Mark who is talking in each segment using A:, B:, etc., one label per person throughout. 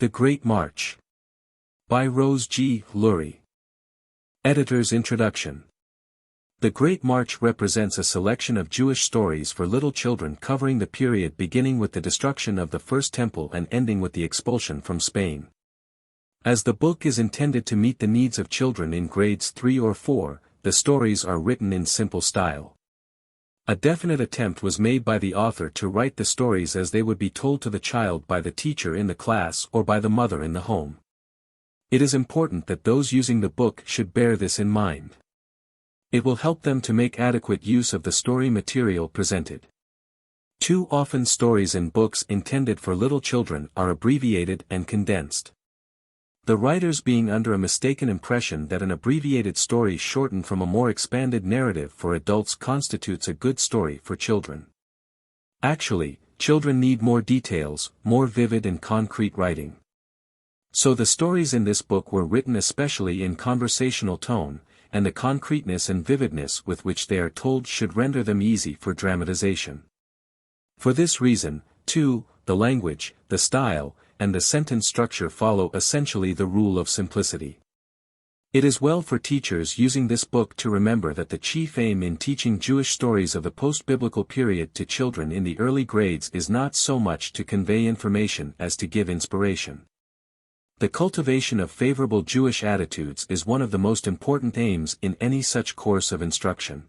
A: The Great March. By Rose G. Lurie. Editor's Introduction. The Great March represents a selection of Jewish stories for little children covering the period beginning with the destruction of the First Temple and ending with the expulsion from Spain. As the book is intended to meet the needs of children in grades 3 or 4, the stories are written in simple style. A definite attempt was made by the author to write the stories as they would be told to the child by the teacher in the class or by the mother in the home. It is important that those using the book should bear this in mind. It will help them to make adequate use of the story material presented. Too often stories in books intended for little children are abbreviated and condensed. The writers being under a mistaken impression that an abbreviated story shortened from a more expanded narrative for adults constitutes a good story for children. Actually, children need more details, more vivid and concrete writing. So the stories in this book were written especially in conversational tone, and the concreteness and vividness with which they are told should render them easy for dramatization. For this reason, too, the language, the style, and the sentence structure follow essentially the rule of simplicity. It is well for teachers using this book to remember that the chief aim in teaching Jewish stories of the post-biblical period to children in the early grades is not so much to convey information as to give inspiration. The cultivation of favorable Jewish attitudes is one of the most important aims in any such course of instruction.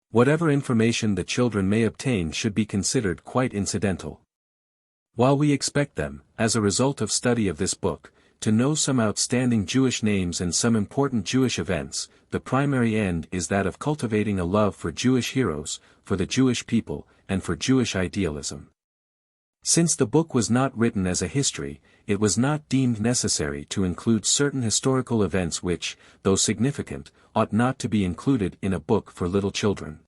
A: Whatever information the children may obtain should be considered quite incidental. While we expect them, as a result of study of this book, to know some outstanding Jewish names and some important Jewish events, the primary end is that of cultivating a love for Jewish heroes, for the Jewish people, and for Jewish idealism. Since the book was not written as a history, it was not deemed necessary to include certain historical events which, though significant, ought not to be included in a book for little children.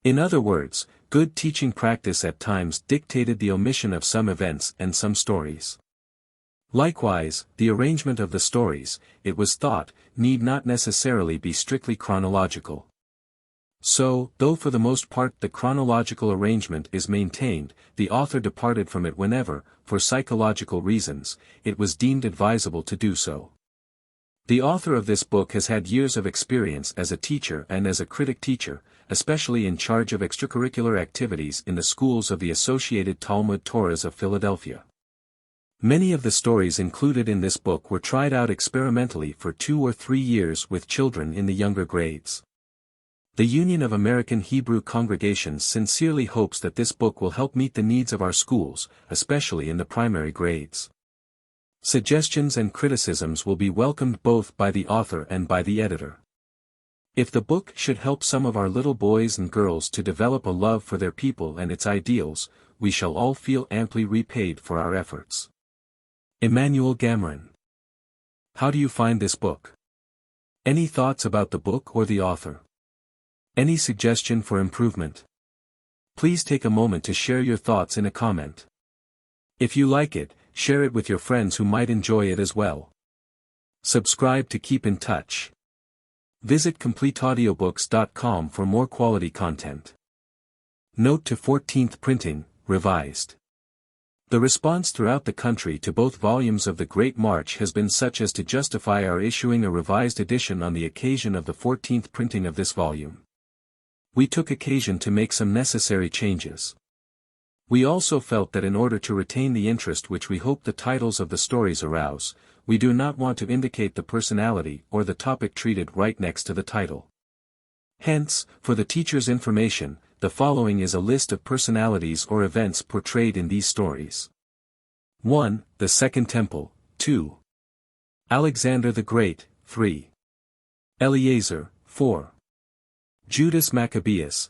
A: In other words, good teaching practice at times dictated the omission of some events and some stories. Likewise, the arrangement of the stories, it was thought, need not necessarily be strictly chronological. So, though for the most part the chronological arrangement is maintained, the author departed from it whenever, for psychological reasons, it was deemed advisable to do so. The author of this book has had years of experience as a teacher and as a critic teacher, especially in charge of extracurricular activities in the schools of the Associated Talmud Torahs of Philadelphia. Many of the stories included in this book were tried out experimentally for 2 or 3 years with children in the younger grades. The Union of American Hebrew Congregations sincerely hopes that this book will help meet the needs of our schools, especially in the primary grades. Suggestions and criticisms will be welcomed both by the author and by the editor. If the book should help some of our little boys and girls to develop a love for their people and its ideals, we shall all feel amply repaid for our efforts. Emmanuel Gamron. How do you find this book? Any thoughts about the book or the author? Any suggestion for improvement? Please take a moment to share your thoughts in a comment. If you like it, share it with your friends who might enjoy it as well. Subscribe to keep in touch. Visit CompleteAudiobooks.com for more quality content. Note to 14th printing, revised. The response throughout the country to both volumes of The Great March has been such as to justify our issuing a revised edition on the occasion of the 14th printing of this volume. We took occasion to make some necessary changes. We also felt that in order to retain the interest which we hope the titles of the stories arouse, we do not want to indicate the personality or the topic treated right next to the title. Hence, for the teacher's information, the following is a list of personalities or events portrayed in these stories. 1. The Second Temple. 2. Alexander the Great. 3. Eliezer. 4. Judas Maccabeus.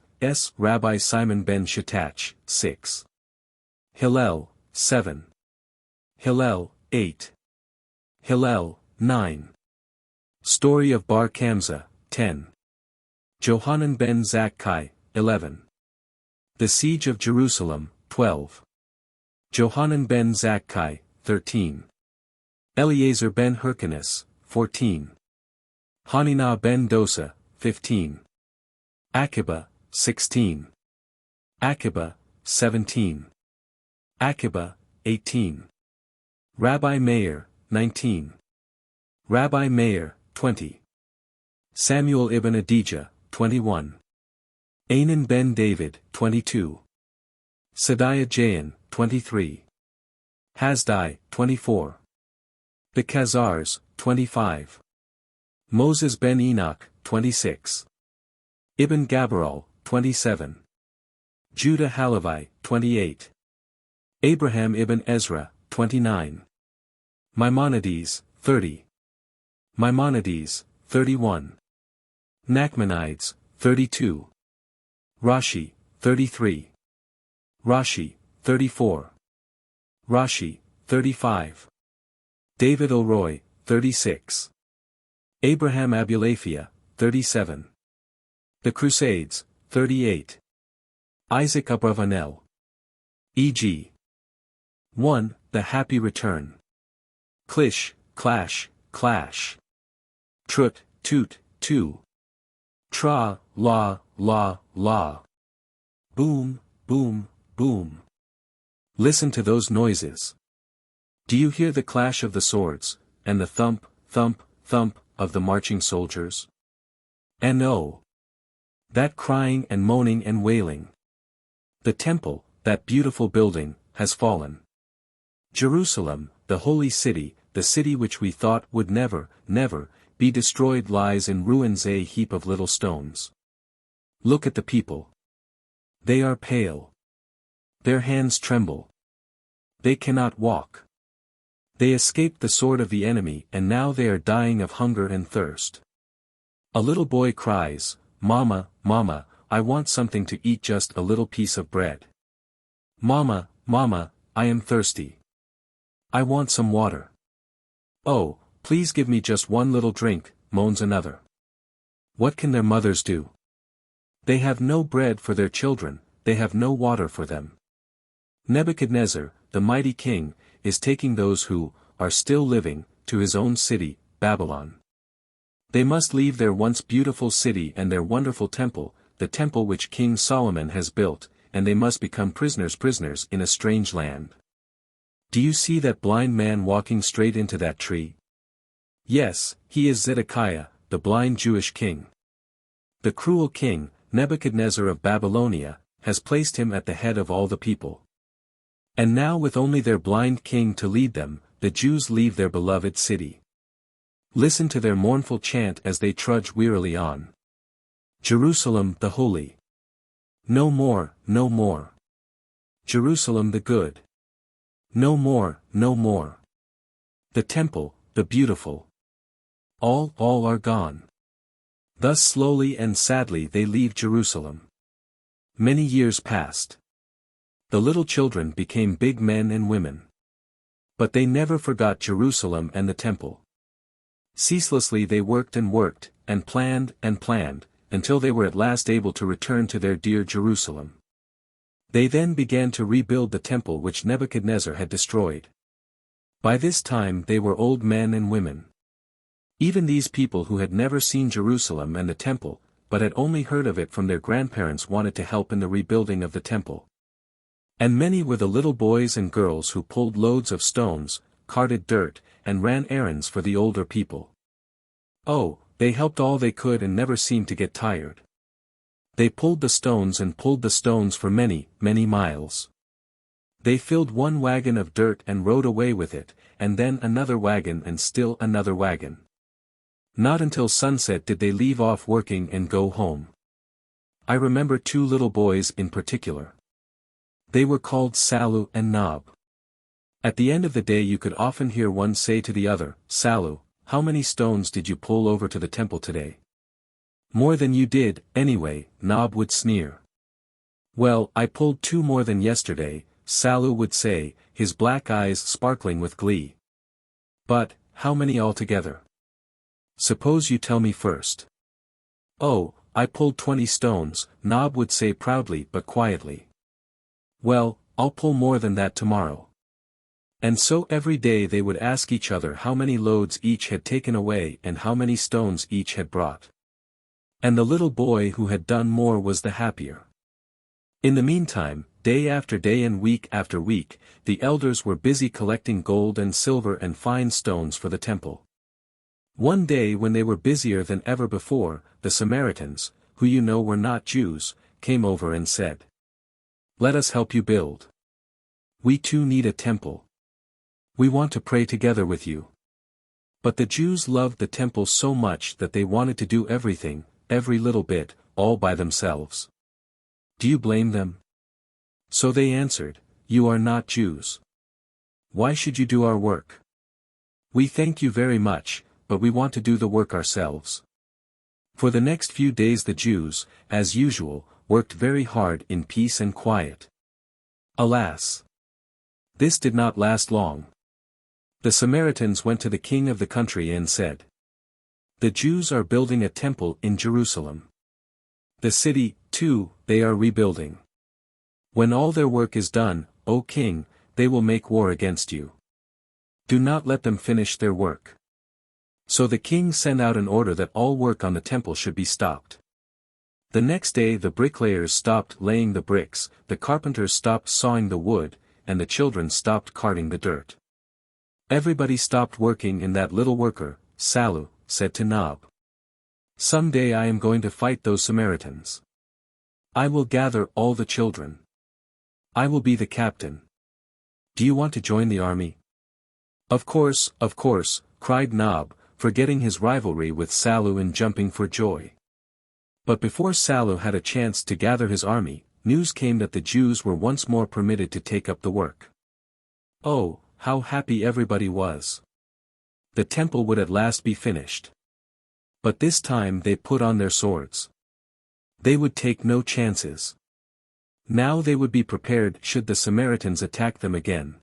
A: Rabbi Simon ben Shattach. 6. Hillel. 7. Hillel. 8. Hillel. 9. Story of Bar Kamza. 10. Johanan ben Zakkai. 11. The Siege of Jerusalem. 12. Johanan ben Zakkai. 13. Eliezer ben Hyrcanus. 14. Hanina ben Dosa. 15. Akiba. 16. Akiba. 17. Akiba. 18. Rabbi Meir, 19. Rabbi Meir, 20. Samuel ibn Adijah, 21. Anan ben David, 22. Sadiah Jain, 23. Hasdai, 24. The Khazars, 25. Moses ben Enoch, 26. Ibn Gabaral, 27. Judah Halevi, 28. Abraham ibn Ezra, 29. Maimonides, 30. Maimonides, 31. Nachmanides, 32. Rashi, 33. Rashi, 34. Rashi, 35. David Elroy, 36. Abraham Abulafia, 37. The Crusades, 38. Isaac Abravanel. E.g. 1. The Happy Return. Clish, clash, clash. Trut, toot, 2. Tra, la, la, la. Boom, boom, boom. Listen to those noises. Do you hear the clash of the swords, and the thump, thump, thump, of the marching soldiers? And oh! That crying and moaning and wailing. The temple, that beautiful building, has fallen. Jerusalem, the holy city, the city which we thought would never, never, be destroyed lies in ruins, a heap of little stones. Look at the people. They are pale. Their hands tremble. They cannot walk. They escaped the sword of the enemy and now they are dying of hunger and thirst. A little boy cries, "Mama, Mama, I want something to eat, just a little piece of bread. Mama, Mama, I am thirsty. I want some water. Oh, please give me just one little drink," moans another. What can their mothers do? They have no bread for their children, they have no water for them. Nebuchadnezzar, the mighty king, is taking those who are still living to his own city, Babylon. They must leave their once beautiful city and their wonderful temple, the temple which King Solomon has built, and they must become prisoners in a strange land. Do you see that blind man walking straight into that tree? Yes, he is Zedekiah, the blind Jewish king. The cruel king, Nebuchadnezzar of Babylonia, has placed him at the head of all the people. And now, with only their blind king to lead them, the Jews leave their beloved city. Listen to their mournful chant as they trudge wearily on. Jerusalem the holy. No more, no more. Jerusalem the good. No more, no more. The temple, the beautiful. All are gone. Thus slowly and sadly they leave Jerusalem. Many years passed. The little children became big men and women. But they never forgot Jerusalem and the temple. Ceaselessly they worked, and planned, until they were at last able to return to their dear Jerusalem. They then began to rebuild the temple which Nebuchadnezzar had destroyed. By this time they were old men and women. Even these people who had never seen Jerusalem and the temple, but had only heard of it from their grandparents, wanted to help in the rebuilding of the temple. And many were the little boys and girls who pulled loads of stones, carted dirt, and ran errands for the older people. Oh, they helped all they could and never seemed to get tired. They pulled the stones for many, many miles. They filled one wagon of dirt and rode away with it, and then another wagon and still another wagon. Not until sunset did they leave off working and go home. I remember two little boys in particular. They were called Salu and Nob. At the end of the day you could often hear one say to the other, "Salu, how many stones did you pull over to the temple today?" "More than you did, anyway," Nob would sneer. "Well, I pulled 2 more than yesterday," Salu would say, his black eyes sparkling with glee. "But, how many altogether? Suppose you tell me first." "Oh, I pulled 20 stones, Nob would say proudly but quietly. "Well, I'll pull more than that tomorrow." And so every day they would ask each other how many loads each had taken away and how many stones each had brought. And the little boy who had done more was the happier. In the meantime, day after day and week after week, the elders were busy collecting gold and silver and fine stones for the temple. One day when they were busier than ever before, the Samaritans, who you know were not Jews, came over and said, "Let us help you build. We too need a temple. We want to pray together with you." But the Jews loved the temple so much that they wanted to do everything, every little bit, all by themselves. Do you blame them? So they answered, "You are not Jews. Why should you do our work? We thank you very much, but we want to do the work ourselves." For the next few days the Jews, as usual, worked very hard in peace and quiet. Alas! This did not last long. The Samaritans went to the king of the country and said, "The Jews are building a temple in Jerusalem. The city, too, they are rebuilding. When all their work is done, O king, they will make war against you. Do not let them finish their work." So the king sent out an order that all work on the temple should be stopped. The next day the bricklayers stopped laying the bricks, the carpenters stopped sawing the wood, and the children stopped carting the dirt. Everybody stopped working, and that little worker, Salu, said to Nob, "Someday I am going to fight those Samaritans. I will gather all the children. I will be the captain. Do you want to join the army?" Of course," cried Nob, forgetting his rivalry with Salu and jumping for joy. But before Salu had a chance to gather his army, news came that the Jews were once more permitted to take up the work. Oh, how happy everybody was! The temple would at last be finished. But this time they put on their swords. They would take no chances. Now they would be prepared should the Samaritans attack them again.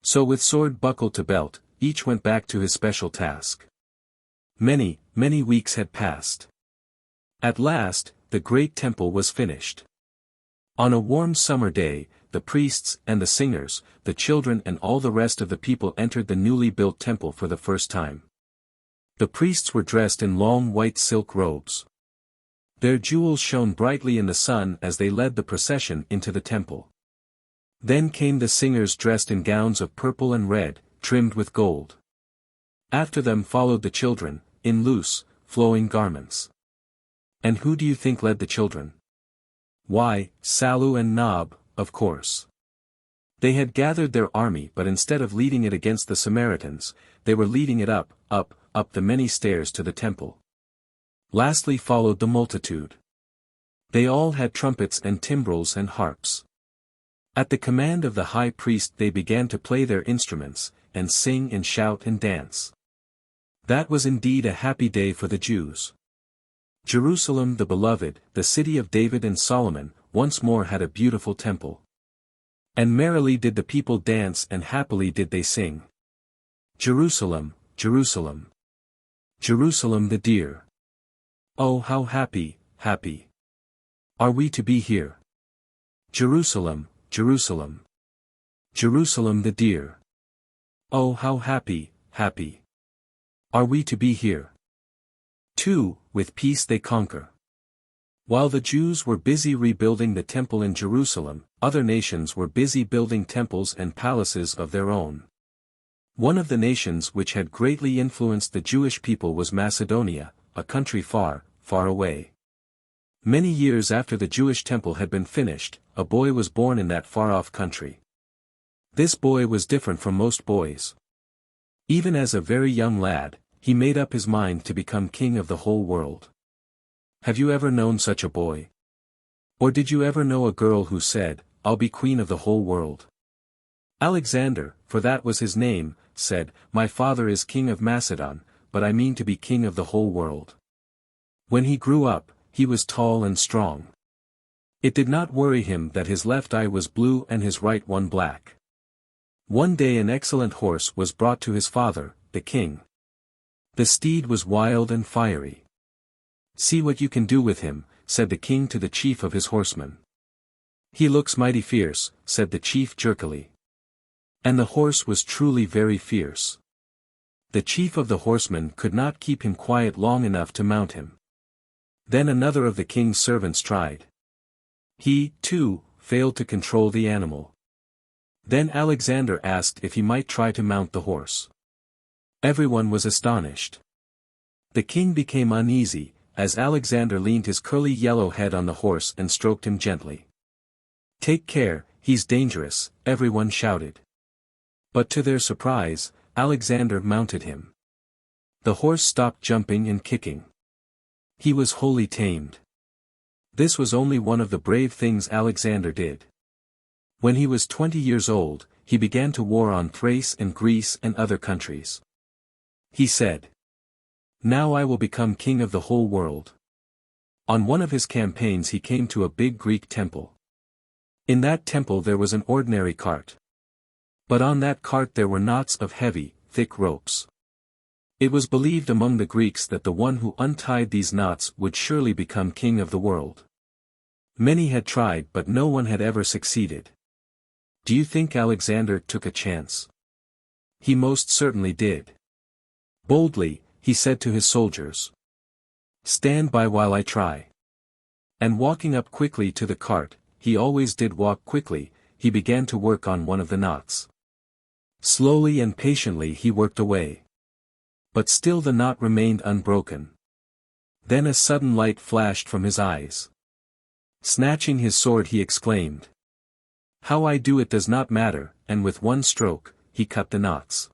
A: So with sword buckled to belt, each went back to his special task. Many, many weeks had passed. At last, the great temple was finished. On a warm summer day, the priests and the singers, the children and all the rest of the people entered the newly built temple for the first time. The priests were dressed in long white silk robes. Their jewels shone brightly in the sun as they led the procession into the temple. Then came the singers dressed in gowns of purple and red, trimmed with gold. After them followed the children, in loose, flowing garments. And who do you think led the children? Why, Salu and Nob, of course. They had gathered their army, but instead of leading it against the Samaritans, they were leading it up the many stairs to the temple. Lastly followed the multitude. They all had trumpets and timbrels and harps. At the command of the high priest they began to play their instruments, and sing and shout and dance. That was indeed a happy day for the Jews. Jerusalem the beloved, the city of David and Solomon, once more had a beautiful temple. And merrily did the people dance and happily did they sing. Jerusalem, Jerusalem. Jerusalem the dear. Oh how happy, happy are we to be here. Jerusalem, Jerusalem. Jerusalem the dear. Oh how happy, happy are we to be here. 2. With peace they conquer. While the Jews were busy rebuilding the temple in Jerusalem, other nations were busy building temples and palaces of their own. One of the nations which had greatly influenced the Jewish people was Macedonia, a country far, far away. Many years after the Jewish temple had been finished, a boy was born in that far-off country. This boy was different from most boys. Even as a very young lad, he made up his mind to become king of the whole world. Have you ever known such a boy? Or did you ever know a girl who said, "I'll be queen of the whole world"? Alexander, for that was his name, said, "My father is king of Macedon, but I mean to be king of the whole world." When he grew up, he was tall and strong. It did not worry him that his left eye was blue and his right one black. One day an excellent horse was brought to his father, the king. The steed was wild and fiery. "See what you can do with him," said the king to the chief of his horsemen. "He looks mighty fierce," said the chief jerkily. And the horse was truly very fierce. The chief of the horsemen could not keep him quiet long enough to mount him. Then another of the king's servants tried. He, too, failed to control the animal. Then Alexander asked if he might try to mount the horse. Everyone was astonished. The king became uneasy, as Alexander leaned his curly yellow head on the horse and stroked him gently. "Take care, he's dangerous," everyone shouted. But to their surprise, Alexander mounted him. The horse stopped jumping and kicking. He was wholly tamed. This was only one of the brave things Alexander did. When he was 20 years old, he began to war on Thrace and Greece and other countries. He said, "Now I will become king of the whole world." On one of his campaigns he came to a big Greek temple. In that temple there was an ordinary cart. But on that cart there were knots of heavy, thick ropes. It was believed among the Greeks that the one who untied these knots would surely become king of the world. Many had tried but no one had ever succeeded. Do you think Alexander took a chance? He most certainly did. Boldly, he said to his soldiers, "Stand by while I try." And walking up quickly to the cart, he always did walk quickly, he began to work on one of the knots. Slowly and patiently he worked away. But still the knot remained unbroken. Then a sudden light flashed from his eyes. Snatching his sword he exclaimed, "How I do it does not matter," and with one stroke, he cut the knots.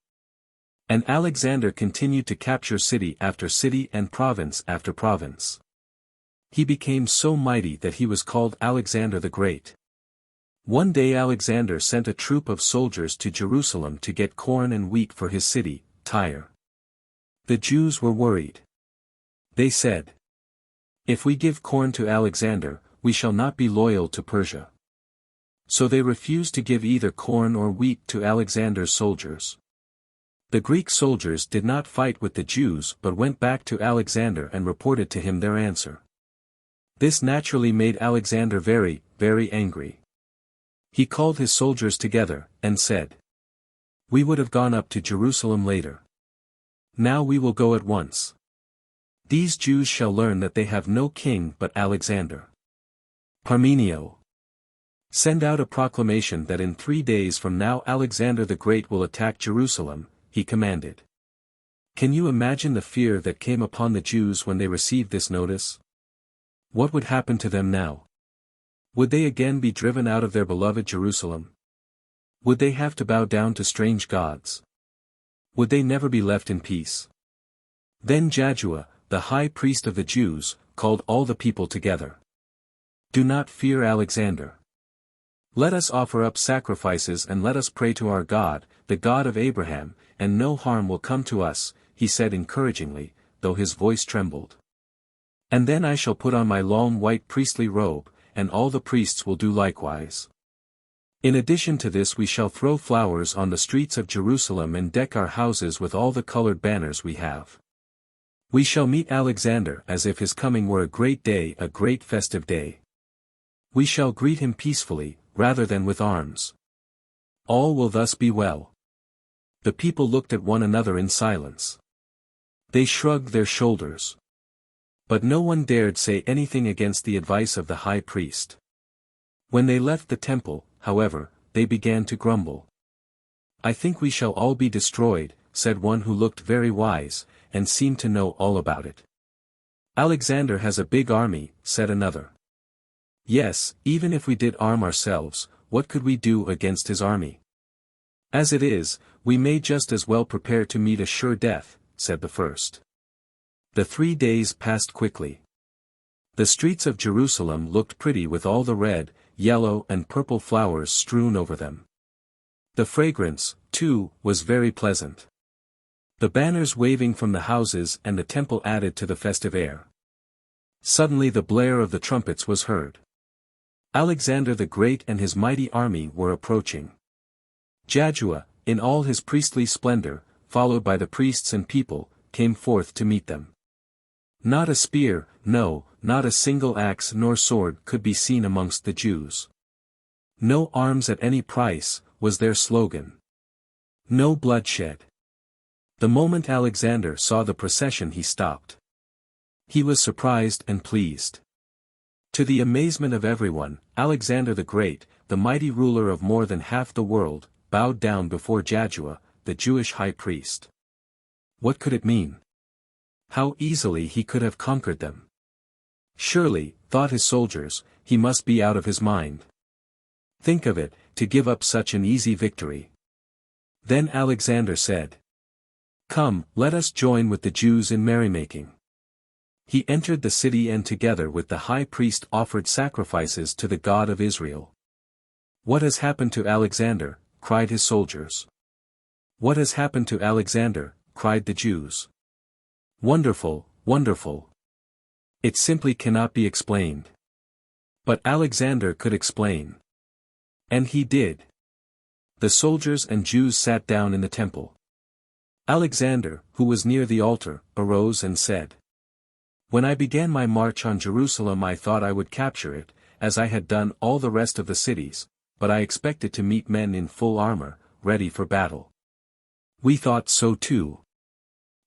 A: And Alexander continued to capture city after city and province after province. He became so mighty that he was called Alexander the Great. One day Alexander sent a troop of soldiers to Jerusalem to get corn and wheat for his city, Tyre. The Jews were worried. They said, "If we give corn to Alexander, we shall not be loyal to Persia." So they refused to give either corn or wheat to Alexander's soldiers. The Greek soldiers did not fight with the Jews but went back to Alexander and reported to him their answer. This naturally made Alexander very, very angry. He called his soldiers together, and said, "We would have gone up to Jerusalem later. Now we will go at once. These Jews shall learn that they have no king but Alexander. Parmenio. Send out a proclamation that in 3 days from now Alexander the Great will attack Jerusalem," he commanded. Can you imagine the fear that came upon the Jews when they received this notice? What would happen to them now? Would they again be driven out of their beloved Jerusalem? Would they have to bow down to strange gods? Would they never be left in peace? Then Joshua, the high priest of the Jews, called all the people together. "Do not fear Alexander. Let us offer up sacrifices and let us pray to our God, the God of Abraham, and no harm will come to us," he said encouragingly, though his voice trembled. "And then I shall put on my long white priestly robe, and all the priests will do likewise. In addition to this we shall throw flowers on the streets of Jerusalem and deck our houses with all the colored banners we have. We shall meet Alexander as if his coming were a great day, a great festive day. We shall greet him peacefully, rather than with arms. All will thus be well." The people looked at one another in silence. They shrugged their shoulders. But no one dared say anything against the advice of the high priest. When they left the temple, however, they began to grumble. "I think we shall all be destroyed," said one who looked very wise, and seemed to know all about it. "Alexander has a big army," said another. "Yes, even if we did arm ourselves, what could we do against his army? As it is, we may just as well prepare to meet a sure death," said the first. The 3 days passed quickly. The streets of Jerusalem looked pretty with all the red, yellow and purple flowers strewn over them. The fragrance, too, was very pleasant. The banners waving from the houses and the temple added to the festive air. Suddenly the blare of the trumpets was heard. Alexander the Great and his mighty army were approaching. Joshua, in all his priestly splendor, followed by the priests and people, came forth to meet them. Not a spear, no, not a single axe nor sword could be seen amongst the Jews. "No arms at any price," was their slogan. No bloodshed. The moment Alexander saw the procession he stopped. He was surprised and pleased. To the amazement of everyone, Alexander the Great, the mighty ruler of more than half the world, bowed down before Jaddua, the Jewish high priest. What could it mean? How easily he could have conquered them. Surely, thought his soldiers, he must be out of his mind. Think of it, to give up such an easy victory. Then Alexander said, "Come, let us join with the Jews in merrymaking." He entered the city and together with the high priest offered sacrifices to the God of Israel. "What has happened to Alexander?" cried his soldiers. "What has happened to Alexander?" cried the Jews. "Wonderful, wonderful. It simply cannot be explained." But Alexander could explain. And he did. The soldiers and Jews sat down in the temple. Alexander, who was near the altar, arose and said, "When I began my march on Jerusalem I thought I would capture it, as I had done all the rest of the cities, but I expected to meet men in full armor, ready for battle." "We thought so too,"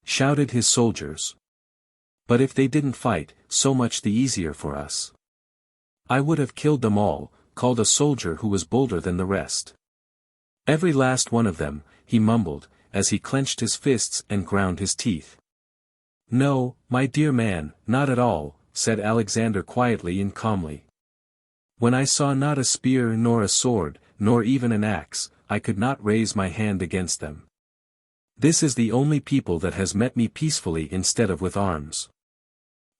A: shouted his soldiers. "But if they didn't fight, so much the easier for us. I would have killed them all," called a soldier who was bolder than the rest. "Every last one of them," he mumbled, as he clenched his fists and ground his teeth. "No, my dear man, not at all," said Alexander quietly and calmly. "When I saw not a spear nor a sword, nor even an axe, I could not raise my hand against them. This is the only people that has met me peacefully instead of with arms.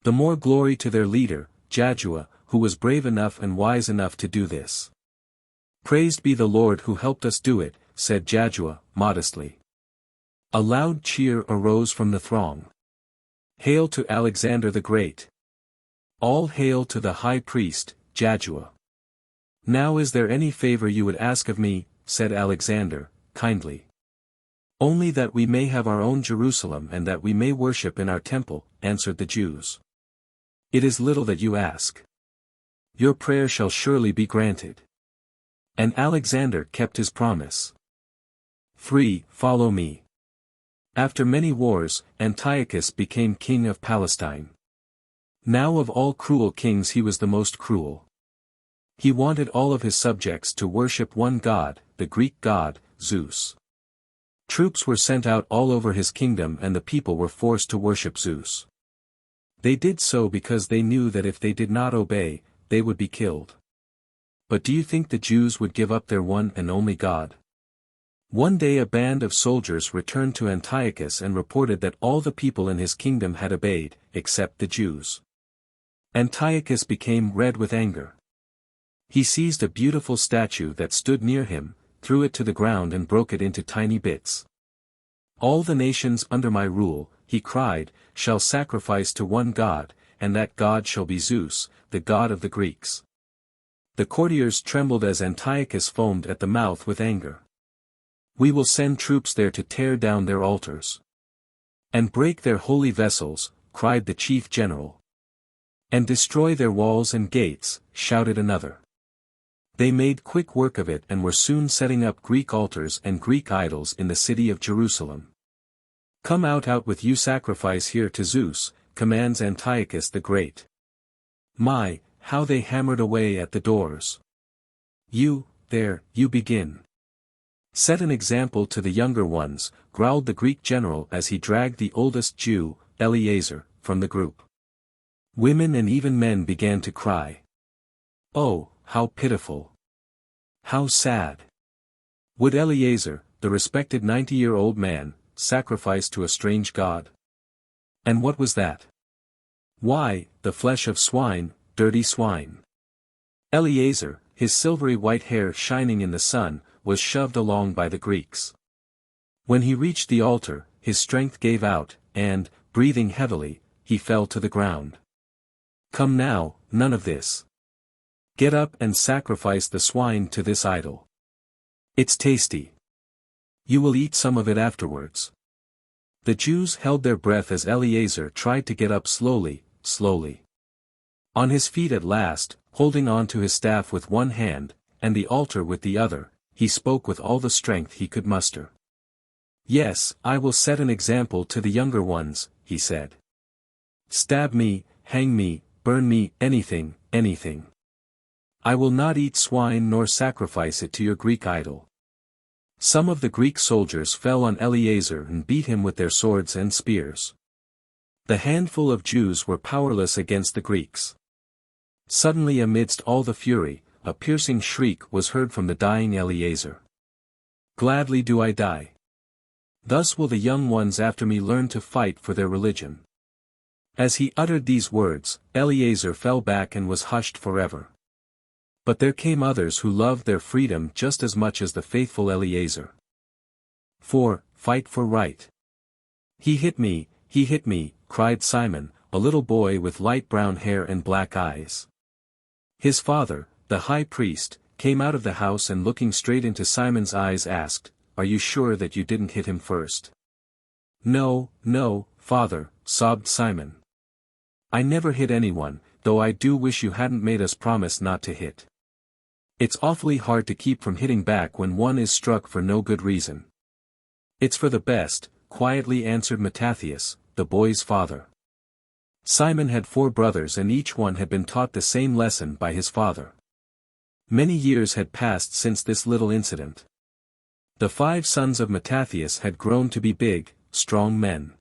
A: The more glory to their leader, Jaddua, who was brave enough and wise enough to do this." "Praised be the Lord who helped us do it," said Jaddua, modestly. A loud cheer arose from the throng. "Hail to Alexander the Great! All hail to the high priest, Jaddua!" "Now is there any favor you would ask of me?" said Alexander, kindly. "Only that we may have our own Jerusalem and that we may worship in our temple," answered the Jews. "It is little that you ask. Your prayer shall surely be granted." And Alexander kept his promise. 3. Follow me. After many wars, Antiochus became king of Palestine. Now of all cruel kings he was the most cruel. He wanted all of his subjects to worship one god, the Greek god, Zeus. Troops were sent out all over his kingdom and the people were forced to worship Zeus. They did so because they knew that if they did not obey, they would be killed. But do you think the Jews would give up their one and only God? One day a band of soldiers returned to Antiochus and reported that all the people in his kingdom had obeyed, except the Jews. Antiochus became red with anger. He seized a beautiful statue that stood near him, threw it to the ground and broke it into tiny bits. "All the nations under my rule," he cried, "shall sacrifice to one God, and that God shall be Zeus, the god of the Greeks." The courtiers trembled as Antiochus foamed at the mouth with anger. "We will send troops there to tear down their altars and break their holy vessels," cried the chief general. "And destroy their walls and gates," shouted another. They made quick work of it and were soon setting up Greek altars and Greek idols in the city of Jerusalem. "Come out with you sacrifice here to Zeus," commands Antiochus the Great. My, how they hammered away at the doors. You begin. "Set an example to the younger ones," growled the Greek general as he dragged the oldest Jew, Eleazar, from the group. Women and even men began to cry. Oh, how pitiful! How sad! Would Eleazar, the respected 90-year-old man, sacrifice to a strange god? And what was that? Why, the flesh of swine, dirty swine. Eleazar, his silvery white hair shining in the sun, was shoved along by the Greeks. When he reached the altar, his strength gave out, and, breathing heavily, he fell to the ground. "Come now, none of this. Get up and sacrifice the swine to this idol. It's tasty. You will eat some of it afterwards." The Jews held their breath as Eleazar tried to get up slowly. On his feet at last, holding on to his staff with one hand, and the altar with the other, he spoke with all the strength he could muster. "Yes, I will set an example to the younger ones," he said. "Stab me, hang me, burn me, anything, anything. I will not eat swine nor sacrifice it to your Greek idol." Some of the Greek soldiers fell on Eleazar and beat him with their swords and spears. The handful of Jews were powerless against the Greeks. Suddenly, amidst all the fury, a piercing shriek was heard from the dying Eleazar. "Gladly do I die. Thus will the young ones after me learn to fight for their religion." As he uttered these words, Eleazar fell back and was hushed forever. But there came others who loved their freedom just as much as the faithful Eleazar. 4. Fight for right. He hit me," cried Simon, a little boy with light brown hair and black eyes. His father, the high priest, came out of the house and looking straight into Simon's eyes asked, "Are you sure that you didn't hit him first?" No, father," sobbed Simon. "I never hit anyone, though I do wish you hadn't made us promise not to hit. It's awfully hard to keep from hitting back when one is struck for no good reason." "It's for the best," quietly answered Mattathias, the boy's father. Simon had 4 brothers and each one had been taught the same lesson by his father. Many years had passed since this little incident. The 5 sons of Mattathias had grown to be big, strong men.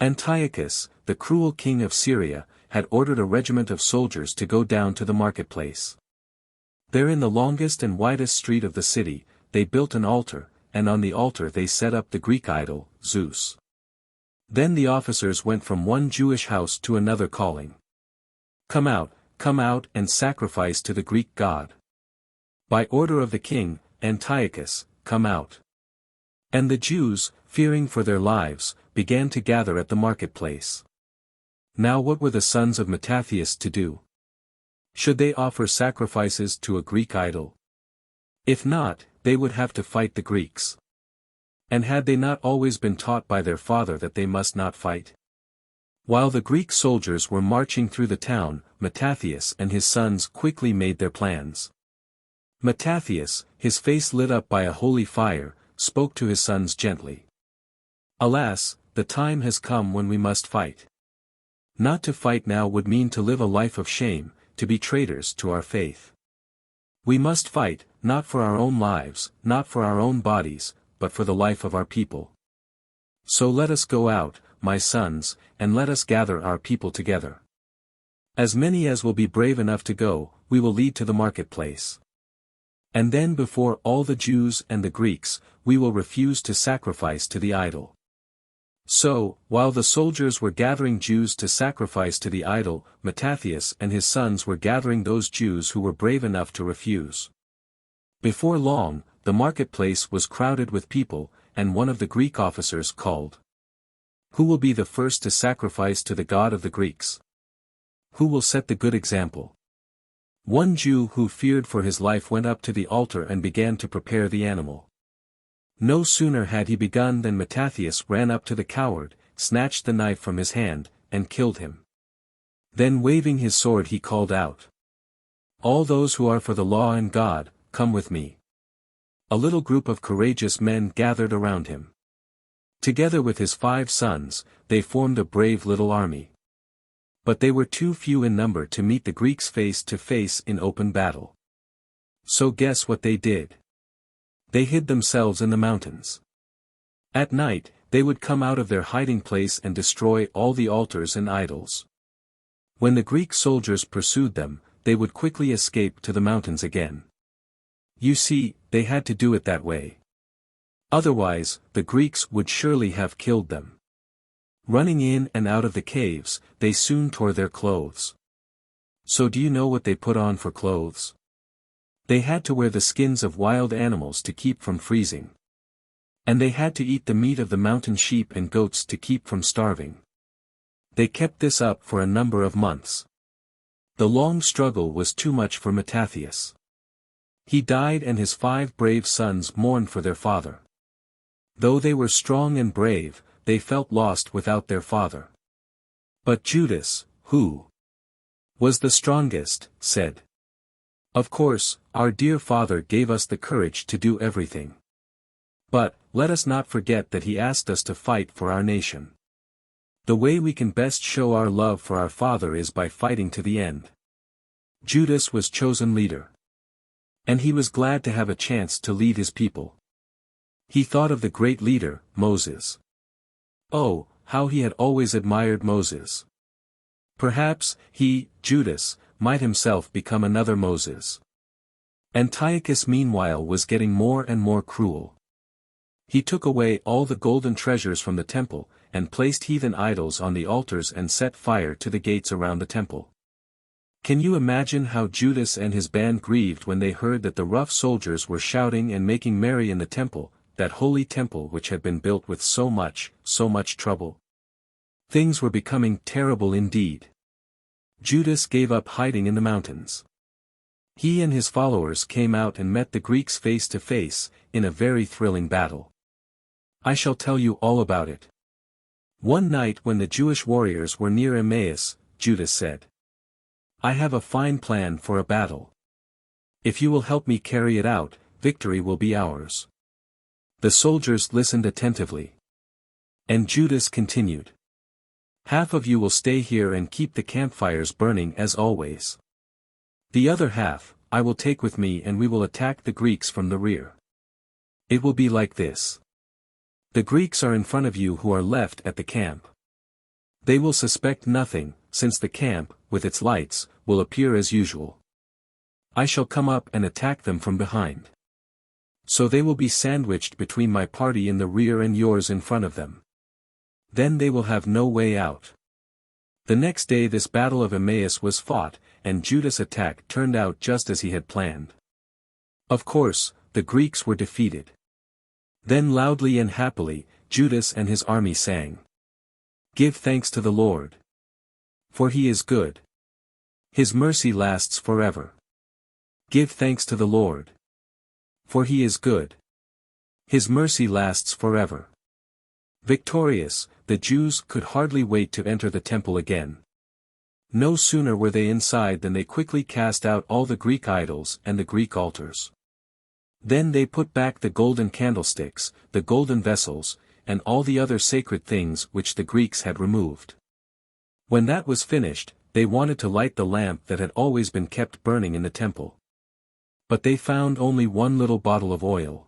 A: Antiochus, the cruel king of Syria, had ordered a regiment of soldiers to go down to the marketplace. There in the longest and widest street of the city, they built an altar, and on the altar they set up the Greek idol, Zeus. Then the officers went from one Jewish house to another calling, come out and sacrifice to the Greek god. By order of the king, Antiochus, come out." And the Jews, fearing for their lives, began to gather at the marketplace. Now what were the sons of Mattathias to do? Should they offer sacrifices to a Greek idol? If not, they would have to fight the Greeks. And had they not always been taught by their father that they must not fight? While the Greek soldiers were marching through the town, Mattathias and his sons quickly made their plans. Mattathias, his face lit up by a holy fire, spoke to his sons gently. "Alas, the time has come when we must fight. Not to fight now would mean to live a life of shame, to be traitors to our faith. We must fight, not for our own lives, not for our own bodies, but for the life of our people. So let us go out, my sons, and let us gather our people together. As many as will be brave enough to go, we will lead to the marketplace. And then before all the Jews and the Greeks, we will refuse to sacrifice to the idol." So, while the soldiers were gathering Jews to sacrifice to the idol, Mattathias and his sons were gathering those Jews who were brave enough to refuse. Before long, the marketplace was crowded with people, and one of the Greek officers called, "Who will be the first to sacrifice to the god of the Greeks? Who will set the good example?" One Jew who feared for his life went up to the altar and began to prepare the animal. No sooner had he begun than Mattathias ran up to the coward, snatched the knife from his hand, and killed him. Then waving his sword he called out, "All those who are for the law and God, come with me." A little group of courageous men gathered around him. Together with his 5 sons, they formed a brave little army. But they were too few in number to meet the Greeks face to face in open battle. So guess what they did? They hid themselves in the mountains. At night, they would come out of their hiding place and destroy all the altars and idols. When the Greek soldiers pursued them, they would quickly escape to the mountains again. You see, they had to do it that way. Otherwise, the Greeks would surely have killed them. Running in and out of the caves, they soon tore their clothes. So do you know what they put on for clothes? They had to wear the skins of wild animals to keep from freezing. And they had to eat the meat of the mountain sheep and goats to keep from starving. They kept this up for a number of months. The long struggle was too much for Mattathias. He died and his 5 brave sons mourned for their father. Though they were strong and brave, they felt lost without their father. But Judas, who was the strongest, said, "Of course, our dear father gave us the courage to do everything. But, let us not forget that he asked us to fight for our nation. The way we can best show our love for our Father is by fighting to the end. Judas was chosen leader. And he was glad to have a chance to lead his people. He thought of the great leader, Moses. Oh, how he had always admired Moses. Perhaps, he, Judas, might himself become another Moses. Antiochus meanwhile was getting more and more cruel. He took away all the golden treasures from the temple, and placed heathen idols on the altars and set fire to the gates around the temple. Can you imagine how Judas and his band grieved when they heard that the rough soldiers were shouting and making merry in the temple, that holy temple which had been built with so much trouble? Things were becoming terrible indeed. Judas gave up hiding in the mountains. He and his followers came out and met the Greeks face to face, in a very thrilling battle. I shall tell you all about it. One night when the Jewish warriors were near Emmaus, Judas said, "I have a fine plan for a battle. If you will help me carry it out, victory will be ours." The soldiers listened attentively. And Judas continued, "Half of you will stay here and keep the campfires burning as always. The other half, I will take with me and we will attack the Greeks from the rear. It will be like this. The Greeks are in front of you who are left at the camp. They will suspect nothing, since the camp, with its lights, will appear as usual. I shall come up and attack them from behind. So they will be sandwiched between my party in the rear and yours in front of them. Then they will have no way out." The next day this battle of Emmaus was fought, and Judas' attack turned out just as he had planned. Of course, the Greeks were defeated. Then loudly and happily, Judas and his army sang, "Give thanks to the Lord. For he is good. His mercy lasts forever. Give thanks to the Lord. For he is good. His mercy lasts forever." Victorious, the Jews could hardly wait to enter the temple again. No sooner were they inside than they quickly cast out all the Greek idols and the Greek altars. Then they put back the golden candlesticks, the golden vessels, and all the other sacred things which the Greeks had removed. When that was finished, they wanted to light the lamp that had always been kept burning in the temple. But they found only one little bottle of oil.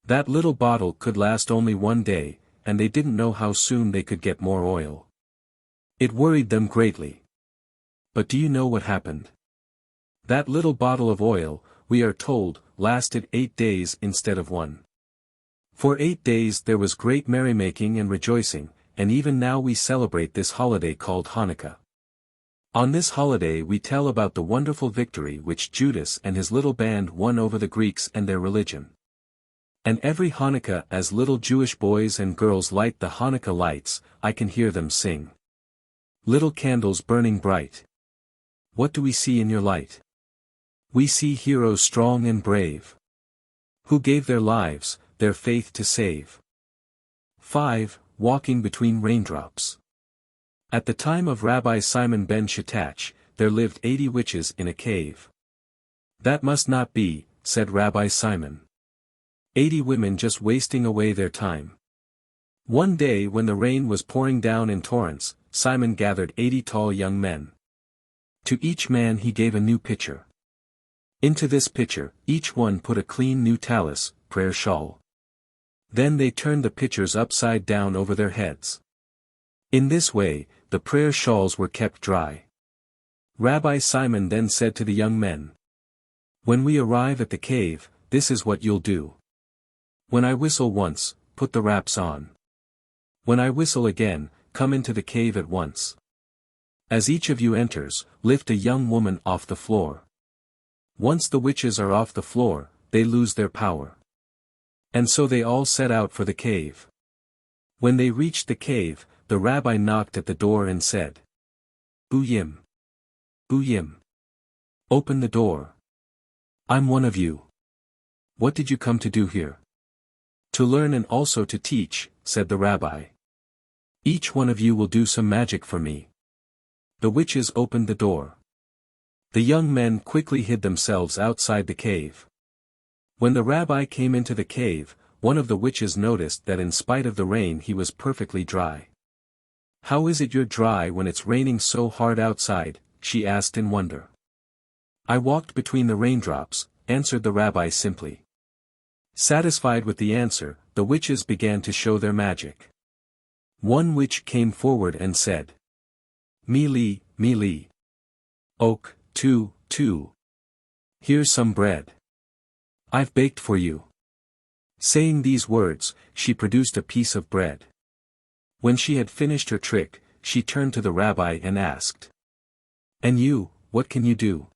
A: That little bottle could last only one day, and they didn't know how soon they could get more oil. It worried them greatly. But do you know what happened? That little bottle of oil, we are told, lasted 8 days instead of 1. For 8 days there was great merrymaking and rejoicing, and even now we celebrate this holiday called Hanukkah. On this holiday we tell about the wonderful victory which Judas and his little band won over the Greeks and their religion. And every Hanukkah as little Jewish boys and girls light the Hanukkah lights, I can hear them sing. Little candles burning bright. What do we see in your light? We see heroes strong and brave, who gave their lives, their faith to save. 5. Walking between raindrops. At the time of Rabbi Simon ben Shattach, there lived 80 witches in a cave. That must not be, said Rabbi Simon. 80 women just wasting away their time. One day when the rain was pouring down in torrents, Simon gathered 80 tall young men. To each man he gave a new pitcher. Into this pitcher, each one put a clean new tallis, prayer shawl. Then they turned the pitchers upside down over their heads. In this way, the prayer shawls were kept dry. Rabbi Simon then said to the young men, "When we arrive at the cave, this is what you'll do. When I whistle once, put the wraps on. When I whistle again, come into the cave at once. As each of you enters, lift a young woman off the floor. Once the witches are off the floor, they lose their power." And so they all set out for the cave. When they reached the cave, the rabbi knocked at the door and said, "Buyim. Buyim. Open the door. I'm one of you. What did you come to do here?" "To learn and also to teach," said the rabbi. "Each one of you will do some magic for me." The witches opened the door. The young men quickly hid themselves outside the cave. When the rabbi came into the cave, one of the witches noticed that in spite of the rain he was perfectly dry. "How is it you're dry when it's raining so hard outside?" she asked in wonder. "I walked between the raindrops," answered the rabbi simply. Satisfied with the answer, the witches began to show their magic. One witch came forward and said, "Mealy, mealy. Oak, two. Here's some bread. I've baked for you." Saying these words, she produced a piece of bread. When she had finished her trick, she turned to the rabbi and asked, "And you, what can you do?"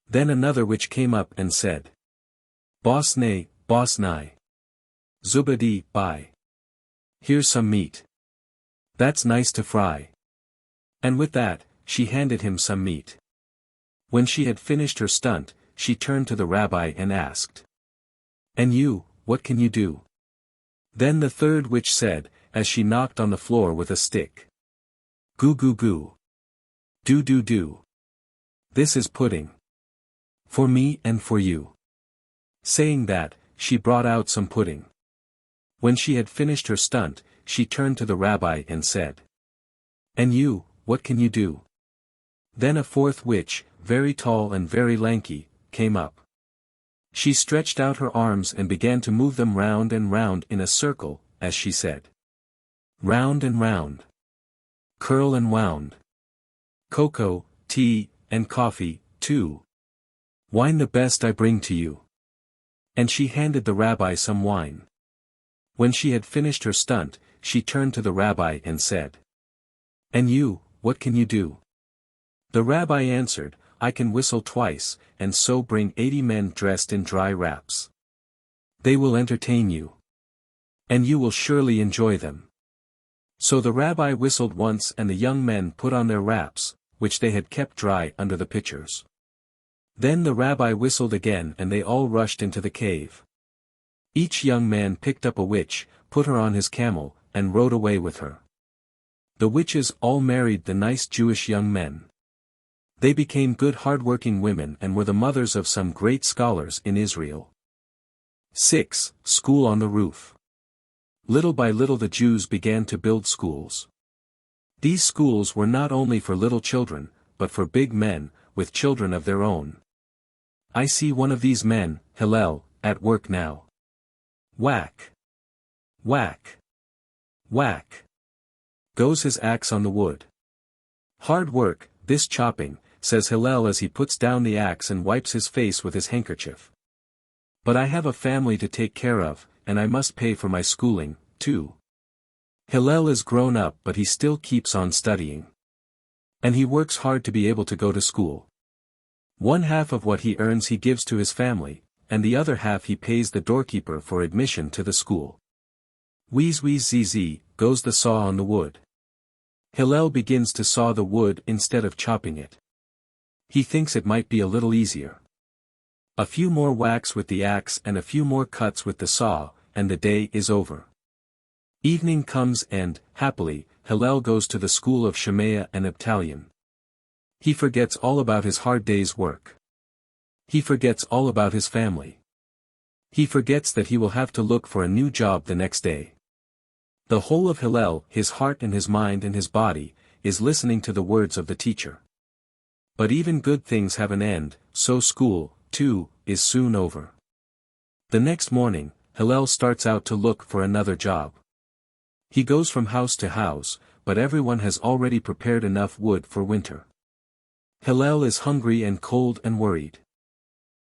A: Then another witch came up and said, "Boss nay, boss nigh. Zubadi, bye. Here's some meat. That's nice to fry." And with that, she handed him some meat. When she had finished her stunt, she turned to the rabbi and asked, "And you, what can you do?" Then the third witch said, as she knocked on the floor with a stick, "Goo goo goo. Do. This is pudding. For me and for you." Saying that, she brought out some pudding. When she had finished her stunt, she turned to the rabbi and said, "And you, what can you do?" Then a fourth witch, very tall and very lanky, came up. She stretched out her arms and began to move them round and round in a circle, as she said, "Round and round. Curl and wound. Cocoa, tea, and coffee, too. Wine the best I bring to you." And she handed the rabbi some wine. When she had finished her stunt, she turned to the rabbi and said, "And you, what can you do?" The rabbi answered, "I can whistle twice, and so bring 80 men dressed in dry wraps. They will entertain you. And you will surely enjoy them." So the rabbi whistled once and the young men put on their wraps, which they had kept dry under the pitchers. Then the rabbi whistled again and they all rushed into the cave. Each young man picked up a witch, put her on his camel, and rode away with her. The witches all married the nice Jewish young men. They became good hard-working women and were the mothers of some great scholars in Israel. 6. School on the Roof. Little by little the Jews began to build schools. These schools were not only for little children, but for big men, with children of their own. I see one of these men, Hillel, at work now. Whack! Whack! Whack! Goes his axe on the wood. "Hard work, this chopping," says Hillel as he puts down the axe and wipes his face with his handkerchief. "But I have a family to take care of, and I must pay for my schooling, too." Hillel is grown up but he still keeps on studying. And he works hard to be able to go to school. One half of what he earns he gives to his family, and the other half he pays the doorkeeper for admission to the school. Wheeze wheeze zz, goes the saw on the wood. Hillel begins to saw the wood instead of chopping it. He thinks it might be a little easier. A few more whacks with the axe and a few more cuts with the saw, and the day is over. Evening comes and, happily, Hillel goes to the school of Shemaiah and Abtalion. He forgets all about his hard day's work. He forgets all about his family. He forgets that he will have to look for a new job the next day. The whole of Hillel, his heart and his mind and his body, is listening to the words of the teacher. But even good things have an end, so school, too, is soon over. The next morning, Hillel starts out to look for another job. He goes from house to house, but everyone has already prepared enough wood for winter. Hillel is hungry and cold and worried.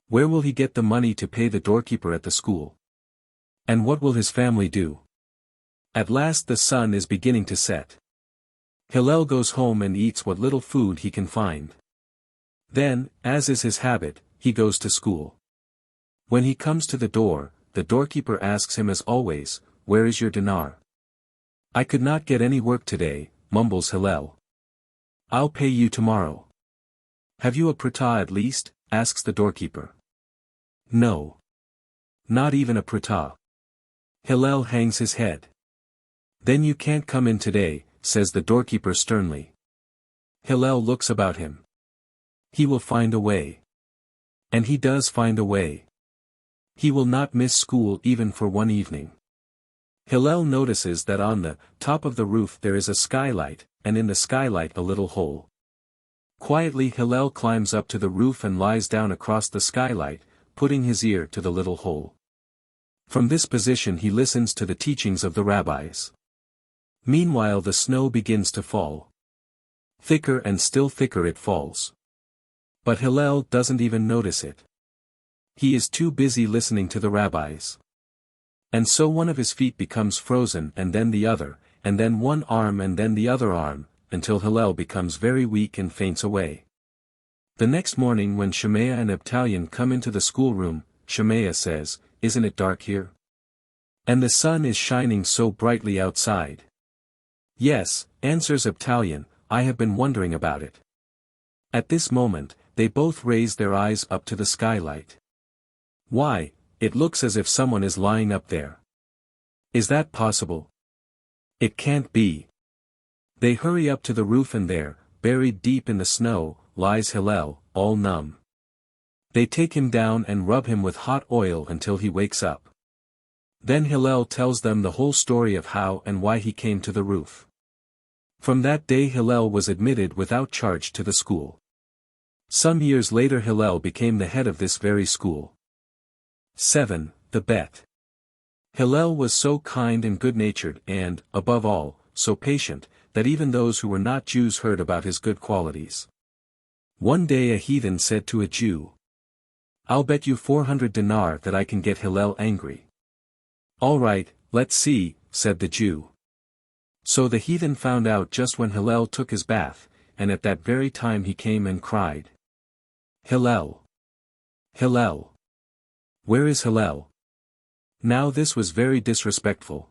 A: Where will he get the money to pay the doorkeeper at the school? And what will his family do? At last the sun is beginning to set. Hillel goes home and eats what little food he can find. Then, as is his habit, he goes to school. When he comes to the door, the doorkeeper asks him as always, "Where is your dinar?" "I could not get any work today," mumbles Hillel. "I'll pay you tomorrow." "Have you a pratah at least?" asks the doorkeeper. "No. Not even a pratah." Hillel hangs his head. "Then you can't come in today," says the doorkeeper sternly. Hillel looks about him. He will find a way. And he does find a way. He will not miss school even for one evening. Hillel notices that on the top of the roof there is a skylight, and in the skylight a little hole. Quietly Hillel climbs up to the roof and lies down across the skylight, putting his ear to the little hole. From this position he listens to the teachings of the rabbis. Meanwhile the snow begins to fall. Thicker and still thicker it falls. But Hillel doesn't even notice it. He is too busy listening to the rabbis. And so one of his feet becomes frozen and then the other, and then one arm and then the other arm, until Hillel becomes very weak and faints away. The next morning when Shemaiah and Abtalion come into the schoolroom, Shemaiah says, "Isn't it dark here? And the sun is shining so brightly outside." "Yes," answers Abtalion, "I have been wondering about it." At this moment, they both raise their eyes up to the skylight. "Why, it looks as if someone is lying up there." "Is that possible?" "It can't be." They hurry up to the roof and there, buried deep in the snow, lies Hillel, all numb. They take him down and rub him with hot oil until he wakes up. Then Hillel tells them the whole story of how and why he came to the roof. From that day Hillel was admitted without charge to the school. Some years later Hillel became the head of this very school. 7. The Bet. Hillel was so kind and good-natured and, above all, so patient, that even those who were not Jews heard about his good qualities. One day a heathen said to a Jew, "I'll bet you 400 dinar that I can get Hillel angry." "All right, let's see," said the Jew. So the heathen found out just when Hillel took his bath, and at that very time he came and cried, "Hillel! Hillel! Where is Hillel?" Now this was very disrespectful.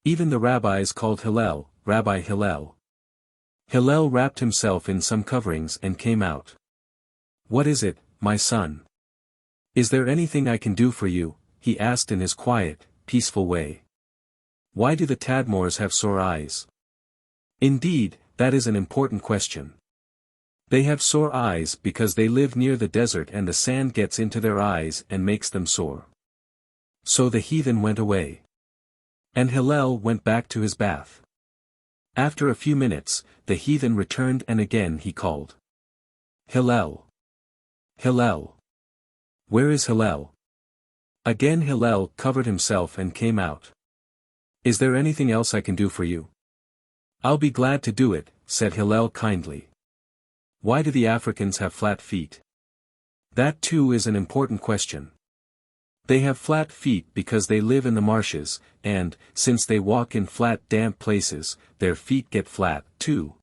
A: Even the rabbis called Hillel, Rabbi Hillel. Hillel wrapped himself in some coverings and came out. "What is it, my son? Is there anything I can do for you?" he asked in his quiet, peaceful way. "Why do the Tadmors have sore eyes?" Indeed, that is an important question. They have sore eyes because they live near the desert and the sand gets into their eyes and makes them sore. So the heathen went away. And Hillel went back to his bath. After a few minutes, the heathen returned and again he called, "Hillel! Hillel! Where is Hillel?" Again Hillel covered himself and came out. "Is there anything else I can do for you?" "I'll be glad to do it," said Hillel kindly. "Why do the Africans have flat feet?" That too is an important question. They have flat feet because they live in the marshes, and, since they walk in flat damp places, their feet get flat, too.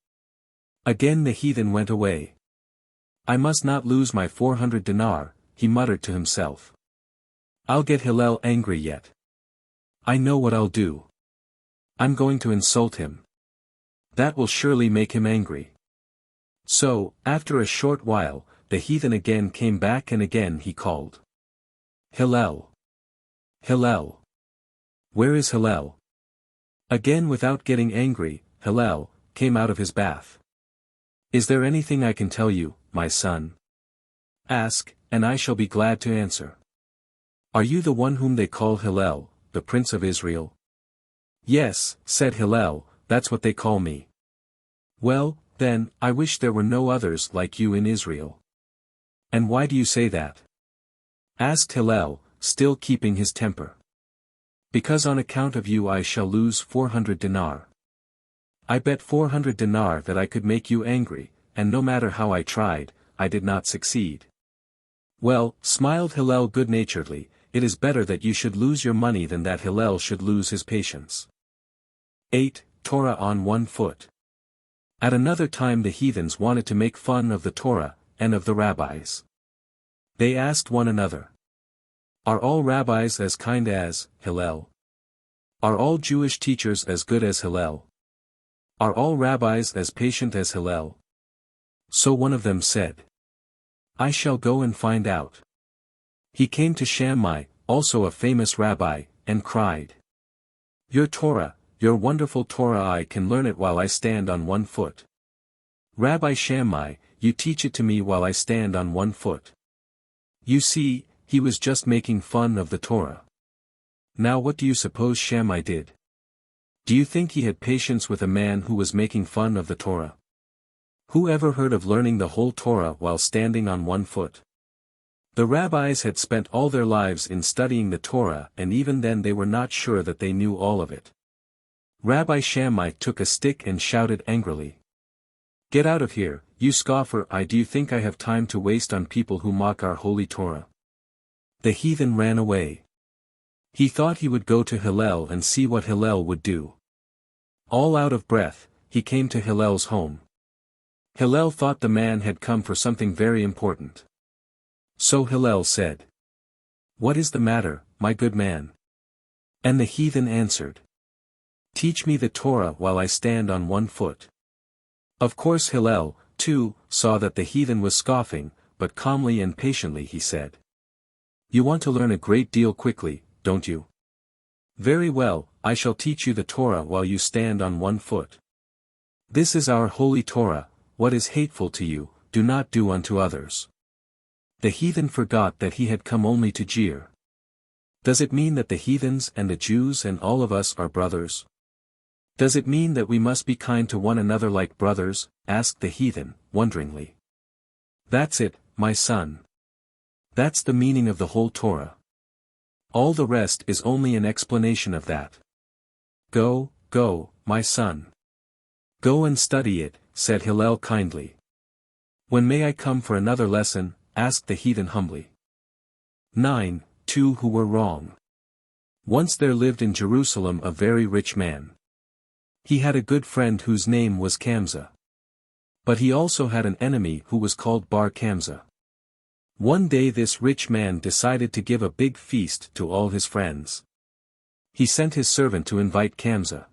A: Again the heathen went away. "I must not lose my 400 dinar, he muttered to himself. "I'll get Hillel angry yet. I know what I'll do. I'm going to insult him. That will surely make him angry." So, after a short while, the heathen again came back and again he called, "Hillel! Hillel! Where is Hillel?" Again without getting angry, Hillel came out of his bath. "Is there anything I can tell you, my son? Ask, and I shall be glad to answer." "Are you the one whom they call Hillel, the Prince of Israel?" "Yes," said Hillel, "that's what they call me." "Well, then, I wish there were no others like you in Israel." "And why do you say that?" asked Hillel, still keeping his temper. "Because on account of you I shall lose 400 dinar. I bet 400 dinar that I could make you angry, and no matter how I tried, I did not succeed." "Well," smiled Hillel good-naturedly, "it is better that you should lose your money than that Hillel should lose his patience." 8. Torah on One Foot. At another time the heathens wanted to make fun of the Torah, and of the rabbis. They asked one another, "Are all rabbis as kind as Hillel? Are all Jewish teachers as good as Hillel? Are all rabbis as patient as Hillel?" So one of them said, "I shall go and find out." He came to Shammai, also a famous rabbi, and cried, "Your Torah, your wonderful Torah, I can learn it while I stand on one foot. Rabbi Shammai, you teach it to me while I stand on one foot." You see, he was just making fun of the Torah. Now what do you suppose Shammai did? Do you think he had patience with a man who was making fun of the Torah? Who ever heard of learning the whole Torah while standing on one foot? The rabbis had spent all their lives in studying the Torah, and even then they were not sure that they knew all of it. Rabbi Shammai took a stick and shouted angrily. "Get out of here, you scoffer! Do you think I have time to waste on people who mock our holy Torah?" The heathen ran away. He thought he would go to Hillel and see what Hillel would do. All out of breath, he came to Hillel's home. Hillel thought the man had come for something very important. So Hillel said, "What is the matter, my good man?" And the heathen answered, "Teach me the Torah while I stand on one foot." Of course Hillel, too, saw that the heathen was scoffing, but calmly and patiently he said, "You want to learn a great deal quickly, don't you? Very well, I shall teach you the Torah while you stand on one foot. This is our holy Torah: what is hateful to you, do not do unto others." The heathen forgot that he had come only to jeer. Does it mean that the heathens and the Jews and all of us are brothers? Does it mean that we must be kind to one another like brothers? Asked the heathen, wonderingly. That's it, my son. That's the meaning of the whole Torah. All the rest is only an explanation of that. Go, my son. Go and study it, said Hillel kindly. When may I come for another lesson? Asked the heathen humbly. 9. Two who were wrong. Once there lived in Jerusalem a very rich man. He had a good friend whose name was Kamsa. But he also had an enemy who was called Bar Kamsa. One day this rich man decided to give a big feast to all his friends. He sent his servant to invite Kamsa.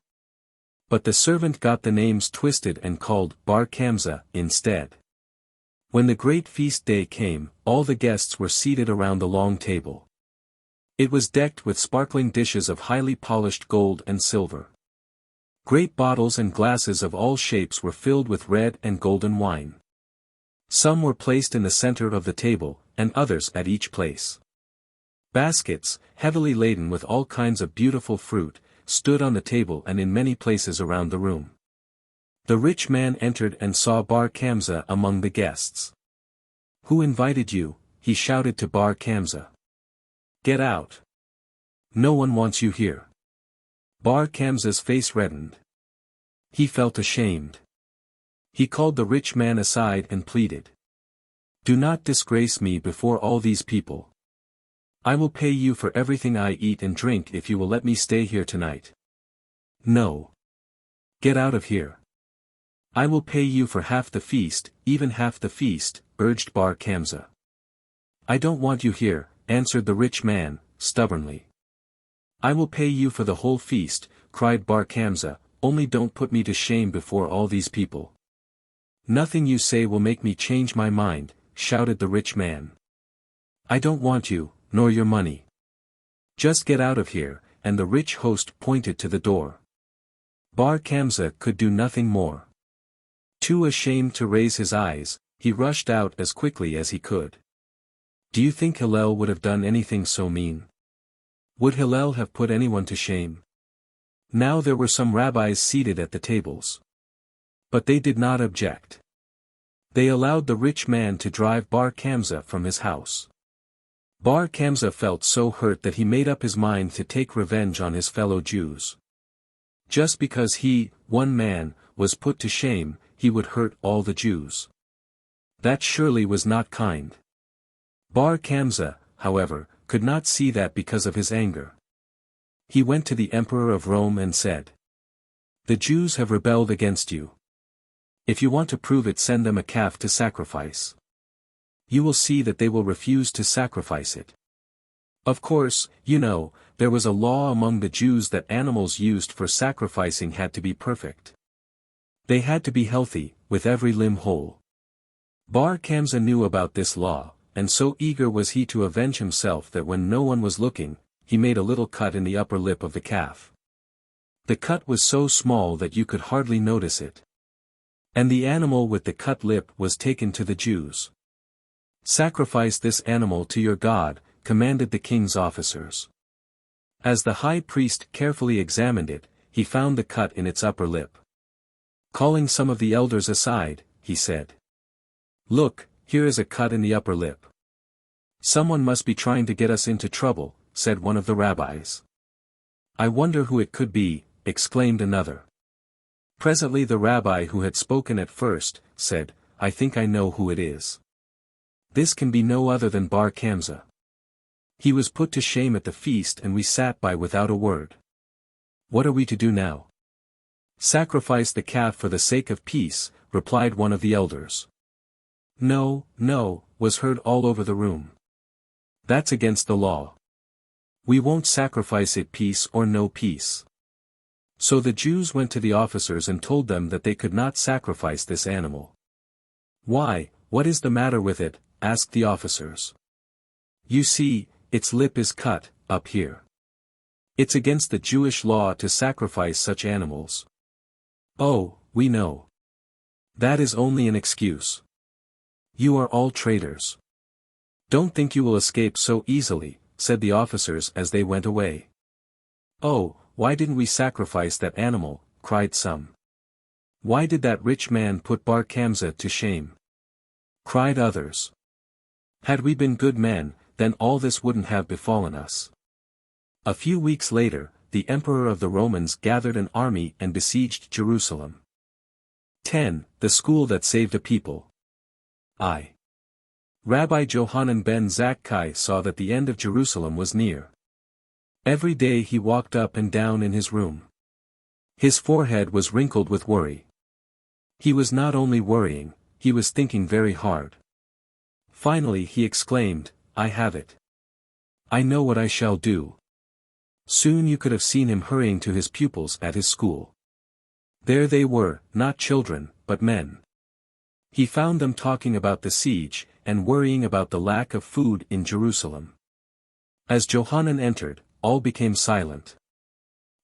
A: But the servant got the names twisted and called Bar Kamsa instead. When the great feast day came, all the guests were seated around the long table. It was decked with sparkling dishes of highly polished gold and silver. Great bottles and glasses of all shapes were filled with red and golden wine. Some were placed in the center of the table, and others at each place. Baskets, heavily laden with all kinds of beautiful fruit, stood on the table and in many places around the room. The rich man entered and saw Bar Kamsa among the guests. "Who invited you?" he shouted to Bar Kamsa. "Get out. No one wants you here." Bar Kamsa's face reddened. He felt ashamed. He called the rich man aside and pleaded. "Do not disgrace me before all these people. I will pay you for everything I eat and drink if you will let me stay here tonight." "No. Get out of here. I will pay you for half the feast, even half the feast," urged Bar Kamsa. "I don't want you here," answered the rich man, stubbornly. "I will pay you for the whole feast," cried Bar Kamsa, "only don't put me to shame before all these people." "Nothing you say will make me change my mind," shouted the rich man. "I don't want you, nor your money. Just get out of here," and the rich host pointed to the door. Bar Kamsa could do nothing more. Too ashamed to raise his eyes, he rushed out as quickly as he could. Do you think Hillel would have done anything so mean? Would Hillel have put anyone to shame? Now there were some rabbis seated at the tables. But they did not object. They allowed the rich man to drive Bar Kamsa from his house. Bar Kamsa felt so hurt that he made up his mind to take revenge on his fellow Jews. Just because he, one man, was put to shame, he would hurt all the Jews. That surely was not kind. Bar Kamsa, however, could not see that because of his anger. He went to the emperor of Rome and said, "The Jews have rebelled against you. If you want to prove it, send them a calf to sacrifice. You will see that they will refuse to sacrifice it." Of course, you know, there was a law among the Jews that animals used for sacrificing had to be perfect. They had to be healthy, with every limb whole. Bar Kamsa knew about this law, and so eager was he to avenge himself that when no one was looking, he made a little cut in the upper lip of the calf. The cut was so small that you could hardly notice it. And the animal with the cut lip was taken to the Jews. "Sacrifice this animal to your God," commanded the king's officers. As the high priest carefully examined it, he found the cut in its upper lip. Calling some of the elders aside, he said, "Look, here is a cut in the upper lip. Someone must be trying to get us into trouble," said one of the rabbis. "I wonder who it could be," exclaimed another. Presently the rabbi who had spoken at first, said, "I think I know who it is. This can be no other than Bar Kamza. He was put to shame at the feast and we sat by without a word. What are we to do now?" "Sacrifice the calf for the sake of peace," replied one of the elders. "No, no," was heard all over the room. "That's against the law. We won't sacrifice it, peace or no peace." So the Jews went to the officers and told them that they could not sacrifice this animal. "Why, what is the matter with it?" asked the officers. "You see, its lip is cut, up here. It's against the Jewish law to sacrifice such animals." "Oh, we know. That is only an excuse. You are all traitors. Don't think you will escape so easily," said the officers as they went away. "Oh, why didn't we sacrifice that animal?" cried some. "Why did that rich man put Bar Kamza to shame?" cried others. "Had we been good men, then all this wouldn't have befallen us." A few weeks later, the emperor of the Romans gathered an army and besieged Jerusalem. 10. The school that saved a people. Rabbi Johanan ben Zakkai saw that the end of Jerusalem was near. Every day he walked up and down in his room. His forehead was wrinkled with worry. He was not only worrying, he was thinking very hard. Finally he exclaimed, "I have it. I know what I shall do." Soon you could have seen him hurrying to his pupils at his school. There they were, not children, but men. He found them talking about the siege, and worrying about the lack of food in Jerusalem. As Johanan entered, all became silent.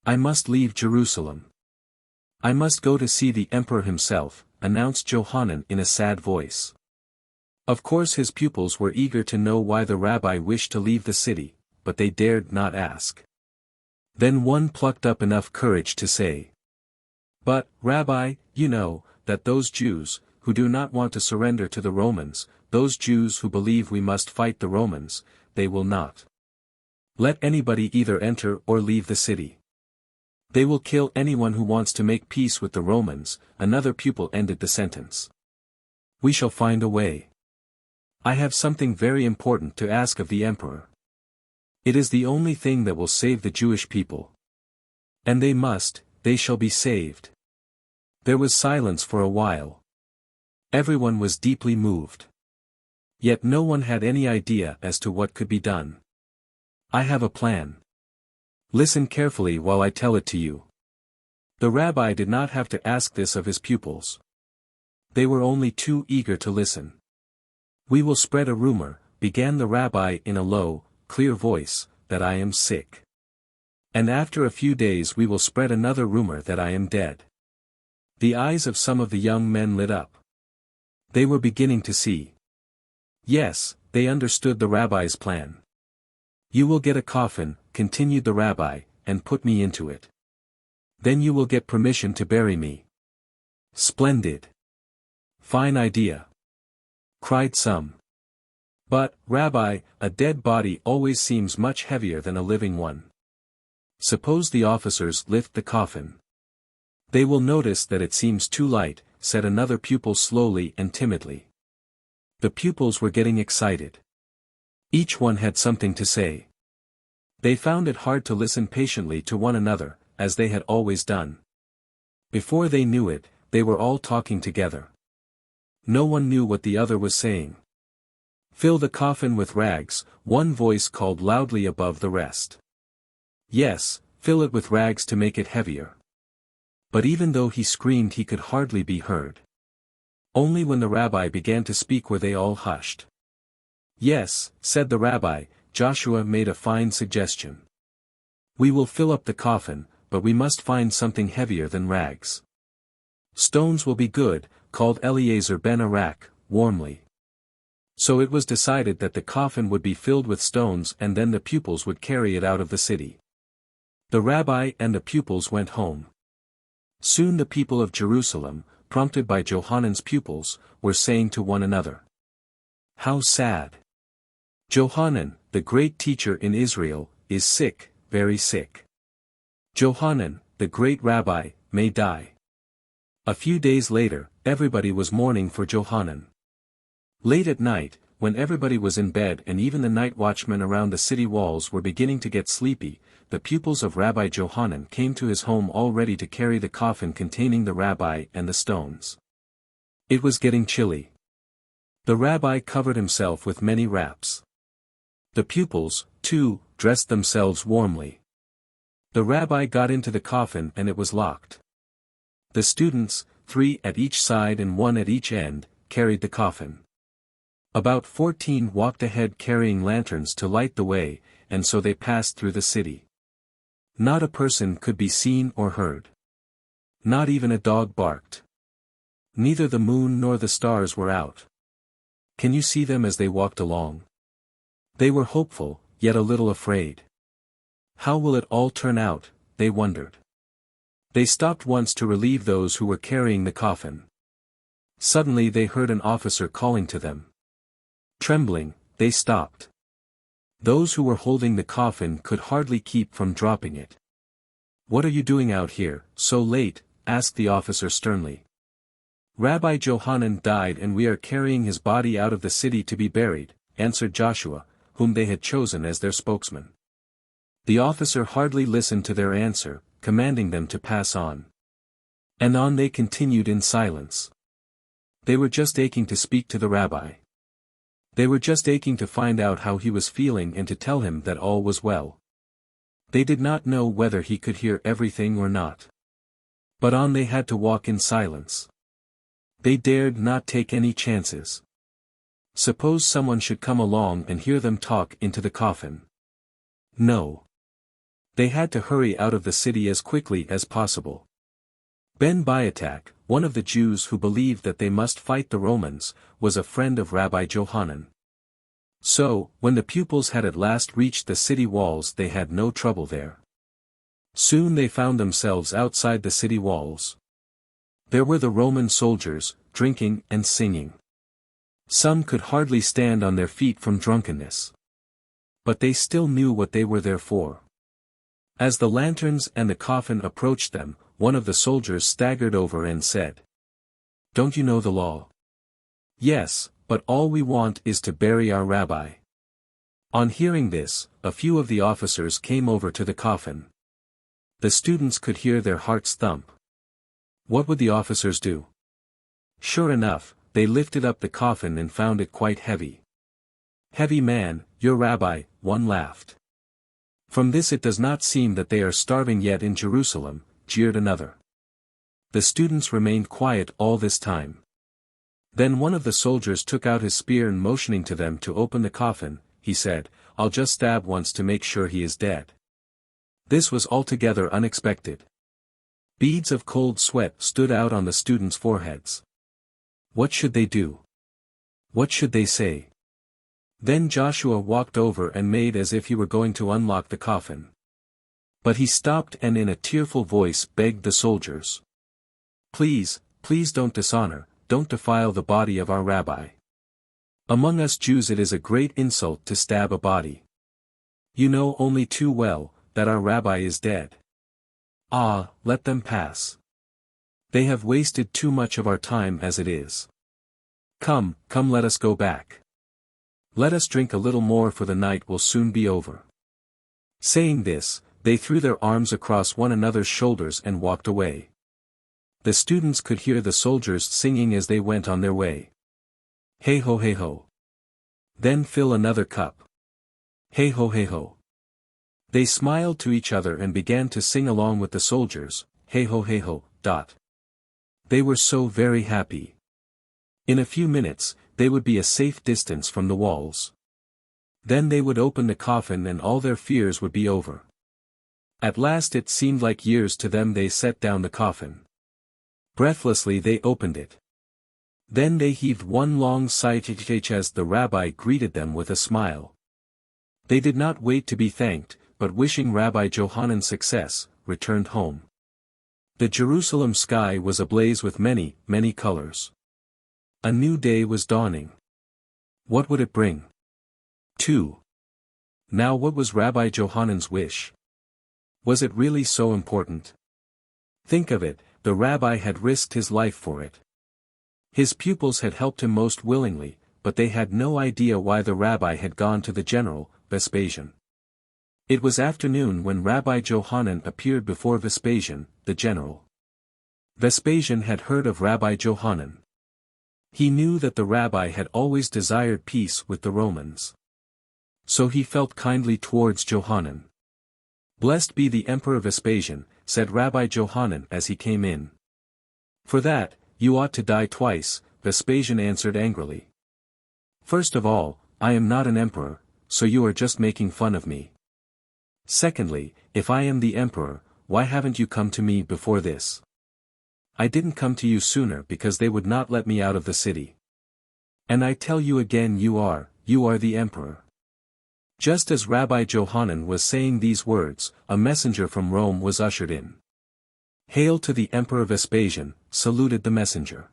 A: "I must leave Jerusalem. I must go to see the emperor himself," announced Johanan in a sad voice. Of course his pupils were eager to know why the rabbi wished to leave the city, but they dared not ask. Then one plucked up enough courage to say, "But, Rabbi, you know, that those Jews, who do not want to surrender to the Romans, those Jews who believe we must fight the Romans, they will not let anybody either enter or leave the city. They will kill anyone who wants to make peace with the Romans." Another pupil ended the sentence. "We shall find a way. I have something very important to ask of the emperor. It is the only thing that will save the Jewish people. And they shall be saved." There was silence for a while. Everyone was deeply moved. Yet no one had any idea as to what could be done. "I have a plan. Listen carefully while I tell it to you." The rabbi did not have to ask this of his pupils. They were only too eager to listen. "We will spread a rumor," began the rabbi in a low, clear voice, "that I am sick. And after a few days we will spread another rumor that I am dead." The eyes of some of the young men lit up. They were beginning to see. Yes, they understood the rabbi's plan. "You will get a coffin," continued the rabbi, "and put me into it. Then you will get permission to bury me." "Splendid. Fine idea," cried some. "But, Rabbi, a dead body always seems much heavier than a living one. Suppose the officers lift the coffin. They will notice that it seems too light," said another pupil slowly and timidly. The pupils were getting excited. Each one had something to say. They found it hard to listen patiently to one another, as they had always done. Before they knew it, they were all talking together. No one knew what the other was saying. "Fill the coffin with rags," one voice called loudly above the rest. "Yes, fill it with rags to make it heavier." But even though he screamed he could hardly be heard. Only when the rabbi began to speak were they all hushed. "Yes," said the rabbi, "Joshua made a fine suggestion. We will fill up the coffin, but we must find something heavier than rags." "Stones will be good," called Eleazar ben Arak, warmly. So it was decided that the coffin would be filled with stones and then the pupils would carry it out of the city. The rabbi and the pupils went home. Soon the people of Jerusalem, prompted by Johanan's pupils, were saying to one another, "How sad! Johanan, the great teacher in Israel, is sick, very sick. Johanan, the great rabbi, may die." A few days later, everybody was mourning for Johanan. Late at night, when everybody was in bed and even the night watchmen around the city walls were beginning to get sleepy, the pupils of Rabbi Johanan came to his home all ready to carry the coffin containing the rabbi and the stones. It was getting chilly. The rabbi covered himself with many wraps. The pupils, too, dressed themselves warmly. The rabbi got into the coffin and it was locked. The students, 3 at each side and 1 at each end, carried the coffin. About 14 walked ahead carrying lanterns to light the way, and so they passed through the city. Not a person could be seen or heard. Not even a dog barked. Neither the moon nor the stars were out. Can you see them as they walked along? They were hopeful, yet a little afraid. How will it all turn out, they wondered. They stopped once to relieve those who were carrying the coffin. Suddenly they heard an officer calling to them. Trembling, they stopped. Those who were holding the coffin could hardly keep from dropping it. "What are you doing out here, so late?" asked the officer sternly. "Rabbi Johanan died and we are carrying his body out of the city to be buried," answered Joshua, whom they had chosen as their spokesman. The officer hardly listened to their answer, commanding them to pass on. And on they continued in silence. They were just aching to speak to the rabbi. They were just aching to find out how he was feeling and to tell him that all was well. They did not know whether he could hear everything or not. But on they had to walk in silence. They dared not take any chances. Suppose someone should come along and hear them talk into the coffin. No. They had to hurry out of the city as quickly as possible. Ben Biatak, one of the Jews who believed that they must fight the Romans, was a friend of Rabbi Johanan. So, when the pupils had at last reached the city walls they had no trouble there. Soon they found themselves outside the city walls. There were the Roman soldiers, drinking and singing. Some could hardly stand on their feet from drunkenness. But they still knew what they were there for. As the lanterns and the coffin approached them, one of the soldiers staggered over and said, "Don't you know the law?" "Yes, but all we want is to bury our rabbi." On hearing this, a few of the officers came over to the coffin. The students could hear their hearts thump. What would the officers do? Sure enough, they lifted up the coffin and found it quite heavy. "Heavy man, your rabbi," one laughed. "From this it does not seem that they are starving yet in Jerusalem," jeered another. The students remained quiet all this time. Then one of the soldiers took out his spear and motioning to them to open the coffin, he said, "I'll just stab once to make sure he is dead." This was altogether unexpected. Beads of cold sweat stood out on the students' foreheads. What should they do? What should they say? Then Joshua walked over and made as if he were going to unlock the coffin. But he stopped and in a tearful voice begged the soldiers. Please, please don't dishonor, don't defile the body of our rabbi. Among us Jews it is a great insult to stab a body. You know only too well, that our rabbi is dead. Ah, let them pass. They have wasted too much of our time as it is. Come, come let us go back. Let us drink a little more for the night will soon be over. Saying this, they threw their arms across one another's shoulders and walked away. The students could hear the soldiers singing as they went on their way. Hey ho hey ho. Then fill another cup. Hey ho hey ho. They smiled to each other and began to sing along with the soldiers, hey ho hey ho, dot. They were so very happy. In a few minutes, they would be a safe distance from the walls. Then they would open the coffin and all their fears would be over. At last it seemed like years to them. They set down the coffin. Breathlessly they opened it. Then they heaved one long sigh as the rabbi greeted them with a smile. They did not wait to be thanked, but wishing Rabbi Johanan success, returned home. The Jerusalem sky was ablaze with many, many colors. A new day was dawning. What would it bring? 2. Now what was Rabbi Johanan's wish? Was it really so important? Think of it, the rabbi had risked his life for it. His pupils had helped him most willingly, but they had no idea why the rabbi had gone to the general, Vespasian. It was afternoon when Rabbi Johanan appeared before Vespasian, the general. Vespasian had heard of Rabbi Johanan. He knew that the rabbi had always desired peace with the Romans. So he felt kindly towards Johanan. "Blessed be the Emperor Vespasian," said Rabbi Johanan as he came in. "For that, you ought to die twice," Vespasian answered angrily. "First of all, I am not an emperor, so you are just making fun of me. Secondly, if I am the emperor, why haven't you come to me before this? I didn't come to you sooner because they would not let me out of the city. And I tell you again, you are the emperor." Just as Rabbi Johanan was saying these words, a messenger from Rome was ushered in. "Hail to the Emperor Vespasian," saluted the messenger.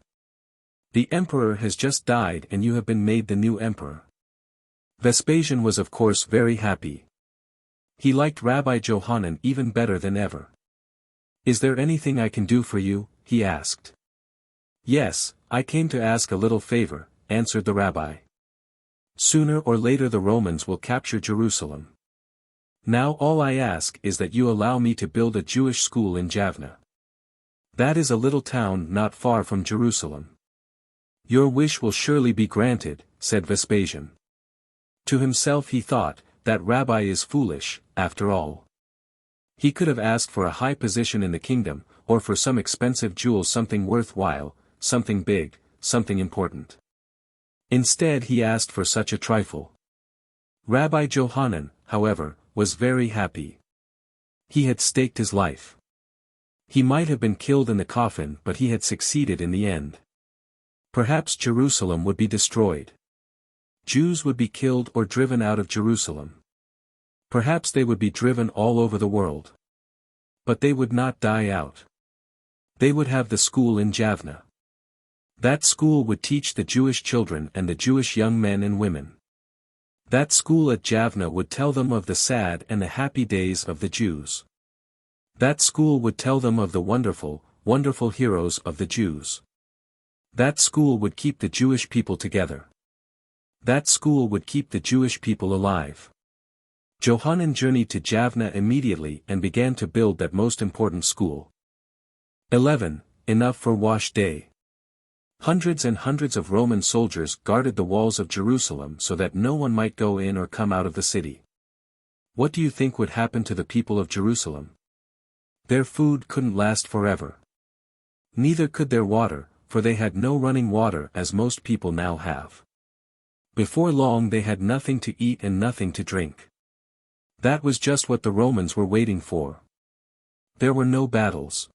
A: "The emperor has just died and you have been made the new emperor." Vespasian was of course very happy. He liked Rabbi Johanan even better than ever. "Is there anything I can do for you?" he asked. "Yes, I came to ask a little favor," answered the rabbi. "Sooner or later the Romans will capture Jerusalem. Now all I ask is that you allow me to build a Jewish school in Javna. That is a little town not far from Jerusalem." "Your wish will surely be granted," said Vespasian. To himself he thought, that rabbi is foolish, after all. He could have asked for a high position in the kingdom, or for some expensive jewel, something worthwhile, something big, something important. Instead he asked for such a trifle. Rabbi Johanan, however, was very happy. He had staked his life. He might have been killed in the coffin, but he had succeeded in the end. Perhaps Jerusalem would be destroyed. Jews would be killed or driven out of Jerusalem. Perhaps they would be driven all over the world. But they would not die out. They would have the school in Javna. That school would teach the Jewish children and the Jewish young men and women. That school at Javna would tell them of the sad and the happy days of the Jews. That school would tell them of the wonderful, wonderful heroes of the Jews. That school would keep the Jewish people together. That school would keep the Jewish people alive. Johanan journeyed to Javna immediately and began to build that most important school. 11. Enough for wash day. Hundreds and hundreds of Roman soldiers guarded the walls of Jerusalem so that no one might go in or come out of the city. What do you think would happen to the people of Jerusalem? Their food couldn't last forever. Neither could their water, for they had no running water as most people now have. Before long they had nothing to eat and nothing to drink. That was just what the Romans were waiting for. There were no battles.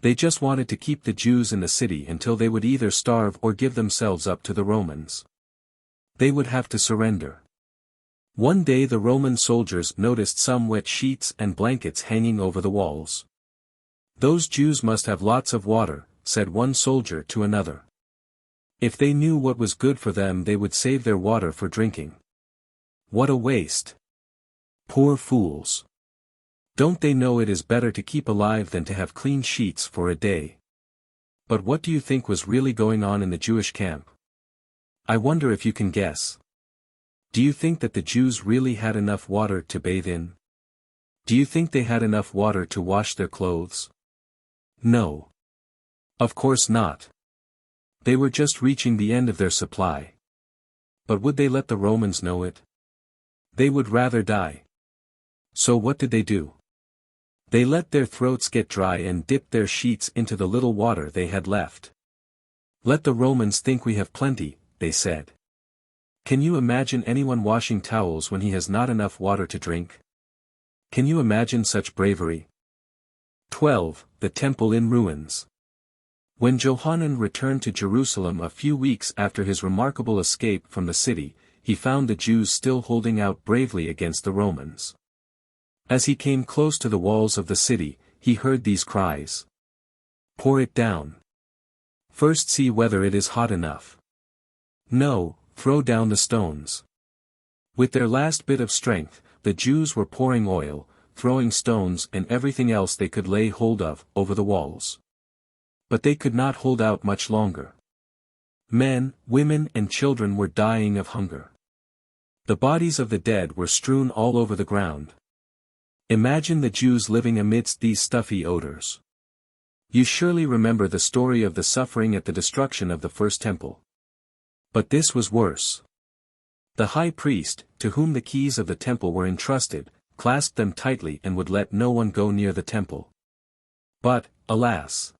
A: They just wanted to keep the Jews in the city until they would either starve or give themselves up to the Romans. They would have to surrender. One day the Roman soldiers noticed some wet sheets and blankets hanging over the walls. "Those Jews must have lots of water," said one soldier to another. "If they knew what was good for them they would save their water for drinking. What a waste! Poor fools! Don't they know it is better to keep alive than to have clean sheets for a day?" But what do you think was really going on in the Jewish camp? I wonder if you can guess. Do you think that the Jews really had enough water to bathe in? Do you think they had enough water to wash their clothes? No. Of course not. They were just reaching the end of their supply. But would they let the Romans know it? They would rather die. So what did they do? They let their throats get dry and dipped their sheets into the little water they had left. "Let the Romans think we have plenty," they said. Can you imagine anyone washing towels when he has not enough water to drink? Can you imagine such bravery? 12. The Temple in Ruins. When Johanan returned to Jerusalem a few weeks after his remarkable escape from the city, he found the Jews still holding out bravely against the Romans. As he came close to the walls of the city, he heard these cries. Pour it down. First see whether it is hot enough. No, throw down the stones. With their last bit of strength, the Jews were pouring oil, throwing stones and everything else they could lay hold of, over the walls. But they could not hold out much longer. Men, women and children were dying of hunger. The bodies of the dead were strewn all over the ground. Imagine the Jews living amidst these stuffy odors. You surely remember the story of the suffering at the destruction of the first temple. But this was worse. The high priest, to whom the keys of the temple were entrusted, clasped them tightly and would let no one go near the temple. But, alas!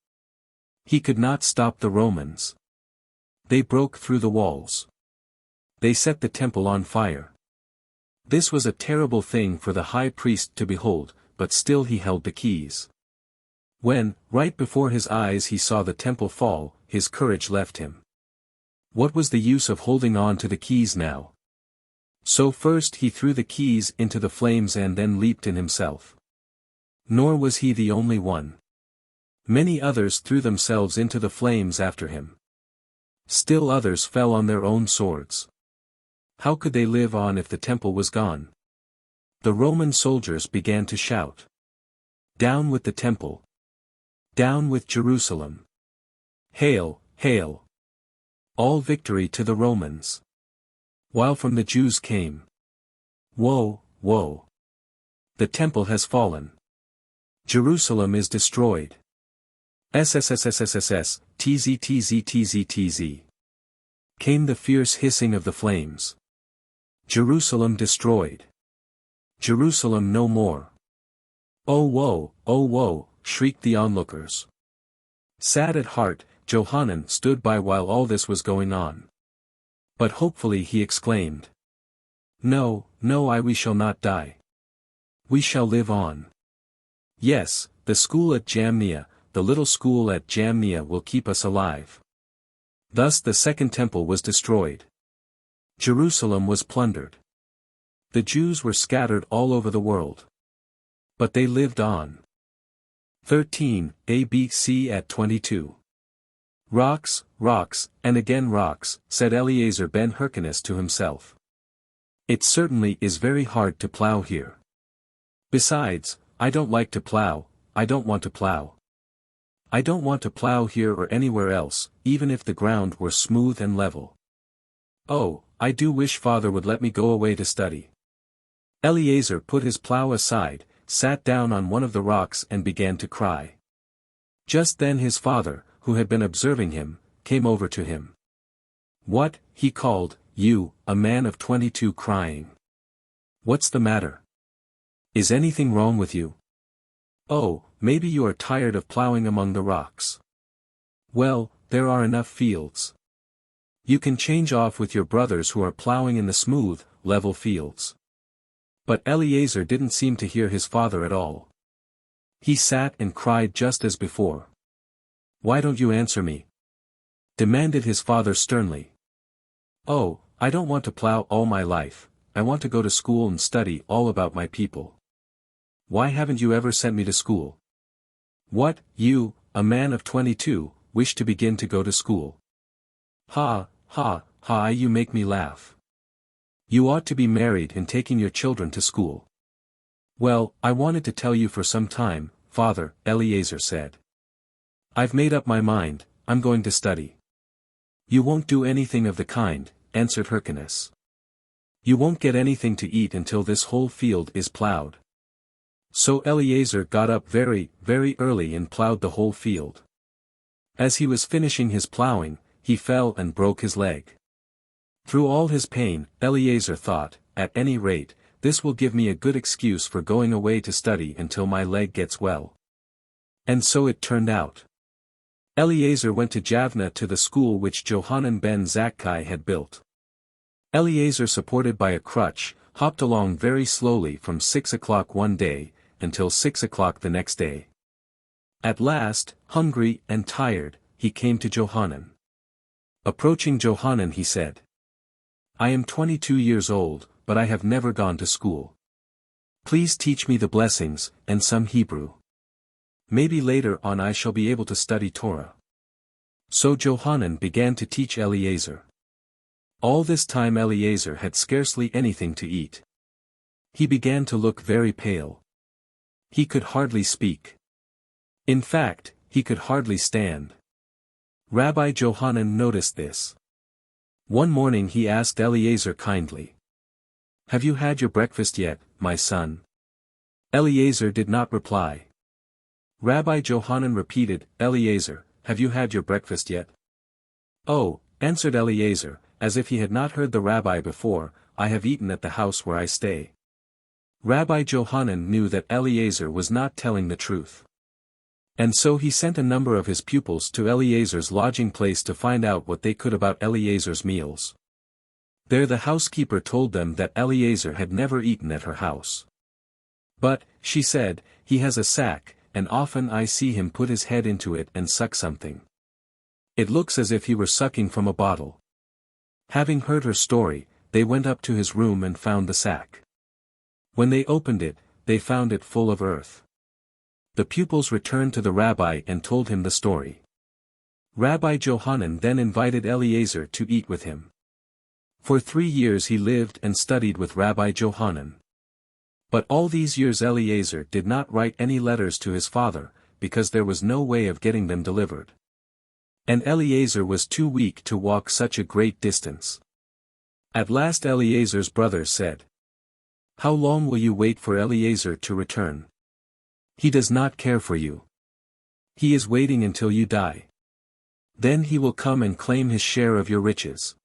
A: He could not stop the Romans. They broke through the walls. They set the temple on fire. This was a terrible thing for the high priest to behold, but still he held the keys. When, right before his eyes he saw the temple fall, his courage left him. What was the use of holding on to the keys now? So first he threw the keys into the flames and then leaped in himself. Nor was he the only one. Many others threw themselves into the flames after him. Still others fell on their own swords. How could they live on if the temple was gone? The Roman soldiers began to shout. Down with the temple! Down with Jerusalem! Hail, hail! All victory to the Romans! While from the Jews came. Woe, woe! The temple has fallen. Jerusalem is destroyed. SSSSSSS, TZ TZ TZ TZ. Came the fierce hissing of the flames. Jerusalem destroyed. Jerusalem no more. Oh woe, shrieked the onlookers. Sad at heart, Johanan stood by while all this was going on. But hopefully he exclaimed. No, we shall not die. We shall live on. Yes, the school at Jamnia, the little school at Jamnia will keep us alive. Thus the second temple was destroyed. Jerusalem was plundered. The Jews were scattered all over the world. But they lived on. 13, ABC at 22. Rocks, rocks, and again rocks, said Eleazar ben Hyrcanus to himself. It certainly is very hard to plow here. Besides, I don't like to plow, I don't want to plow. I don't want to plow here or anywhere else, even if the ground were smooth and level. Oh, I do wish Father would let me go away to study. Eleazar put his plow aside, sat down on one of the rocks and began to cry. Just then his father, who had been observing him, came over to him. What, he called, you, a man of 22 crying. What's the matter? Is anything wrong with you? Oh, maybe you are tired of plowing among the rocks. Well, there are enough fields. You can change off with your brothers who are plowing in the smooth, level fields. But Eleazar didn't seem to hear his father at all. He sat and cried just as before. Why don't you answer me? Demanded his father sternly. Oh, I don't want to plow all my life, I want to go to school and study all about my people. Why haven't you ever sent me to school? What, you, a man of 22, wish to begin to go to school? Ha, you make me laugh. You ought to be married and taking your children to school. Well, I wanted to tell you for some time, Father, Eleazar said. I've made up my mind, I'm going to study. You won't do anything of the kind, answered Hyrcanus. You won't get anything to eat until this whole field is plowed. So Eleazar got up very, very early and plowed the whole field. As he was finishing his plowing, he fell and broke his leg. Through all his pain, Eleazar thought, at any rate, this will give me a good excuse for going away to study until my leg gets well. And so it turned out. Eleazar went to Javna to the school which Johanan ben Zakkai had built. Eleazar, supported by a crutch, hopped along very slowly from 6 o'clock one day, until 6 o'clock the next day. At last, hungry and tired, he came to Johanan. Approaching Johanan he said, I am 22 years old, but I have never gone to school. Please teach me the blessings, and some Hebrew. Maybe later on I shall be able to study Torah. So Johanan began to teach Eliezer. All this time Eliezer had scarcely anything to eat. He began to look very pale. He could hardly speak. In fact, he could hardly stand. Rabbi Johanan noticed this. One morning he asked Eliezer kindly, "Have you had your breakfast yet, my son?" Eliezer did not reply. Rabbi Johanan repeated, "Eliezer, have you had your breakfast yet?" "Oh," answered Eliezer, as if he had not heard the rabbi before, "I have eaten at the house where I stay." Rabbi Johanan knew that Eliezer was not telling the truth. And so he sent a number of his pupils to Eliezer's lodging place to find out what they could about Eliezer's meals. There the housekeeper told them that Eliezer had never eaten at her house. "But," she said, "he has a sack, and often I see him put his head into it and suck something. It looks as if he were sucking from a bottle." Having heard her story, they went up to his room and found the sack. When they opened it, they found it full of earth. The pupils returned to the rabbi and told him the story. Rabbi Johanan then invited Eliezer to eat with him. For 3 years he lived and studied with Rabbi Johanan. But all these years Eliezer did not write any letters to his father, because there was no way of getting them delivered. And Eliezer was too weak to walk such a great distance. At last Eliezer's brother said, "How long will you wait for Eliezer to return? He does not care for you. He is waiting until you die. Then he will come and claim his share of your riches.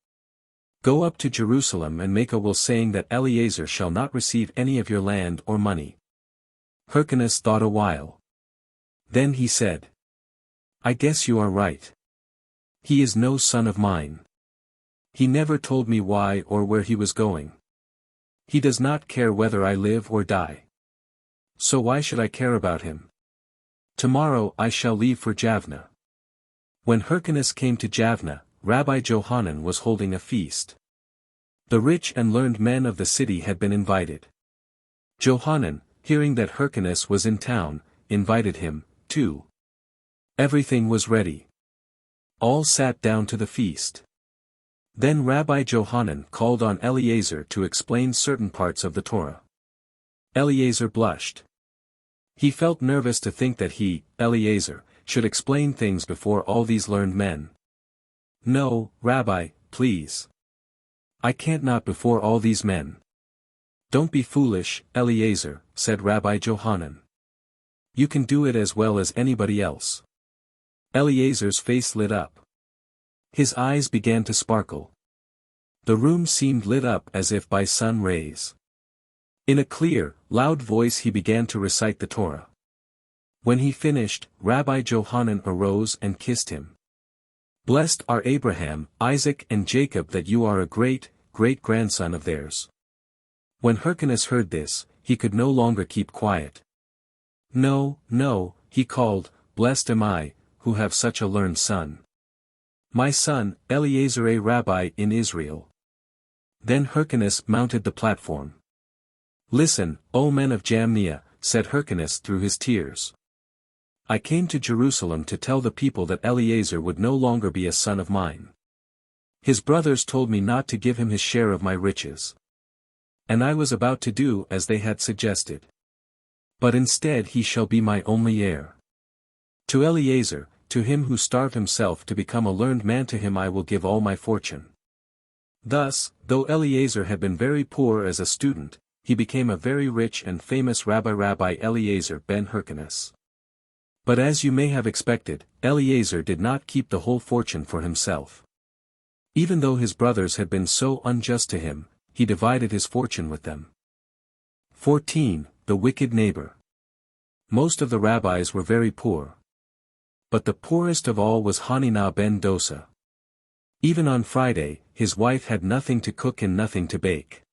A: Go up to Jerusalem and make a will saying that Eliezer shall not receive any of your land or money." Hyrcanus thought a while. Then he said, "I guess you are right. He is no son of mine. He never told me why or where he was going. He does not care whether I live or die. So why should I care about him? Tomorrow I shall leave for Javna." When Hyrcanus came to Javna, Rabbi Johanan was holding a feast. The rich and learned men of the city had been invited. Johanan, hearing that Hyrcanus was in town, invited him, too. Everything was ready. All sat down to the feast. Then Rabbi Johanan called on Eliezer to explain certain parts of the Torah. Eliezer blushed. He felt nervous to think that he, Eliezer, should explain things before all these learned men. "No, Rabbi, please. I can't not before all these men." "Don't be foolish, Eliezer," said Rabbi Johanan. "You can do it as well as anybody else." Eliezer's face lit up. His eyes began to sparkle. The room seemed lit up as if by sun rays. In a clear, loud voice he began to recite the Torah. When he finished, Rabbi Johanan arose and kissed him. "Blessed are Abraham, Isaac and Jacob that you are a great-great-grandson of theirs." When Hyrcanus heard this, he could no longer keep quiet. "No, no," he called, "blessed am I, who have such a learned son. My son, Eliezer a rabbi in Israel." Then Hyrcanus mounted the platform. "Listen, O men of Jamnia," said Hyrcanus through his tears. "I came to Jerusalem to tell the people that Eliezer would no longer be a son of mine. His brothers told me not to give him his share of my riches. And I was about to do as they had suggested. But instead he shall be my only heir. To Eliezer, to him who starved himself to become a learned man, to him I will give all my fortune." Thus, though Eliezer had been very poor as a student, he became a very rich and famous Rabbi Eliezer ben Hyrcanus. But as you may have expected, Eliezer did not keep the whole fortune for himself. Even though his brothers had been so unjust to him, he divided his fortune with them. 14. The wicked neighbor. Most of the rabbis were very poor. But the poorest of all was Hanina ben Dosa. Even on Friday, his wife had nothing to cook and nothing to bake.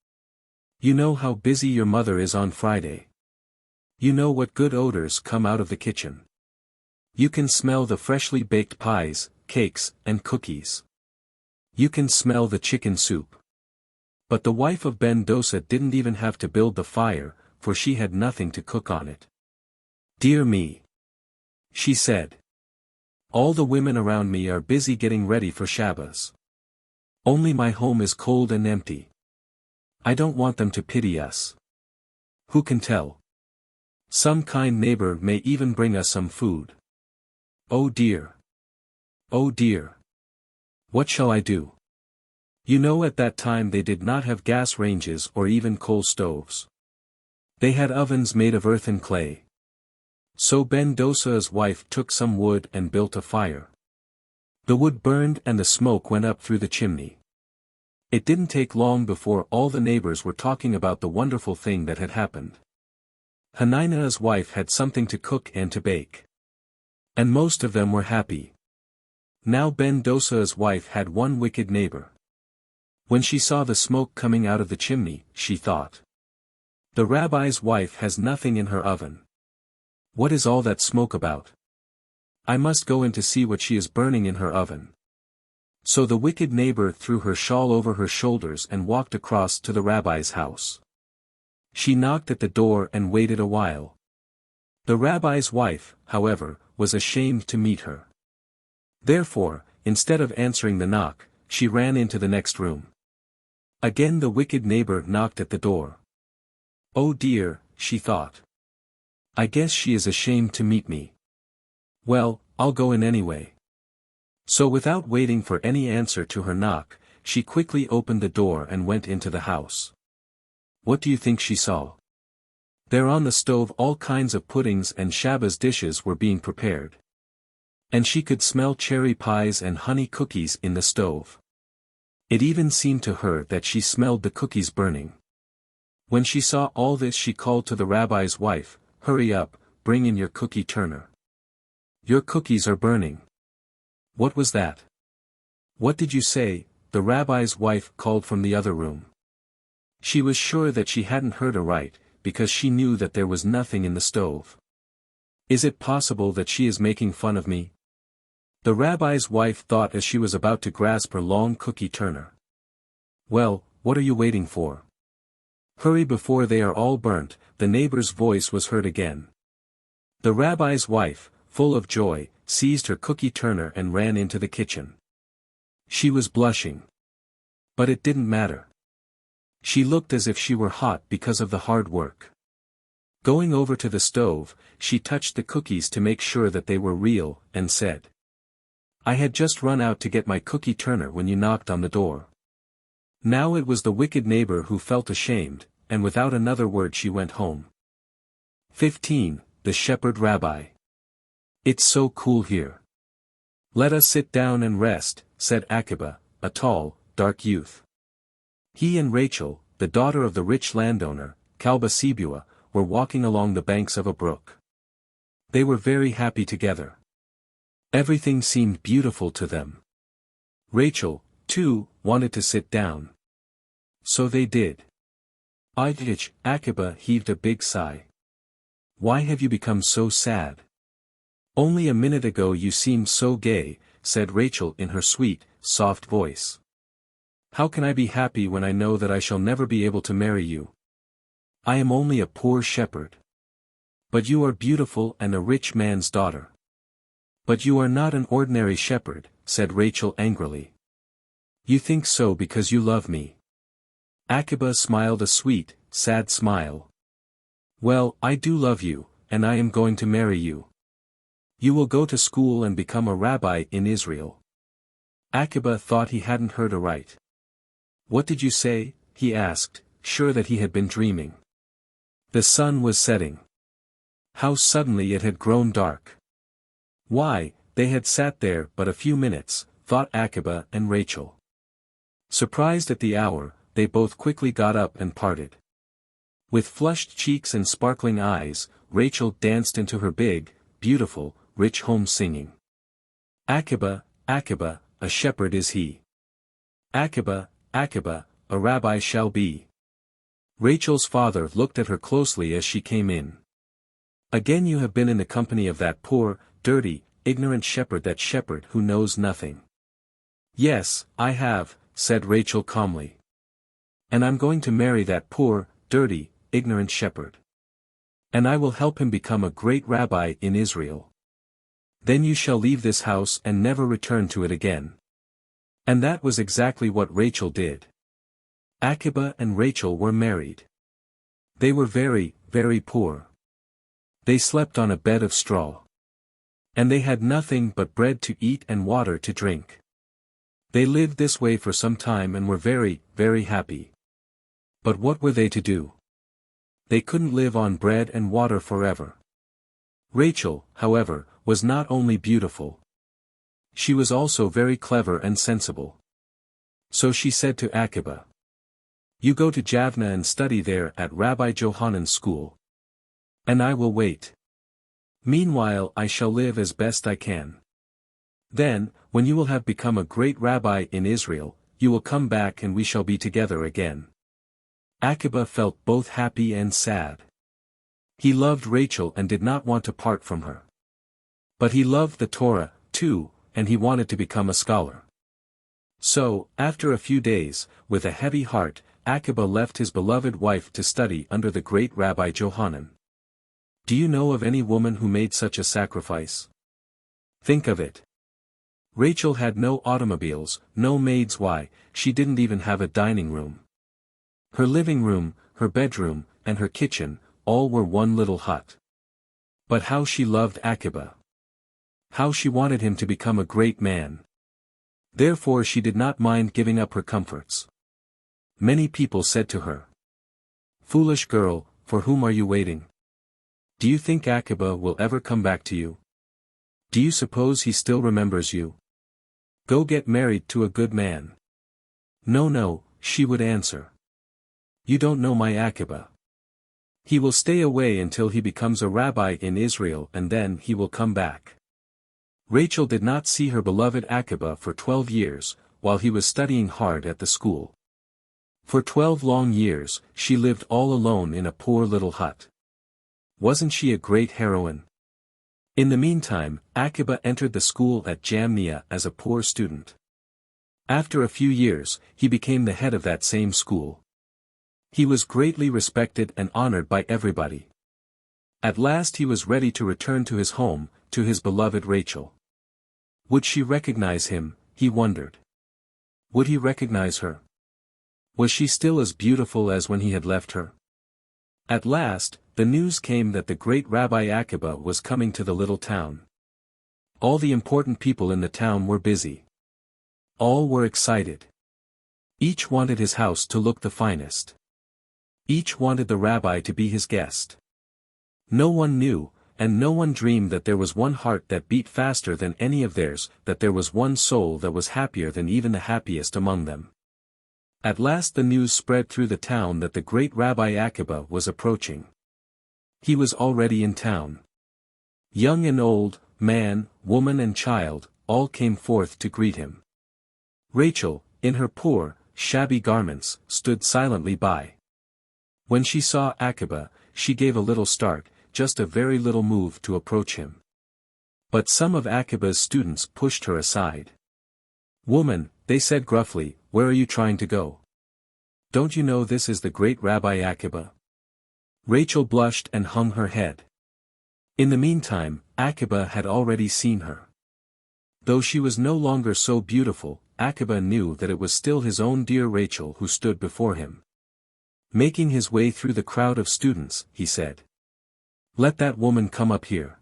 A: You know how busy your mother is on Friday. You know what good odors come out of the kitchen. You can smell the freshly baked pies, cakes, and cookies. You can smell the chicken soup. But the wife of Ben Dosa didn't even have to build the fire, for she had nothing to cook on it. "Dear me," she said. "All the women around me are busy getting ready for Shabbos. Only my home is cold and empty. I don't want them to pity us. Who can tell? Some kind neighbor may even bring us some food. Oh dear. Oh dear. What shall I do?" You know, at that time they did not have gas ranges or even coal stoves. They had ovens made of earth and clay. So Ben Dosa's wife took some wood and built a fire. The wood burned and the smoke went up through the chimney. It didn't take long before all the neighbors were talking about the wonderful thing that had happened. Hananiah's wife had something to cook and to bake. And most of them were happy. Now Ben Dosa's wife had one wicked neighbor. When she saw the smoke coming out of the chimney, she thought, "The rabbi's wife has nothing in her oven. What is all that smoke about? I must go in to see what she is burning in her oven." So the wicked neighbor threw her shawl over her shoulders and walked across to the rabbi's house. She knocked at the door and waited a while. The rabbi's wife, however, was ashamed to meet her. Therefore, instead of answering the knock, she ran into the next room. Again the wicked neighbor knocked at the door. "Oh dear," she thought. "I guess she is ashamed to meet me. Well, I'll go in anyway." So without waiting for any answer to her knock, she quickly opened the door and went into the house. What do you think she saw? There on the stove all kinds of puddings and Shabbos dishes were being prepared. And she could smell cherry pies and honey cookies in the stove. It even seemed to her that she smelled the cookies burning. When she saw all this, she called to the rabbi's wife, "Hurry up, bring in your cookie turner. Your cookies are burning." "What was that? What did you say?" the rabbi's wife called from the other room. She was sure that she hadn't heard aright, because she knew that there was nothing in the stove. "Is it possible that she is making fun of me?" The rabbi's wife thought as she was about to grasp her long cookie turner. "Well, what are you waiting for? Hurry before they are all burnt." The neighbor's voice was heard again. The rabbi's wife, full of joy, seized her cookie turner and ran into the kitchen. She was blushing. But it didn't matter. She looked as if she were hot because of the hard work. Going over to the stove, she touched the cookies to make sure that they were real, and said, "I had just run out to get my cookie turner when you knocked on the door." Now it was the wicked neighbor who felt ashamed, and without another word she went home. 15. The Shepherd Rabbi. "It's so cool here. Let us sit down and rest," said Akiba, a tall, dark youth. He and Rachel, the daughter of the rich landowner, Kalba Sibua, were walking along the banks of a brook. They were very happy together. Everything seemed beautiful to them. Rachel, too, wanted to sit down. So they did. Akiba heaved a big sigh. "Why have you become so sad? Only a minute ago you seemed so gay," said Rachel in her sweet, soft voice. "How can I be happy when I know that I shall never be able to marry you? I am only a poor shepherd. But you are beautiful and a rich man's daughter." "But you are not an ordinary shepherd," said Rachel angrily. "You think so because you love me." Akiba smiled a sweet, sad smile. "Well, I do love you, and I am going to marry you. You will go to school and become a rabbi in Israel." Akiba thought he hadn't heard aright. "What did you say?" he asked, sure that he had been dreaming. The sun was setting. How suddenly it had grown dark. Why, they had sat there but a few minutes, thought Akiba and Rachel. Surprised at the hour, they both quickly got up and parted. With flushed cheeks and sparkling eyes, Rachel danced into her big, beautiful, rich home singing. "Akiba, Akiba, a shepherd is he. Akiba, Akiba, a rabbi shall be." Rachel's father looked at her closely as she came in. "Again you have been in the company of that poor, dirty, ignorant shepherd, that shepherd who knows nothing." "Yes, I have," said Rachel calmly. "And I'm going to marry that poor, dirty, ignorant shepherd." And I will help him become a great rabbi in Israel. Then you shall leave this house and never return to it again. And that was exactly what Rachel did. Akiba and Rachel were married. They were very, very poor. They slept on a bed of straw. And they had nothing but bread to eat and water to drink. They lived this way for some time and were very, very happy. But what were they to do? They couldn't live on bread and water forever. Rachel, however, was not only beautiful. She was also very clever and sensible. So she said to Akiba, "You go to Javna and study there at Rabbi Johanan's school. And I will wait. Meanwhile I shall live as best I can. Then, when you will have become a great rabbi in Israel, you will come back and we shall be together again." Akiba felt both happy and sad. He loved Rachel and did not want to part from her. But he loved the Torah, too, and he wanted to become a scholar. So, after a few days, with a heavy heart, Akiba left his beloved wife to study under the great Rabbi Johanan. Do you know of any woman who made such a sacrifice? Think of it. Rachel had no automobiles, no maids. Why, she didn't even have a dining room. Her living room, her bedroom, and her kitchen, all were one little hut. But how she loved Akiba. How she wanted him to become a great man. Therefore she did not mind giving up her comforts. Many people said to her, "Foolish girl, for whom are you waiting? Do you think Akiba will ever come back to you? Do you suppose he still remembers you? Go get married to a good man." "No, no," she would answer. "You don't know my Akiba. He will stay away until he becomes a rabbi in Israel and then he will come back." Rachel did not see her beloved Akiba for 12 years, while he was studying hard at the school. For 12 long years, she lived all alone in a poor little hut. Wasn't she a great heroine? In the meantime, Akiba entered the school at Jamnia as a poor student. After a few years, he became the head of that same school. He was greatly respected and honored by everybody. At last he was ready to return to his home, to his beloved Rachel. Would she recognize him, he wondered. Would he recognize her? Was she still as beautiful as when he had left her? At last, the news came that the great Rabbi Akiba was coming to the little town. All the important people in the town were busy. All were excited. Each wanted his house to look the finest. Each wanted the rabbi to be his guest. No one knew, and no one dreamed that there was one heart that beat faster than any of theirs, that there was one soul that was happier than even the happiest among them. At last the news spread through the town that the great Rabbi Akiba was approaching. He was already in town. Young and old, man, woman and child, all came forth to greet him. Rachel, in her poor, shabby garments, stood silently by. When she saw Akiba, she gave a little start, just a very little move to approach him. But some of Akiba's students pushed her aside. "Woman," they said gruffly, "where are you trying to go? Don't you know this is the great Rabbi Akiba?" Rachel blushed and hung her head. In the meantime, Akiba had already seen her. Though she was no longer so beautiful, Akiba knew that it was still his own dear Rachel who stood before him. Making his way through the crowd of students, he said, "Let that woman come up here."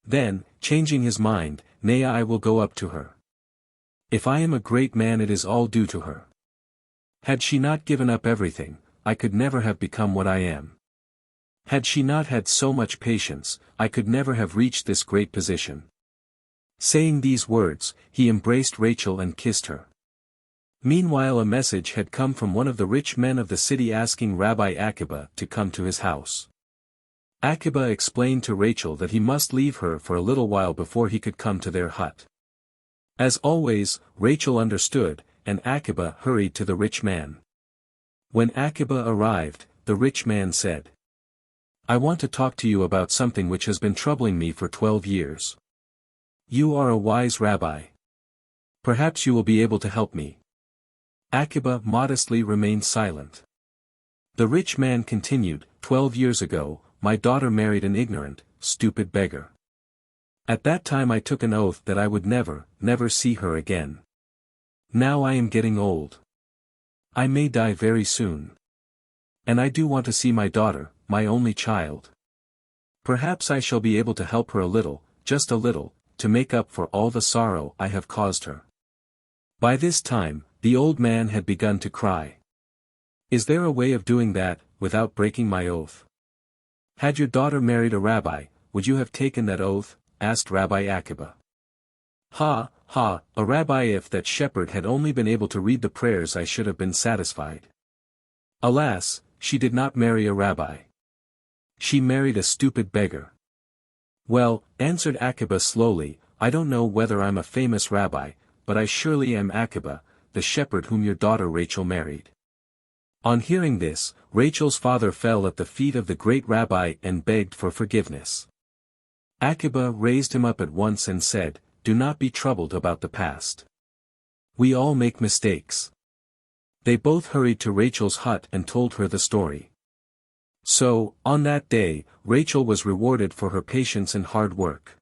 A: Then, changing his mind, "Nay, I will go up to her. If I am a great man, it is all due to her. Had she not given up everything, I could never have become what I am. Had she not had so much patience, I could never have reached this great position." Saying these words, he embraced Rachel and kissed her. Meanwhile a message had come from one of the rich men of the city asking Rabbi Akiba to come to his house. Akiba explained to Rachel that he must leave her for a little while before he could come to their hut. As always, Rachel understood, and Akiba hurried to the rich man. When Akiba arrived, the rich man said, "I want to talk to you about something which has been troubling me for 12 years. You are a wise rabbi. Perhaps you will be able to help me." Akiba modestly remained silent. The rich man continued, 12 years ago, my daughter married an ignorant, stupid beggar. At that time I took an oath that I would never, never see her again. Now I am getting old. I may die very soon. And I do want to see my daughter, my only child. Perhaps I shall be able to help her a little, just a little, to make up for all the sorrow I have caused her." By this time, the old man had begun to cry. "Is there a way of doing that, without breaking my oath? Had your daughter married a rabbi, would you have taken that oath?" asked Rabbi Akiba. "Ha, ha, a rabbi! If that shepherd had only been able to read the prayers I should have been satisfied. Alas, she did not marry a rabbi. She married a stupid beggar." "Well," answered Akiba slowly, "I don't know whether I'm a famous rabbi, but I surely am Akiba, the shepherd whom your daughter Rachel married." On hearing this, Rachel's father fell at the feet of the great rabbi and begged for forgiveness. Akiba raised him up at once and said, "Do not be troubled about the past. We all make mistakes." They both hurried to Rachel's hut and told her the story. So, on that day, Rachel was rewarded for her patience and hard work.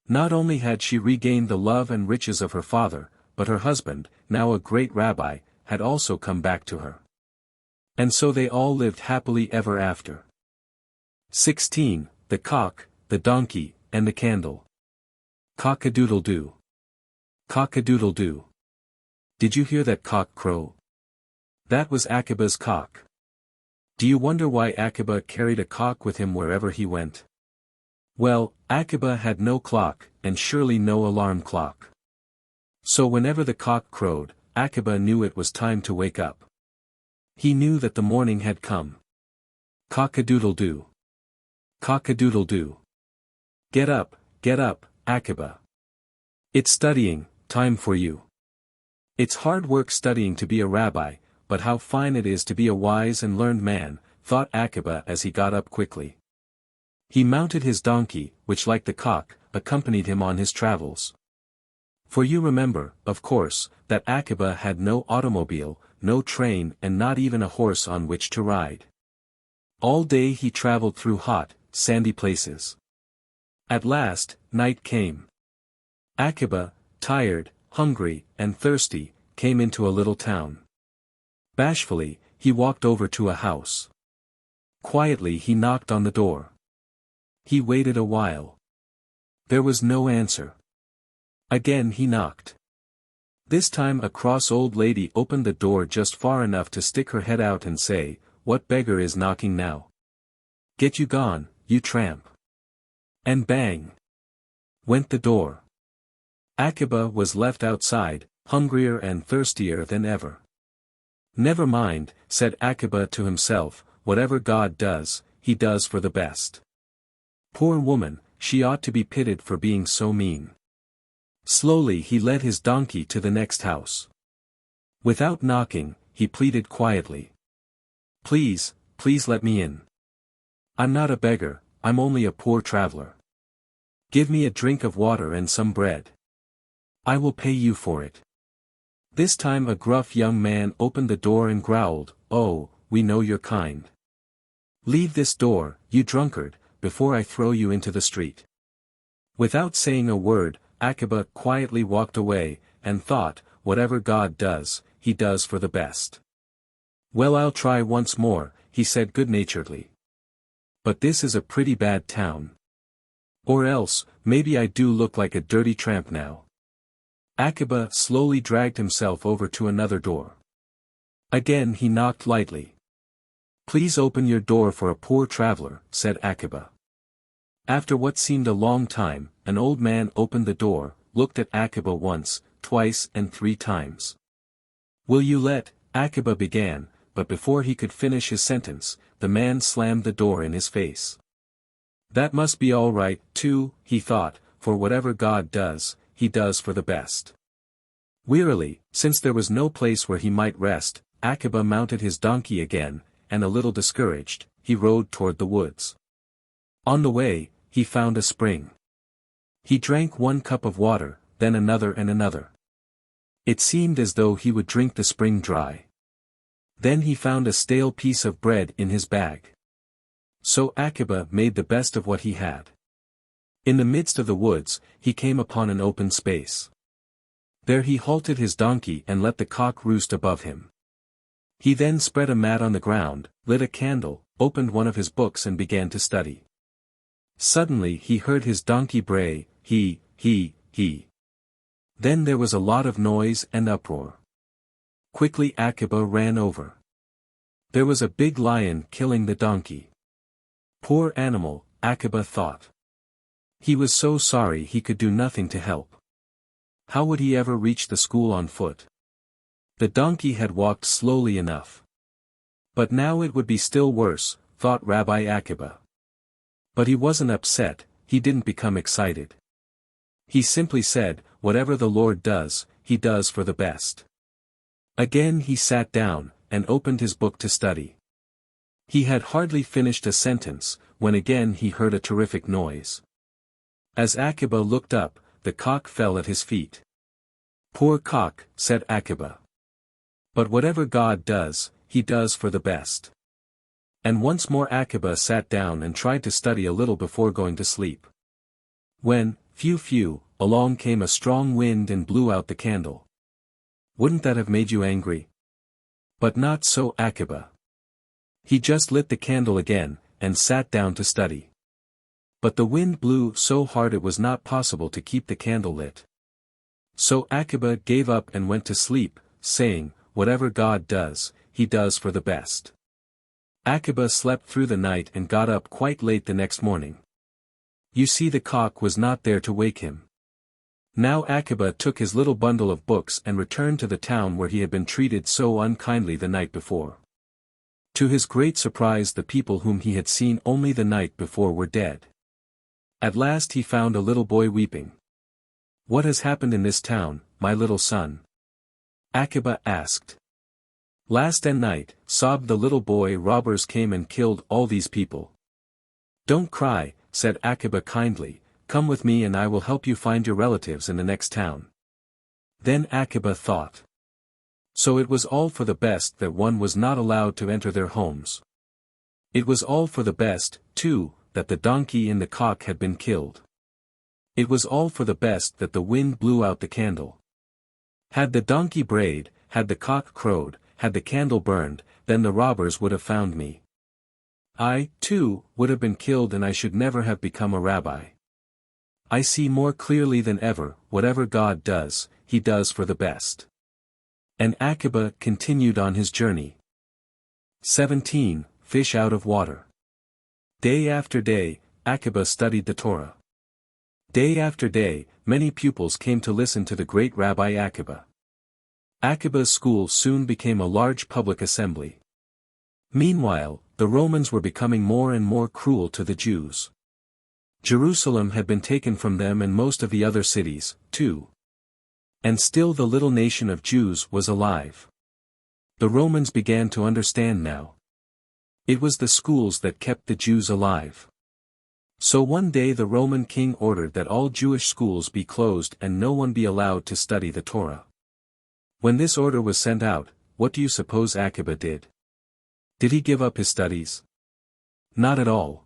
A: Not only had she regained the love and riches of her father, but her husband, now a great rabbi, had also come back to her. And so they all lived happily ever after. 16. The Cock, the Donkey, and the Candle. Cock-a-doodle-doo. Cock-a-doodle-doo. Did you hear that cock crow? That was Akiba's cock. Do you wonder why Akiba carried a cock with him wherever he went? Well, Akiba had no clock, and surely no alarm clock. So whenever the cock crowed, Akiba knew it was time to wake up. He knew that the morning had come. Cock-a-doodle-doo. Cock-a-doodle-doo. Get up, Akiba. It's studying time for you. It's hard work studying to be a rabbi, but how fine it is to be a wise and learned man, thought Akiba as he got up quickly. He mounted his donkey, which like the cock, accompanied him on his travels. For you remember, of course, that Akiba had no automobile, no train and not even a horse on which to ride. All day he traveled through hot, sandy places. At last, night came. Akiba, tired, hungry, and thirsty, came into a little town. Bashfully, he walked over to a house. Quietly he knocked on the door. He waited a while. There was no answer. Again he knocked. This time a cross old lady opened the door just far enough to stick her head out and say, "What beggar is knocking now? Get you gone, you tramp." And bang! Went the door. Akiba was left outside, hungrier and thirstier than ever. "Never mind," said Akiba to himself, "whatever God does, he does for the best. Poor woman, she ought to be pitied for being so mean." Slowly he led his donkey to the next house. Without knocking, he pleaded quietly. Please let me in. I'm not a beggar, I'm only a poor traveler. Give me a drink of water and some bread. I will pay you for it." This time a gruff young man opened the door and growled, "Oh, we know you're kind. Leave this door, you drunkard, before I throw you into the street." Without saying a word, Akiba quietly walked away, and thought, whatever God does, he does for the best. "Well, I'll try once more," he said good-naturedly. "But this is a pretty bad town. Or else, maybe I do look like a dirty tramp now." Akiba slowly dragged himself over to another door. Again he knocked lightly. "Please open your door for a poor traveler," said Akiba. After what seemed a long time, an old man opened the door, looked at Akiba once, twice and 3 times. "Will you let," Akiba began, but before he could finish his sentence, the man slammed the door in his face. That must be all right, too, he thought, for whatever God does, he does for the best. Wearily, since there was no place where he might rest, Akiba mounted his donkey again, and a little discouraged, he rode toward the woods. On the way, he found a spring. He drank 1 cup of water, then another and another. It seemed as though he would drink the spring dry. Then he found a stale piece of bread in his bag. So Akiba made the best of what he had. In the midst of the woods, he came upon an open space. There he halted his donkey and let the cock roost above him. He then spread a mat on the ground, lit a candle, opened one of his books and began to study. Suddenly he heard his donkey bray, he. Then there was a lot of noise and uproar. Quickly Akiba ran over. There was a big lion killing the donkey. Poor animal, Akiba thought. He was so sorry he could do nothing to help. How would he ever reach the school on foot? The donkey had walked slowly enough. But now it would be still worse, thought Rabbi Akiba. But he wasn't upset, he didn't become excited. He simply said, whatever the Lord does, he does for the best. Again he sat down, and opened his book to study. He had hardly finished a sentence, when again he heard a terrific noise. As Akiba looked up, the cock fell at his feet. Poor cock, said Akiba. But whatever God does, he does for the best. And once more Akiba sat down and tried to study a little before going to sleep. When, phew, along came a strong wind and blew out the candle. Wouldn't that have made you angry? But not so Akiba. He just lit the candle again, and sat down to study. But the wind blew so hard it was not possible to keep the candle lit. So Akiba gave up and went to sleep, saying, whatever God does, he does for the best. Akiba slept through the night and got up quite late the next morning. You see, the cock was not there to wake him. Now Akiba took his little bundle of books and returned to the town where he had been treated so unkindly the night before. To his great surprise, the people whom he had seen only the night before were dead. At last he found a little boy weeping. What has happened in this town, my little son? Akiba asked. Last night, sobbed the little boy, robbers came and killed all these people. Don't cry, said Akiba kindly, come with me and I will help you find your relatives in the next town. Then Akiba thought. So it was all for the best that one was not allowed to enter their homes. It was all for the best, too, that the donkey and the cock had been killed. It was all for the best that the wind blew out the candle. Had the donkey brayed, had the cock crowed, had the candle burned, then the robbers would have found me. I, too, would have been killed and I should never have become a rabbi. I see more clearly than ever, whatever God does, he does for the best. And Akiba continued on his journey. 17. Fish out of water. Day after day, Akiba studied the Torah. Day after day, many pupils came to listen to the great Rabbi Akiba. Akiba's school soon became a large public assembly. Meanwhile, the Romans were becoming more and more cruel to the Jews. Jerusalem had been taken from them and most of the other cities, too. And still the little nation of Jews was alive. The Romans began to understand now. It was the schools that kept the Jews alive. So one day the Roman king ordered that all Jewish schools be closed and no one be allowed to study the Torah. When this order was sent out, what do you suppose Akiba did? Did he give up his studies? Not at all.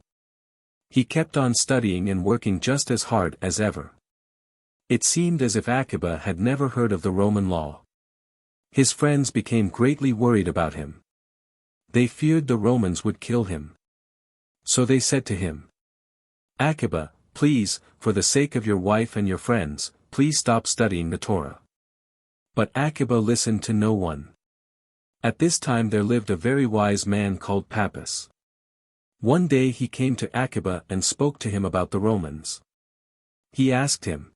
A: He kept on studying and working just as hard as ever. It seemed as if Akiba had never heard of the Roman law. His friends became greatly worried about him. They feared the Romans would kill him. So they said to him, Akiba, please, for the sake of your wife and your friends, please stop studying the Torah. But Akiba listened to no one. At this time there lived a very wise man called Pappus. One day he came to Akiba and spoke to him about the Romans. He asked him,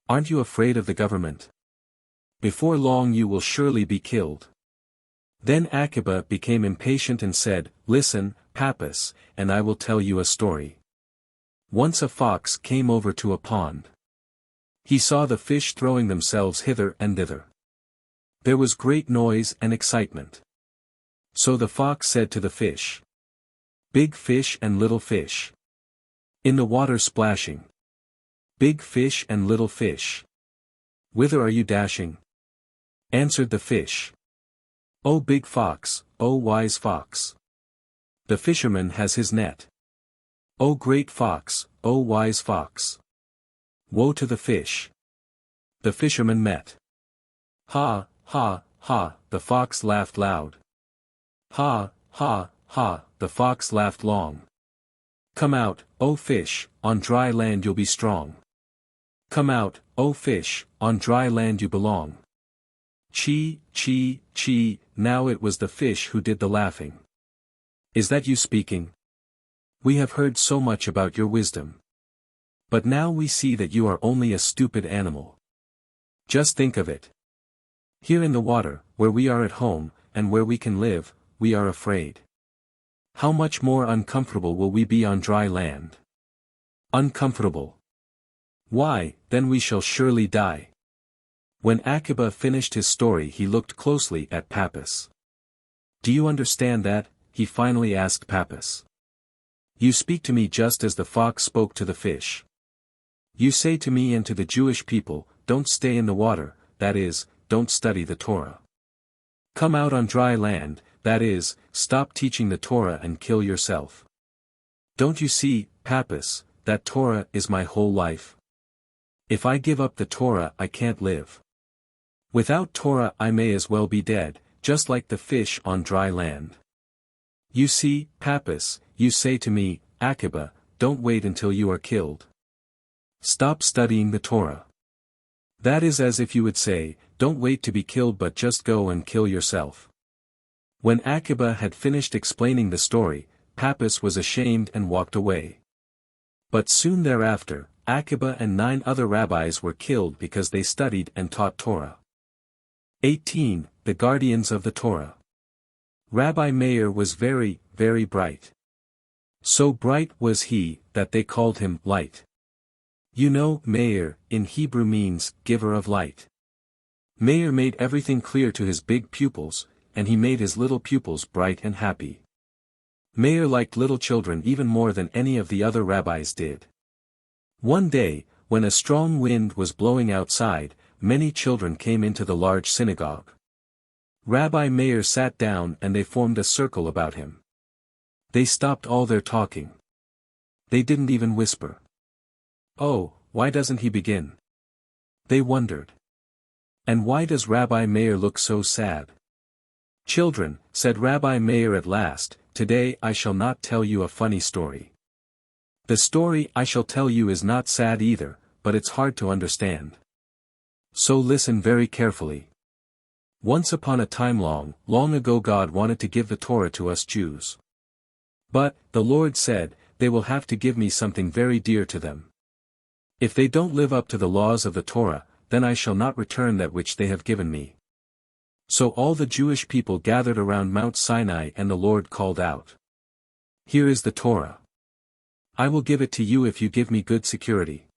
A: Aren't you afraid of the government? Before long you will surely be killed. Then Akiba became impatient and said, Listen, Pappus, and I will tell you a story. Once a fox came over to a pond. He saw the fish throwing themselves hither and thither. There was great noise and excitement. So the fox said to the fish, Big fish and little fish. In the water splashing. Big fish and little fish. Whither are you dashing? Answered the fish. O big fox, O wise fox. The fisherman has his net. O great fox, O wise fox! Woe to the fish! The fisherman met. Ha, ha, ha, the fox laughed loud. Ha, ha, ha, the fox laughed long. Come out, O fish, on dry land you'll be strong. Come out, O fish, on dry land you belong. Chee, chee, chee, now it was the fish who did the laughing. Is that you speaking? We have heard so much about your wisdom. But now we see that you are only a stupid animal. Just think of it. Here in the water, where we are at home, and where we can live, we are afraid. How much more uncomfortable will we be on dry land? Uncomfortable. Why, then we shall surely die. When Akiba finished his story he looked closely at Pappus. Do you understand that? He finally asked Pappus. You speak to me just as the fox spoke to the fish. You say to me and to the Jewish people, don't stay in the water, that is, don't study the Torah. Come out on dry land, that is, stop teaching the Torah and kill yourself. Don't you see, Pappus, that Torah is my whole life? If I give up the Torah I can't live. Without Torah I may as well be dead, just like the fish on dry land. You see, Pappus, you say to me, Akiba, don't wait until you are killed. Stop studying the Torah. That is as if you would say, don't wait to be killed but just go and kill yourself. When Akiba had finished explaining the story, Pappus was ashamed and walked away. But soon thereafter, Akiba and 9 other rabbis were killed because they studied and taught Torah. 18. The Guardians of the Torah. Rabbi Meir was very, very bright. So bright was he, that they called him Light. You know, Meir, in Hebrew means, giver of light. Meir made everything clear to his big pupils, and he made his little pupils bright and happy. Meir liked little children even more than any of the other rabbis did. One day, when a strong wind was blowing outside, many children came into the large synagogue. Rabbi Meir sat down and they formed a circle about him. They stopped all their talking. They didn't even whisper. Oh, why doesn't he begin? They wondered. And why does Rabbi Meir look so sad? Children, said Rabbi Meir at last, today I shall not tell you a funny story. The story I shall tell you is not sad either, but it's hard to understand. So listen very carefully. Once upon a time long, long ago God wanted to give the Torah to us Jews. But, the Lord said, they will have to give me something very dear to them. If they don't live up to the laws of the Torah, then I shall not return that which they have given me. So all the Jewish people gathered around Mount Sinai and the Lord called out. Here is the Torah. I will give it to you if you give me good security.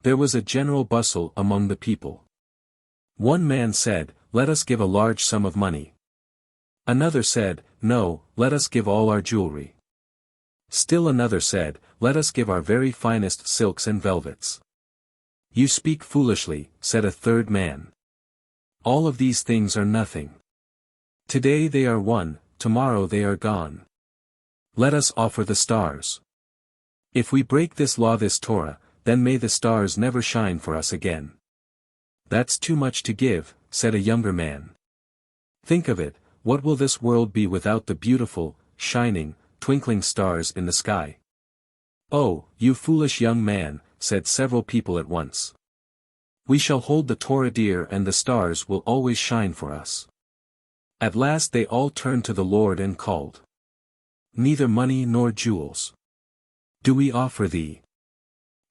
A: There was a general bustle among the people. One man said, let us give a large sum of money. Another said, no, let us give all our jewelry. Still another said, let us give our very finest silks and velvets. You speak foolishly, said a third man. All of these things are nothing. Today they are won, tomorrow they are gone. Let us offer the stars. If we break this law, this Torah, then may the stars never shine for us again. That's too much to give, said a younger man. Think of it, what will this world be without the beautiful, shining, twinkling stars in the sky? Oh, you foolish young man, said several people at once. We shall hold the Torah dear and the stars will always shine for us. At last they all turned to the Lord and called. Neither money nor jewels do we offer thee.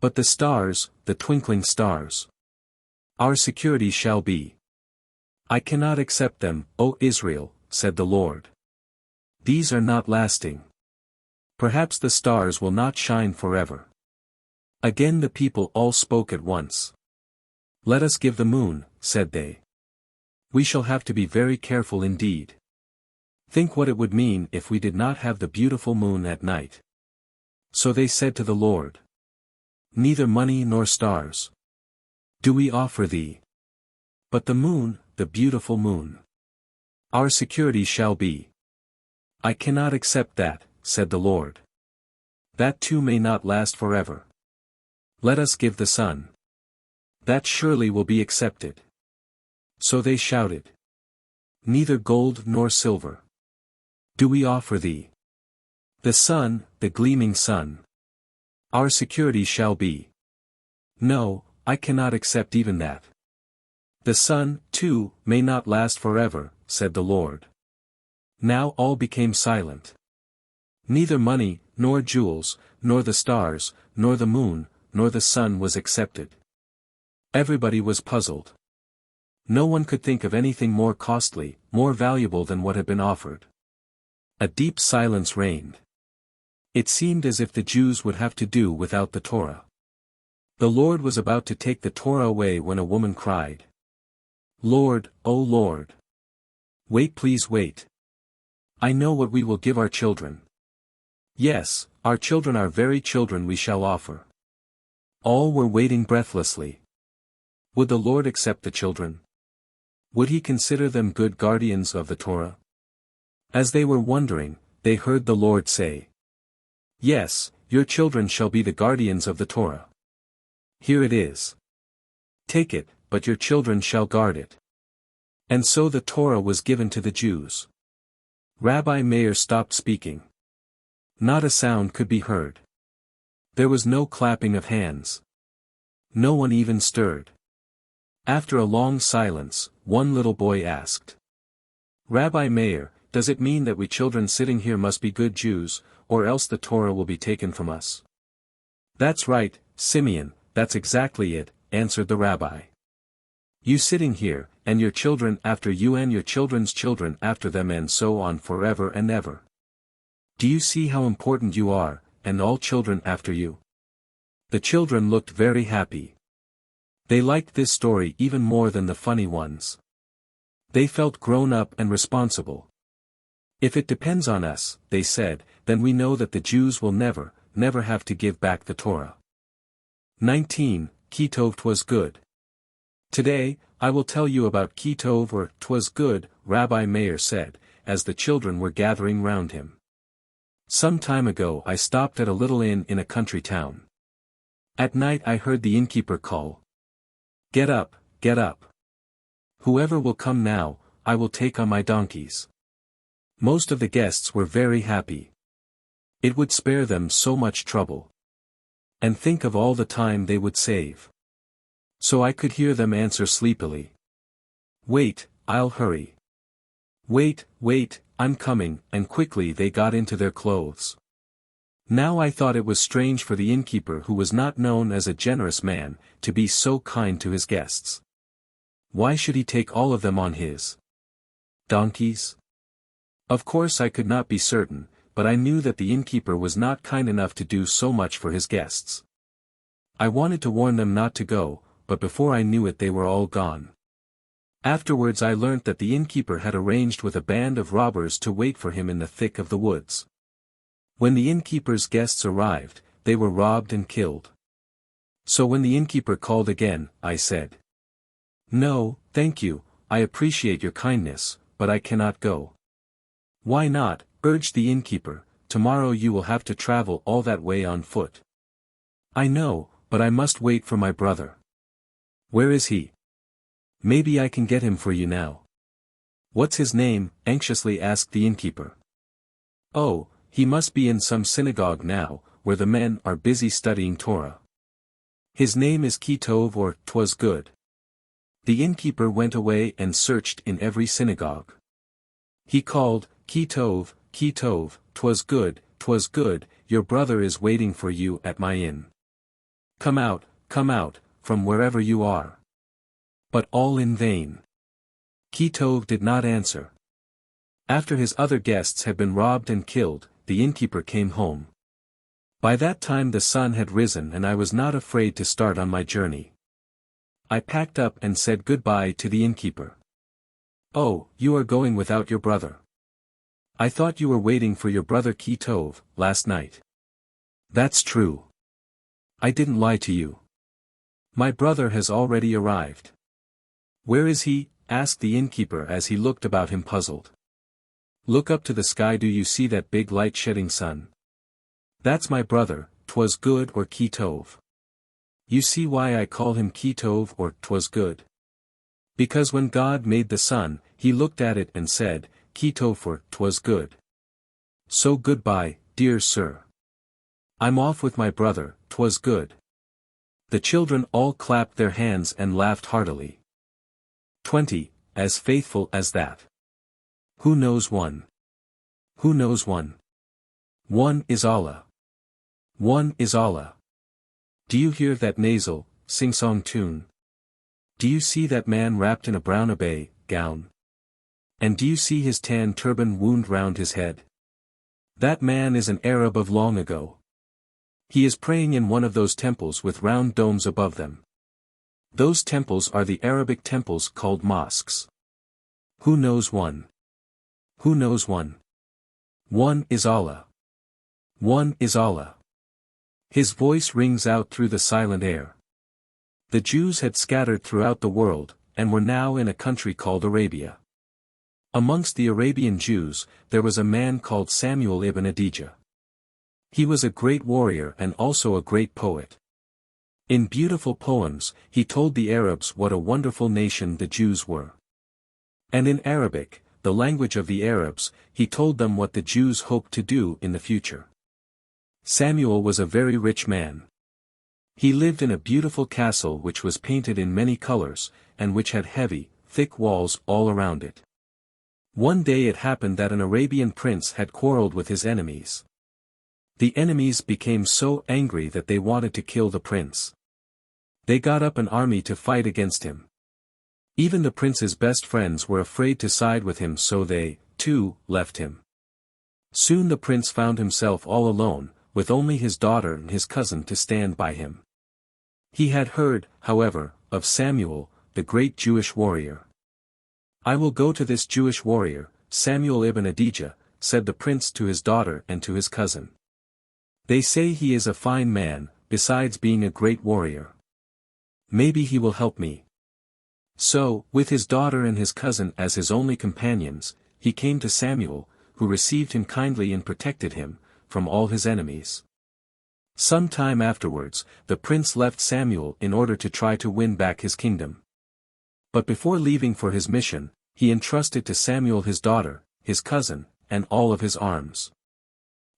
A: But the stars, the twinkling stars. Our security shall be. I cannot accept them, O Israel, said the Lord. These are not lasting. Perhaps the stars will not shine forever. Again the people all spoke at once. Let us give the moon, said they. We shall have to be very careful indeed. Think what it would mean if we did not have the beautiful moon at night. So they said to the Lord. Neither money nor stars do we offer thee. But the moon, the beautiful moon. Our security shall be. "I cannot accept that," said the Lord. "That too may not last forever. Let us give the son. That surely will be accepted." So they shouted, "Neither gold nor silver do we offer thee. The sun, the gleaming sun. Our security shall be. No, I cannot accept even that. The sun, too, may not last forever," said the Lord. Now all became silent. Neither money, nor jewels, nor the stars, nor the moon, nor the sun was accepted. Everybody was puzzled. No one could think of anything more costly, more valuable than what had been offered. A deep silence reigned. It seemed as if the Jews would have to do without the Torah. The Lord was about to take the Torah away when a woman cried, "Lord, O Lord! Wait, please wait. I know what we will give our children. Yes, our children, our very children we shall offer." All were waiting breathlessly. Would the Lord accept the children? Would he consider them good guardians of the Torah? As they were wondering, they heard the Lord say, "Yes, your children shall be the guardians of the Torah. Here it is. Take it, but your children shall guard it." And so the Torah was given to the Jews. Rabbi Meir stopped speaking. Not a sound could be heard. There was no clapping of hands. No one even stirred. After a long silence, one little boy asked, "Rabbi Meir, does it mean that we children sitting here must be good Jews, or else the Torah will be taken from us?" "That's right, Simeon, that's exactly it," answered the rabbi. "You sitting here, and your children after you and your children's children after them and so on forever and ever. Do you see how important you are, and all children after you?" The children looked very happy. They liked this story even more than the funny ones. They felt grown up and responsible. "If it depends on us," they said, "then we know that the Jews will never, never have to give back the Torah." 19. Ki-Tov, Twas good. Today, I will tell you about Ki-Tov, or 'Twas good, Rabbi Meir said, as the children were gathering round him. "Some time ago I stopped at a little inn in a country town. At night I heard the innkeeper call, 'Get up, get up. Whoever will come now, I will take on my donkeys.' Most of the guests were very happy. It would spare them so much trouble. And think of all the time they would save. So I could hear them answer sleepily, 'Wait, I'll hurry. Wait, wait, I'm coming,' and quickly they got into their clothes. Now I thought it was strange for the innkeeper, who was not known as a generous man, to be so kind to his guests. Why should he take all of them on his donkeys? Of course I could not be certain, but I knew that the innkeeper was not kind enough to do so much for his guests. I wanted to warn them not to go, but before I knew it they were all gone. Afterwards I learnt that the innkeeper had arranged with a band of robbers to wait for him in the thick of the woods. When the innkeeper's guests arrived, they were robbed and killed. So when the innkeeper called again, I said, 'No, thank you, I appreciate your kindness, but I cannot go.' 'Why not?' urged the innkeeper, 'tomorrow you will have to travel all that way on foot.' 'I know, but I must wait for my brother.' 'Where is he? Maybe I can get him for you now.' 'What's his name?' anxiously asked the innkeeper. 'Oh, he must be in some synagogue now, where the men are busy studying Torah. His name is Ki-Tov, or 'Twas good.' The innkeeper went away and searched in every synagogue. He called, 'Ki-Tov, Ki-Tov, 'twas good, 'twas good, your brother is waiting for you at my inn. Come out, from wherever you are.' But all in vain. Ki-Tov did not answer. After his other guests had been robbed and killed, the innkeeper came home. By that time the sun had risen and I was not afraid to start on my journey. I packed up and said goodbye to the innkeeper. 'Oh, you are going without your brother. I thought you were waiting for your brother Ki-Tov, last night.' 'That's true. I didn't lie to you. My brother has already arrived.' 'Where is he?' asked the innkeeper as he looked about him puzzled. Look up to the sky, do you see that big light-shedding sun? That's my brother, Twas good or Ki-Tov. You see why I call him Ki-Tov or Twas good? Because when God made the sun, he looked at it and said, Ki-Tov or Twas good. So goodbye, dear sir. I'm off with my brother, Twas good. The children all clapped their hands and laughed heartily. 20. As faithful as that. Who knows one? Who knows one? One is Allah. One is Allah. Do you hear that nasal, sing-song tune? Do you see that man wrapped in a brown abaya, gown? And do you see his tan turban wound round his head? That man is an Arab of long ago. He is praying in one of those temples with round domes above them. Those temples are the Arabic temples called mosques. Who knows one? Who knows one? One is Allah. One is Allah. His voice rings out through the silent air. The Jews had scattered throughout the world, and were now in a country called Arabia. Amongst the Arabian Jews, there was a man called Samuel ibn Adijah. He was a great warrior and also a great poet. In beautiful poems, he told the Arabs what a wonderful nation the Jews were. And in Arabic, the language of the Arabs, he told them what the Jews hoped to do in the future. Samuel was a very rich man. He lived in a beautiful castle which was painted in many colors, and which had heavy, thick walls all around it. One day it happened that an Arabian prince had quarreled with his enemies. The enemies became so angry that they wanted to kill the prince. They got up an army to fight against him. Even the prince's best friends were afraid to side with him, so they, too, left him. Soon the prince found himself all alone, with only his daughter and his cousin to stand by him. He had heard, however, of Samuel, the great Jewish warrior. I will go to this Jewish warrior, Samuel ibn Adijah, said the prince to his daughter and to his cousin. They say he is a fine man, besides being a great warrior. Maybe he will help me. So, with his daughter and his cousin as his only companions, he came to Samuel, who received him kindly and protected him from all his enemies. Some time afterwards, the prince left Samuel in order to try to win back his kingdom. But before leaving for his mission, he entrusted to Samuel his daughter, his cousin, and all of his arms.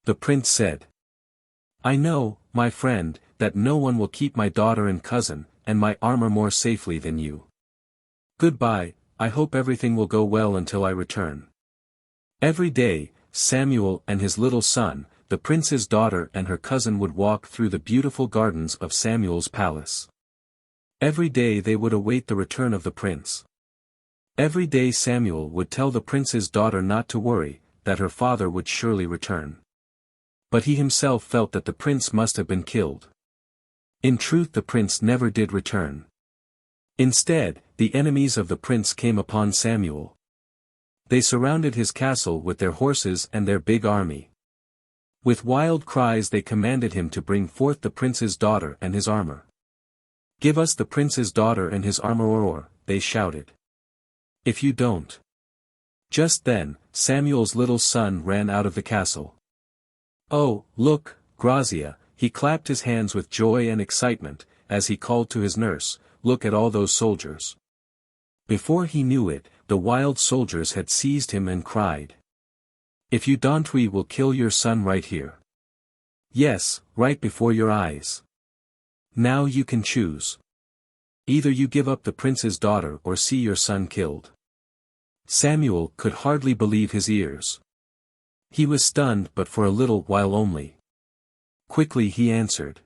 A: The prince said, I know, my friend, that no one will keep my daughter and cousin, and my armor more safely than you. Goodbye, I hope everything will go well until I return. Every day, Samuel and his little son, the prince's daughter and her cousin would walk through the beautiful gardens of Samuel's palace. Every day they would await the return of the prince. Every day Samuel would tell the prince's daughter not to worry, that her father would surely return. But he himself felt that the prince must have been killed. In truth, the prince never did return. Instead, the enemies of the prince came upon Samuel. They surrounded his castle with their horses and their big army. With wild cries they commanded him to bring forth the prince's daughter and his armor. Give us the prince's daughter and his armor, or, they shouted. If you don't. Just then, Samuel's little son ran out of the castle. Oh, look, Grazia, he clapped his hands with joy and excitement, as he called to his nurse, look at all those soldiers. Before he knew it, the wild soldiers had seized him and cried. If you don't, we will kill your son right here. Yes, right before your eyes. Now you can choose. Either you give up the prince's daughter or see your son killed. Samuel could hardly believe his ears. He was stunned, but for a little while only. Quickly he answered.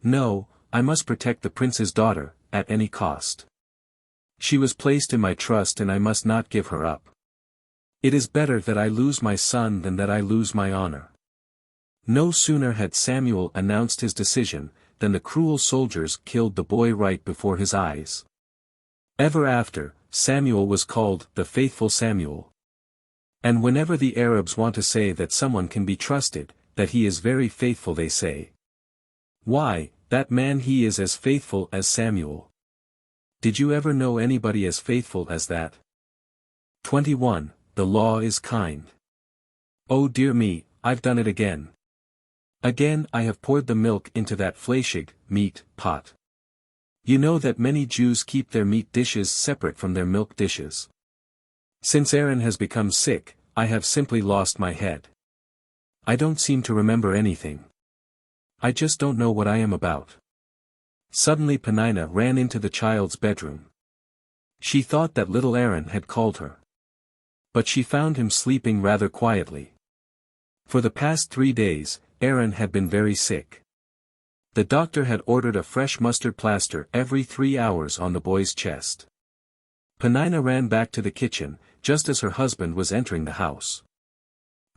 A: No, I must protect the prince's daughter, at any cost. She was placed in my trust and I must not give her up. It is better that I lose my son than that I lose my honor. No sooner had Samuel announced his decision, than the cruel soldiers killed the boy right before his eyes. Ever after, Samuel was called the faithful Samuel. And whenever the Arabs want to say that someone can be trusted, that he is very faithful, they say, why, that man, he is as faithful as Samuel. Did you ever know anybody as faithful as that? 21. the law is kind. Oh dear me, I've done it again. Again I have poured the milk into that fleischig, meat, pot. You know that many Jews keep their meat dishes separate from their milk dishes. Since Aaron has become sick, I have simply lost my head. I don't seem to remember anything. I just don't know what I am about. Suddenly Peninnah ran into the child's bedroom. She thought that little Aaron had called her. But she found him sleeping rather quietly. For the past 3 days, Aaron had been very sick. The doctor had ordered a fresh mustard plaster every 3 hours on the boy's chest. Peninnah ran back to the kitchen, just as her husband was entering the house.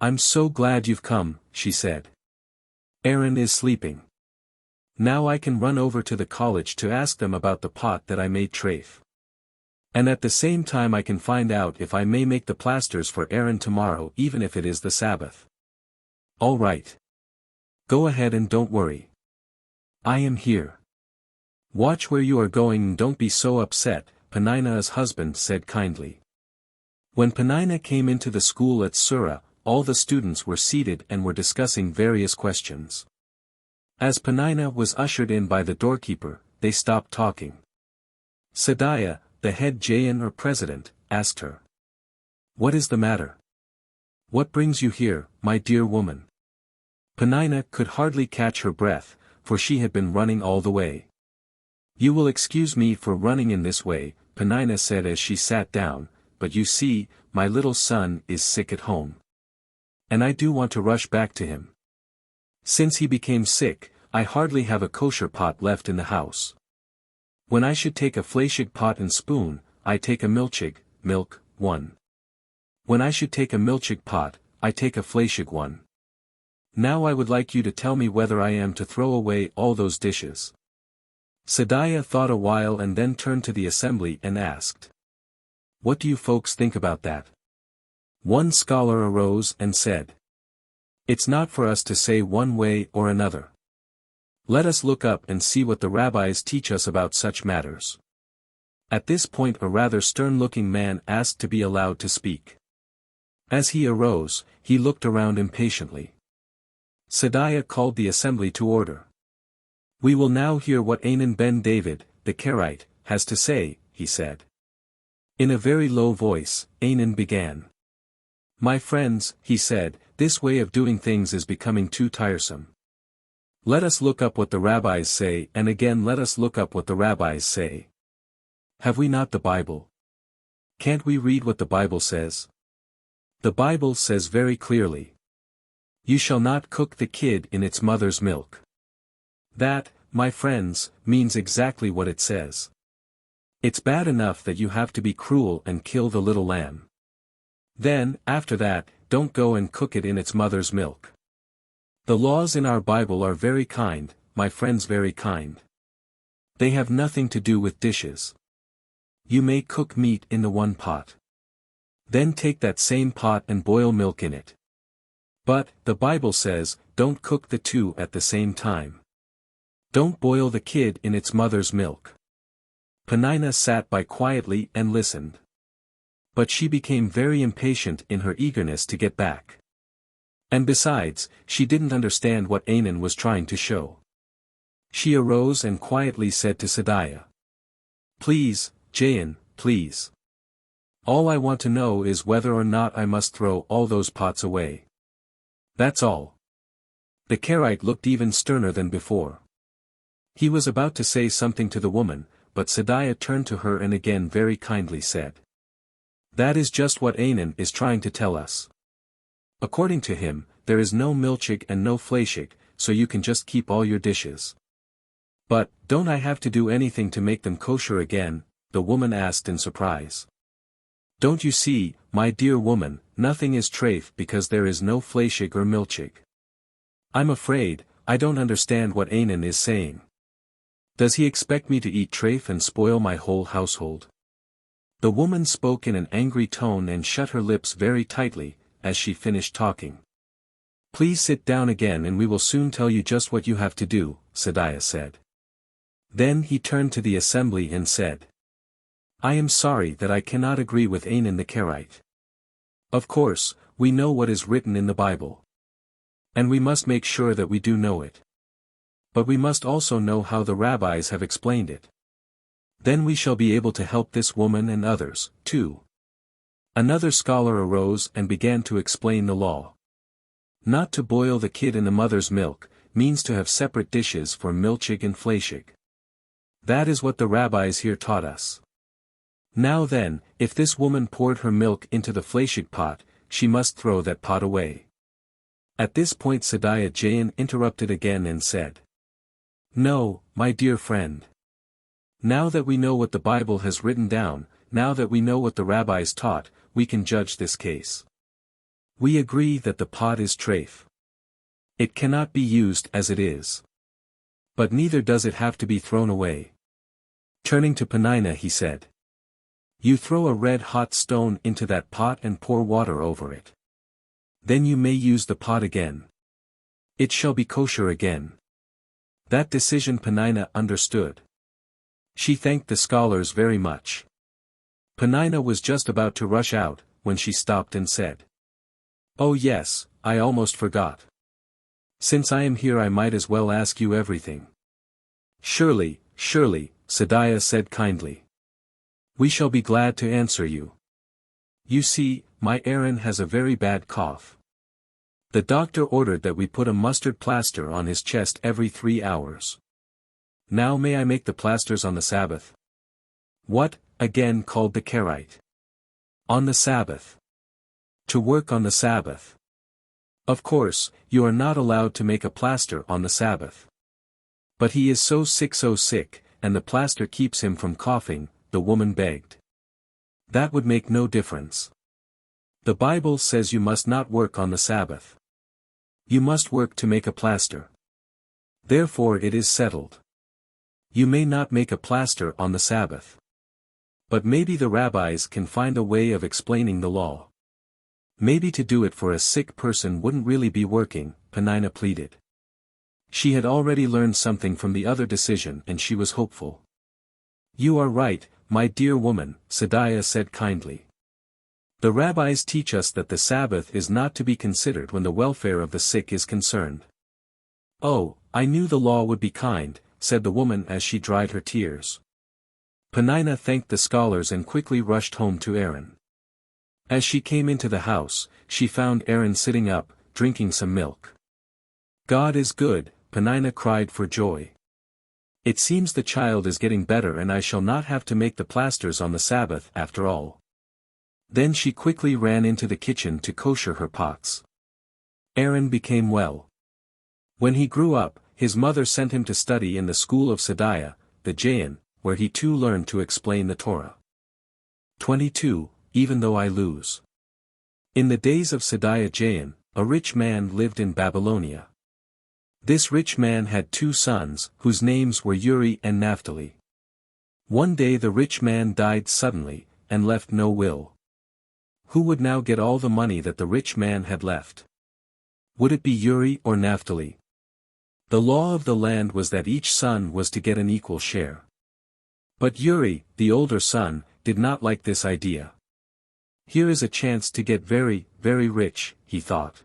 A: "I'm so glad you've come," she said. "Aaron is sleeping. Now I can run over to the college to ask them about the pot that I made treif. And at the same time I can find out if I may make the plasters for Aaron tomorrow even if it is the Sabbath." "All right. Go ahead and don't worry. I am here. Watch where you are going and don't be so upset," Peninnah's husband said kindly. When Peninnah came into the school at Surah, all the students were seated and were discussing various questions. As Peninnah was ushered in by the doorkeeper, they stopped talking. Sadiah, the head Jayan or president, asked her. "What is the matter? What brings you here, my dear woman?" Peninnah could hardly catch her breath, for she had been running all the way. "You will excuse me for running in this way," Peninnah said as she sat down, "but you see, my little son is sick at home. And I do want to rush back to him. Since he became sick, I hardly have a kosher pot left in the house. When I should take a fleischig pot and spoon, I take a milchig, milk, one. When I should take a milchig pot, I take a fleischig one. Now I would like you to tell me whether I am to throw away all those dishes." Sadiah thought a while and then turned to the assembly and asked. "What do you folks think about that?" One scholar arose and said. "It's not for us to say one way or another. Let us look up and see what the rabbis teach us about such matters." At this point a rather stern-looking man asked to be allowed to speak. As he arose, he looked around impatiently. Sadiah called the assembly to order. "We will now hear what Anan ben David, the Karaite, has to say," he said. In a very low voice, Anan began. "My friends," he said, "this way of doing things is becoming too tiresome. Let us look up what the rabbis say, and again let us look up what the rabbis say. Have we not the Bible? Can't we read what the Bible says? The Bible says very clearly, 'You shall not cook the kid in its mother's milk.' That, my friends, means exactly what it says. It's bad enough that you have to be cruel and kill the little lamb. Then, after that, don't go and cook it in its mother's milk. The laws in our Bible are very kind, my friends, very kind. They have nothing to do with dishes. You may cook meat in the one pot. Then take that same pot and boil milk in it. But, the Bible says, don't cook the two at the same time. Don't boil the kid in its mother's milk." Peninnah sat by quietly and listened. But she became very impatient in her eagerness to get back. And besides, she didn't understand what Anan was trying to show. She arose and quietly said to Sadiah. "Please, Jayan, please. All I want to know is whether or not I must throw all those pots away. That's all." The Karaite looked even sterner than before. He was about to say something to the woman, but Sadiah turned to her and again very kindly said. "That is just what Anan is trying to tell us. According to him, there is no milchig and no fleischig, so you can just keep all your dishes." "But, don't I have to do anything to make them kosher again?" the woman asked in surprise. "Don't you see, my dear woman, nothing is treif because there is no fleischig or milchig. I'm afraid, I don't understand what Anan is saying. Does he expect me to eat treif and spoil my whole household?" The woman spoke in an angry tone and shut her lips very tightly, as she finished talking. "Please sit down again and we will soon tell you just what you have to do," Sadiah said. Then he turned to the assembly and said. "I am sorry that I cannot agree with Anan the Karaite. Of course, we know what is written in the Bible. And we must make sure that we do know it. But we must also know how the rabbis have explained it. Then we shall be able to help this woman and others, too. Another scholar arose and began to explain the law. Not to boil the kid in the mother's milk, means to have separate dishes for milchig and fleshig. That is what the rabbis here taught us. Now then, if this woman poured her milk into the fleshig pot, she must throw that pot away. At this point Sadiah Jain interrupted again and said, "No, my dear friend. Now that we know what the Bible has written down, now that we know what the rabbis taught, we can judge this case. We agree that the pot is treif. It cannot be used as it is. But neither does it have to be thrown away." Turning to Penina he said, "You throw a red-hot stone into that pot and pour water over it. Then you may use the pot again. It shall be kosher again." That decision Penina understood. She thanked the scholars very much. Penina was just about to rush out, when she stopped and said, "Oh yes, I almost forgot. Since I am here I might as well ask you everything." Surely, Sadiah said kindly. "We shall be glad to answer you. You see, my Aaron has a very bad cough. The doctor ordered that we put a mustard plaster on his chest every 3 hours. Now may I make the plasters on the Sabbath?" "What?" again called the Karaite. "On the Sabbath. To work on the Sabbath. Of course, you are not allowed to make a plaster on the Sabbath. But he is so sick, and the plaster keeps him from coughing," the woman begged. "That would make no difference. The Bible says you must not work on the Sabbath. You must work to make a plaster. Therefore it is settled. You may not make a plaster on the Sabbath. But maybe the rabbis can find a way of explaining the law. Maybe to do it for a sick person wouldn't really be working," Penina pleaded. She had already learned something from the other decision and she was hopeful. "You are right, my dear woman," Sadiah said kindly. "The rabbis teach us that the Sabbath is not to be considered when the welfare of the sick is concerned." "Oh, I knew the law would be kind," said the woman as she dried her tears. Penina thanked the scholars and quickly rushed home to Aaron. As she came into the house, she found Aaron sitting up, drinking some milk. "God is good," Penina cried for joy. "It seems the child is getting better and I shall not have to make the plasters on the Sabbath after all." Then she quickly ran into the kitchen to kosher her pots. Aaron became well. When he grew up, his mother sent him to study in the school of Sadiah, the Jain, where he too learned to explain the Torah. 22. Even though I lose. In the days of Sadiah Jain, a rich man lived in Babylonia. This rich man had 2 sons, whose names were Lurie and Naphtali. One day the rich man died suddenly, and left no will. Who would now get all the money that the rich man had left? Would it be Lurie or Naphtali? The law of the land was that each son was to get an equal share. But Lurie, the older son, did not like this idea. Here is a chance to get very, very rich, he thought.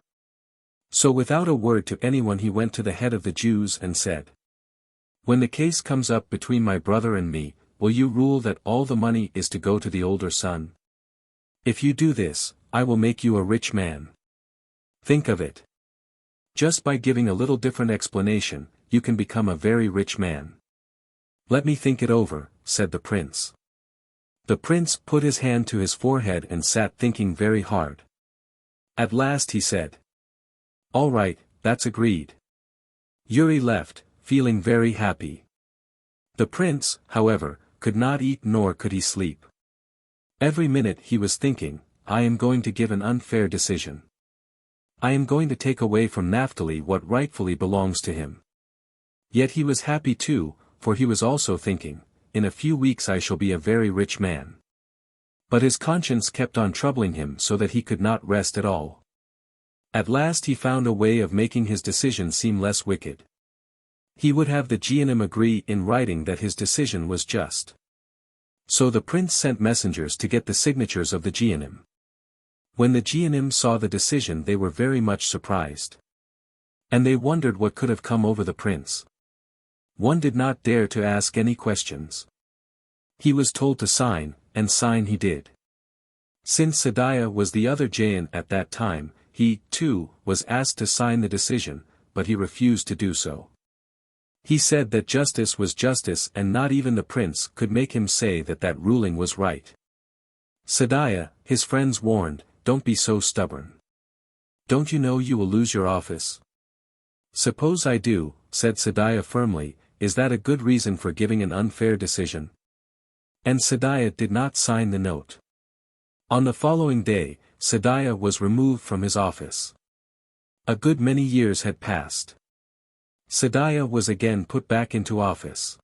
A: So without a word to anyone he went to the head of the Jews and said, "When the case comes up between my brother and me, will you rule that all the money is to go to the older son? If you do this, I will make you a rich man." Think of it. Just by giving a little different explanation, you can become a very rich man. "Let me think it over," said the prince. The prince put his hand to his forehead and sat thinking very hard. At last he said, "All right, that's agreed." Lurie left, feeling very happy. The prince, however, could not eat nor could he sleep. Every minute he was thinking, "I am going to give an unfair decision. I am going to take away from Naphtali what rightfully belongs to him." Yet he was happy too, for he was also thinking, "In a few weeks I shall be a very rich man." But his conscience kept on troubling him so that he could not rest at all. At last he found a way of making his decision seem less wicked. He would have the Geonim agree in writing that his decision was just. So the prince sent messengers to get the signatures of the Geonim. When the Geonim saw the decision, they were very much surprised. And they wondered what could have come over the prince. One did not dare to ask any questions. He was told to sign, and sign he did. Since Sadiah was the other Jain at that time, he, too, was asked to sign the decision, but he refused to do so. He said that justice was justice and not even the prince could make him say that that ruling was right. Sadiah, his friends warned, "Don't be so stubborn. Don't you know you will lose your office?" "Suppose I do," said Sadiah firmly, "is that a good reason for giving an unfair decision?" And Sadiah did not sign the note. On the following day, Sadiah was removed from his office. A good many years had passed. Sadiah was again put back into office.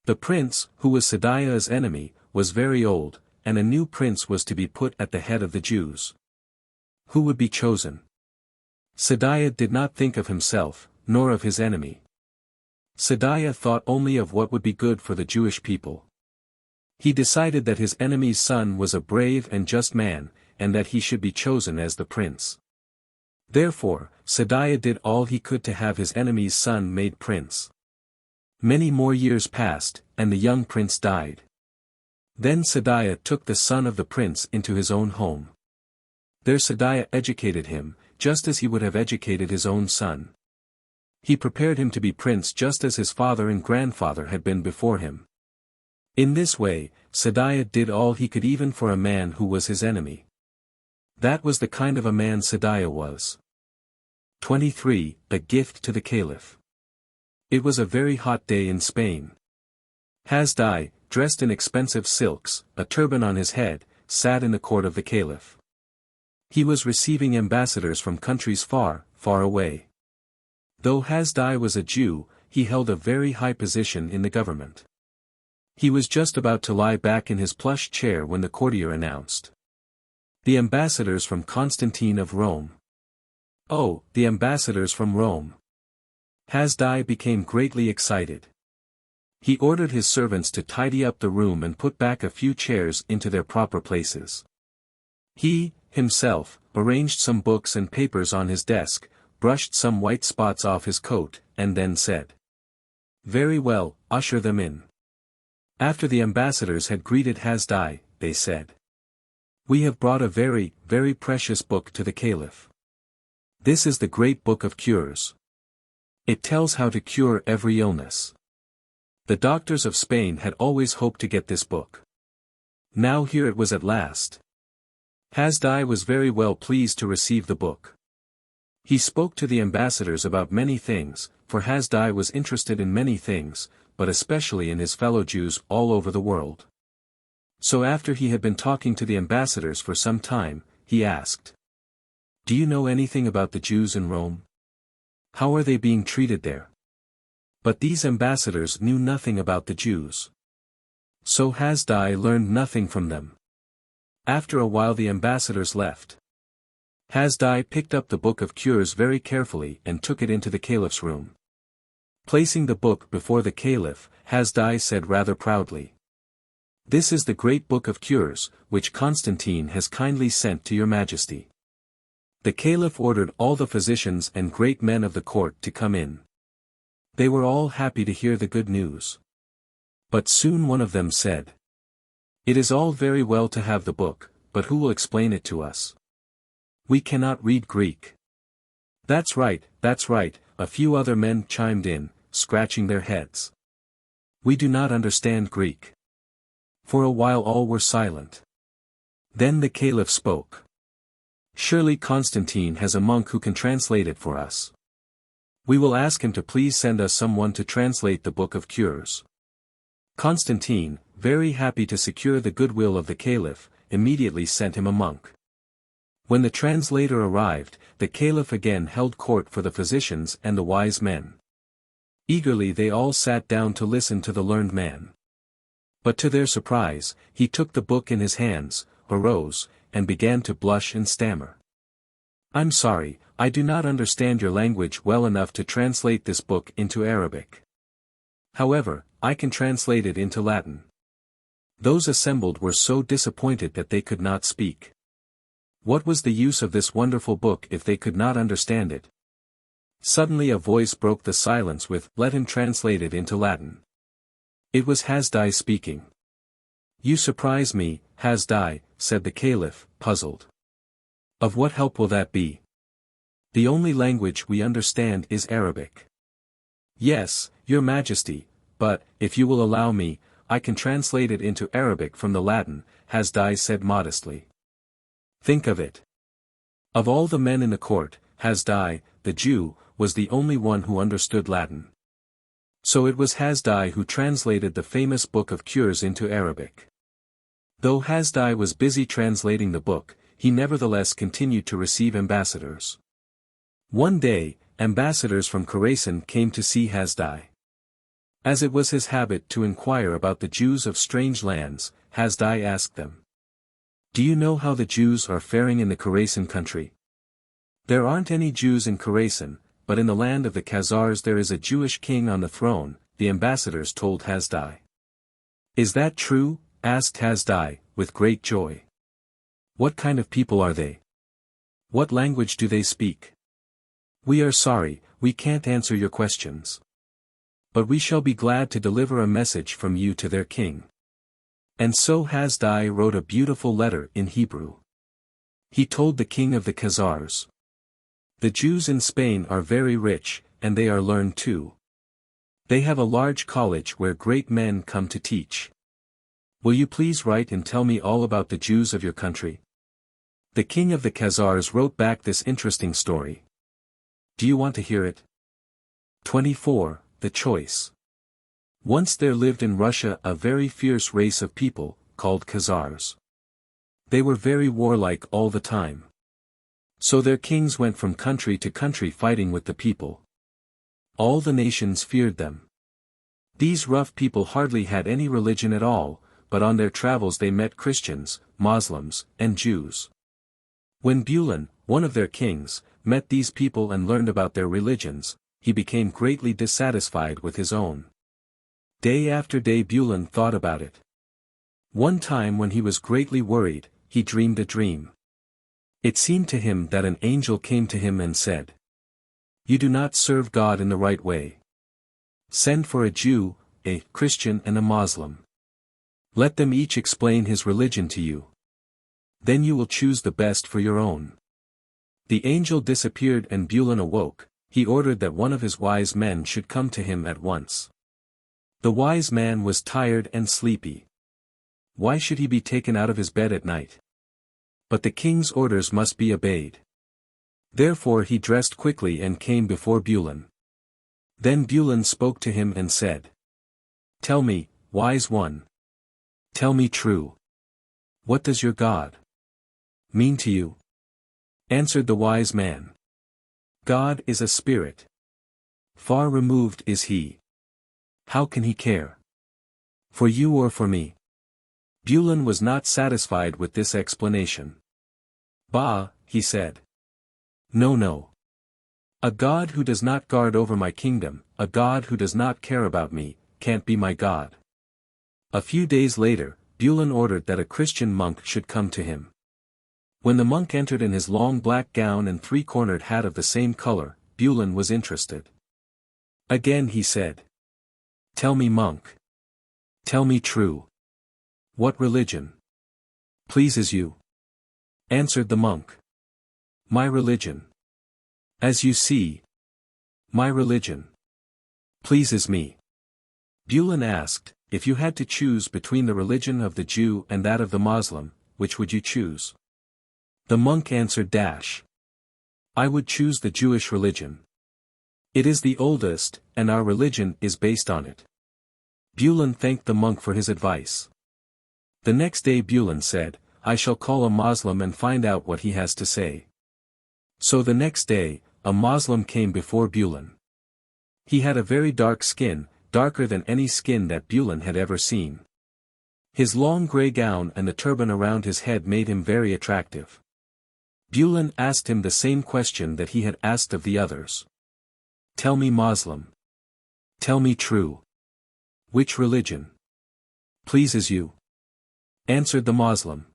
A: The prince, who was Sadiah's enemy, was very old, and a new prince was to be put at the head of the Jews. Who would be chosen? Sadiah did not think of himself, nor of his enemy. Sadiah thought only of what would be good for the Jewish people. He decided that his enemy's son was a brave and just man, and that he should be chosen as the prince. Therefore, Sadiah did all he could to have his enemy's son made prince. Many more years passed, and the young prince died. Then Sadiah took the son of the prince into his own home. There Sadiah educated him, just as he would have educated his own son. He prepared him to be prince just as his father and grandfather had been before him. In this way, Sadiah did all he could even for a man who was his enemy. That was the kind of a man Sadiah was. 23. A Gift to the Caliph. It was a very hot day in Spain. Hasdai, dressed in expensive silks, a turban on his head, sat in the court of the Caliph. He was receiving ambassadors from countries far, far away. Though Hasdai was a Jew, he held a very high position in the government. He was just about to lie back in his plush chair when the courtier announced, "The ambassadors from Constantine of Rome." "Oh, the ambassadors from Rome." Hasdai became greatly excited. He ordered his servants to tidy up the room and put back a few chairs into their proper places. He, himself, arranged some books and papers on his desk, brushed some white spots off his coat, and then said, "Very well, usher them in." After the ambassadors had greeted Hasdai, they said, "We have brought a very, very precious book to the Caliph. This is the great book of cures. It tells how to cure every illness. The doctors of Spain had always hoped to get this book. Now here it was at last." Hasdai was very well pleased to receive the book. He spoke to the ambassadors about many things, for Hasdai was interested in many things, but especially in his fellow Jews all over the world. So after he had been talking to the ambassadors for some time, he asked, "Do you know anything about the Jews in Rome? How are they being treated there?" But these ambassadors knew nothing about the Jews. So Hasdai learned nothing from them. After a while the ambassadors left. Hasdai picked up the book of cures very carefully and took it into the Caliph's room. Placing the book before the Caliph, Hasdai said rather proudly, "This is the great book of cures, which Constantine has kindly sent to your majesty." The Caliph ordered all the physicians and great men of the court to come in. They were all happy to hear the good news. But soon one of them said, "It is all very well to have the book, but who will explain it to us? We cannot read Greek." That's right," a few other men chimed in, scratching their heads. "We do not understand Greek." For a while all were silent. Then the Caliph spoke. "Surely Constantine has a monk who can translate it for us. We will ask him to please send us someone to translate the book of cures." Constantine, very happy to secure the goodwill of the Caliph, immediately sent him a monk. When the translator arrived, the Caliph again held court for the physicians and the wise men. Eagerly they all sat down to listen to the learned man. But to their surprise, he took the book in his hands, arose, and began to blush and stammer. "I'm sorry, I do not understand your language well enough to translate this book into Arabic. However, I can translate it into Latin." Those assembled were so disappointed that they could not speak. What was the use of this wonderful book if they could not understand it? Suddenly a voice broke the silence with, "Let him translate it into Latin." It was Hasdai speaking. "You surprise me, Hasdai," said the Caliph, puzzled. "Of what help will that be? The only language we understand is Arabic." "Yes, your Majesty, but, if you will allow me, I can translate it into Arabic from the Latin," Hasdai said modestly. Think of it. Of all the men in the court, Hasdai, the Jew, was the only one who understood Latin. So it was Hasdai who translated the famous Book of Cures into Arabic. Though Hasdai was busy translating the book, he nevertheless continued to receive ambassadors. One day, ambassadors from Khorasan came to see Hasdai. As it was his habit to inquire about the Jews of strange lands, Hasdai asked them, "Do you know how the Jews are faring in the Khorasan country?" "There aren't any Jews in Khorasan, but in the land of the Khazars there is a Jewish king on the throne," the ambassadors told Hasdai. "Is that true?" asked Hasdai, with great joy. "What kind of people are they? What language do they speak?" "We are sorry, we can't answer your questions. But we shall be glad to deliver a message from you to their king." And so Hasdai wrote a beautiful letter in Hebrew. He told the king of the Khazars, "The Jews in Spain are very rich, and they are learned too. They have a large college where great men come to teach. Will you please write and tell me all about the Jews of your country?" The king of the Khazars wrote back this interesting story. Do you want to hear it? 24. The Choice. Once there lived in Russia a very fierce race of people, called Khazars. They were very warlike all the time. So their kings went from country to country fighting with the people. All the nations feared them. These rough people hardly had any religion at all, but on their travels they met Christians, Muslims, and Jews. When Bulan, one of their kings, met these people and learned about their religions, he became greatly dissatisfied with his own. Day after day Bulan thought about it. One time when he was greatly worried, he dreamed a dream. It seemed to him that an angel came to him and said, "You do not serve God in the right way. Send for a Jew, a Christian and a Muslim. Let them each explain his religion to you. Then you will choose the best for your own." The angel disappeared and Bulan awoke. He ordered that one of his wise men should come to him at once. The wise man was tired and sleepy. Why should he be taken out of his bed at night? But the king's orders must be obeyed. Therefore he dressed quickly and came before Bulan. Then Bulan spoke to him and said, "Tell me, wise one. Tell me true. What does your God mean to you?" Answered the wise man. "God is a spirit. Far removed is he. How can he care for you or for me?" Bulan was not satisfied with this explanation. "Bah," he said. No. A God who does not guard over my kingdom, a God who does not care about me, can't be my God." A few days later, Bulan ordered that a Christian monk should come to him. When the monk entered in his long black gown and three-cornered hat of the same color, Bulan was interested. Again he said, "Tell me, monk. Tell me true. What religion pleases you?" Answered the monk. "My religion. As you see, my religion pleases me." Bulan asked, "If you had to choose between the religion of the Jew and that of the Muslim, which would you choose?" The monk answered, "I would choose the Jewish religion. It is the oldest, and our religion is based on it." Bulan thanked the monk for his advice. The next day Bulan said, "I shall call a Muslim and find out what he has to say." So the next day, a Muslim came before Bulan. He had a very dark skin, darker than any skin that Bulan had ever seen. His long grey gown and the turban around his head made him very attractive. Bulan asked him the same question that he had asked of the others. "Tell me, Muslim. Tell me true. Which religion pleases you?" Answered the Muslim.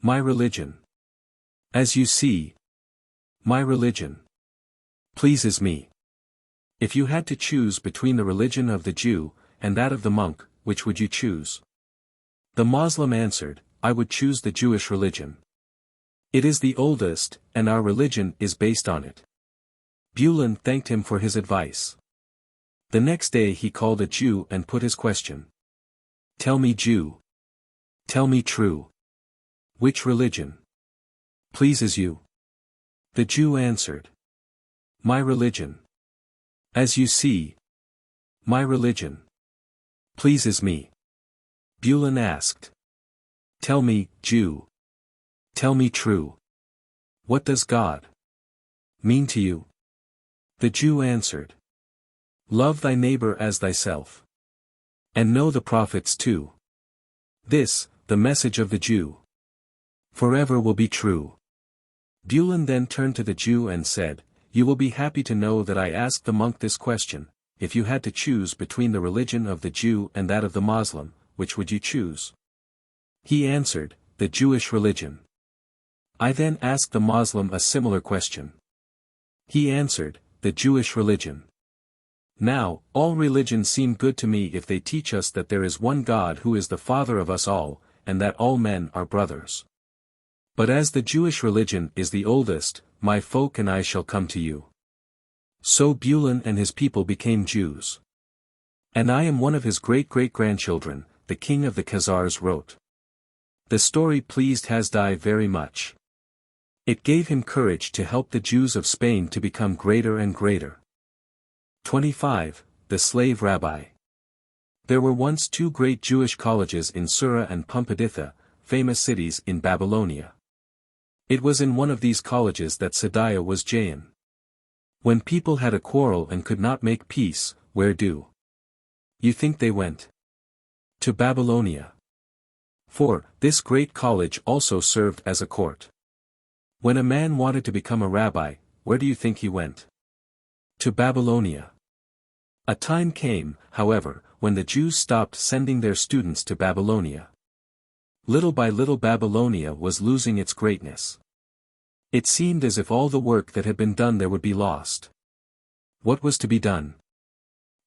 A: "My religion." As you see, my religion pleases me. If you had to choose between the religion of the Jew and that of the monk, which would you choose? The Moslem answered, I would choose the Jewish religion. It is the oldest, and our religion is based on it. Bulun thanked him for his advice. The next day he called a Jew and put his question. Tell me, Jew. Tell me true. Which religion pleases you? The Jew answered. My religion. As you see, my religion pleases me. Bulun asked. Tell me, Jew. Tell me true. What does God mean to you? The Jew answered. Love thy neighbor as thyself. And know the prophets too. This, the message of the Jew, forever will be true. Bulun then turned to the Jew and said, You will be happy to know that I asked the monk this question, if you had to choose between the religion of the Jew and that of the Moslem, which would you choose? He answered, the Jewish religion. I then asked the Moslem a similar question. He answered, the Jewish religion. Now, all religions seem good to me if they teach us that there is one God who is the Father of us all, and that all men are brothers. But as the Jewish religion is the oldest, my folk and I shall come to you. So Bulun and his people became Jews. And I am one of his great-great-grandchildren, the king of the Khazars wrote. The story pleased Hasdai very much. It gave him courage to help the Jews of Spain to become greater and greater. 25. The Slave Rabbi. There were once two great Jewish colleges in Sura and Pumbeditha, famous cities in Babylonia. It was in one of these colleges that Sadiah was Jain. When people had a quarrel and could not make peace, where do you think they went? To Babylonia. For, this great college also served as a court. When a man wanted to become a rabbi, where do you think he went? To Babylonia. A time came, however, when the Jews stopped sending their students to Babylonia. Little by little Babylonia was losing its greatness. It seemed as if all the work that had been done there would be lost. What was to be done?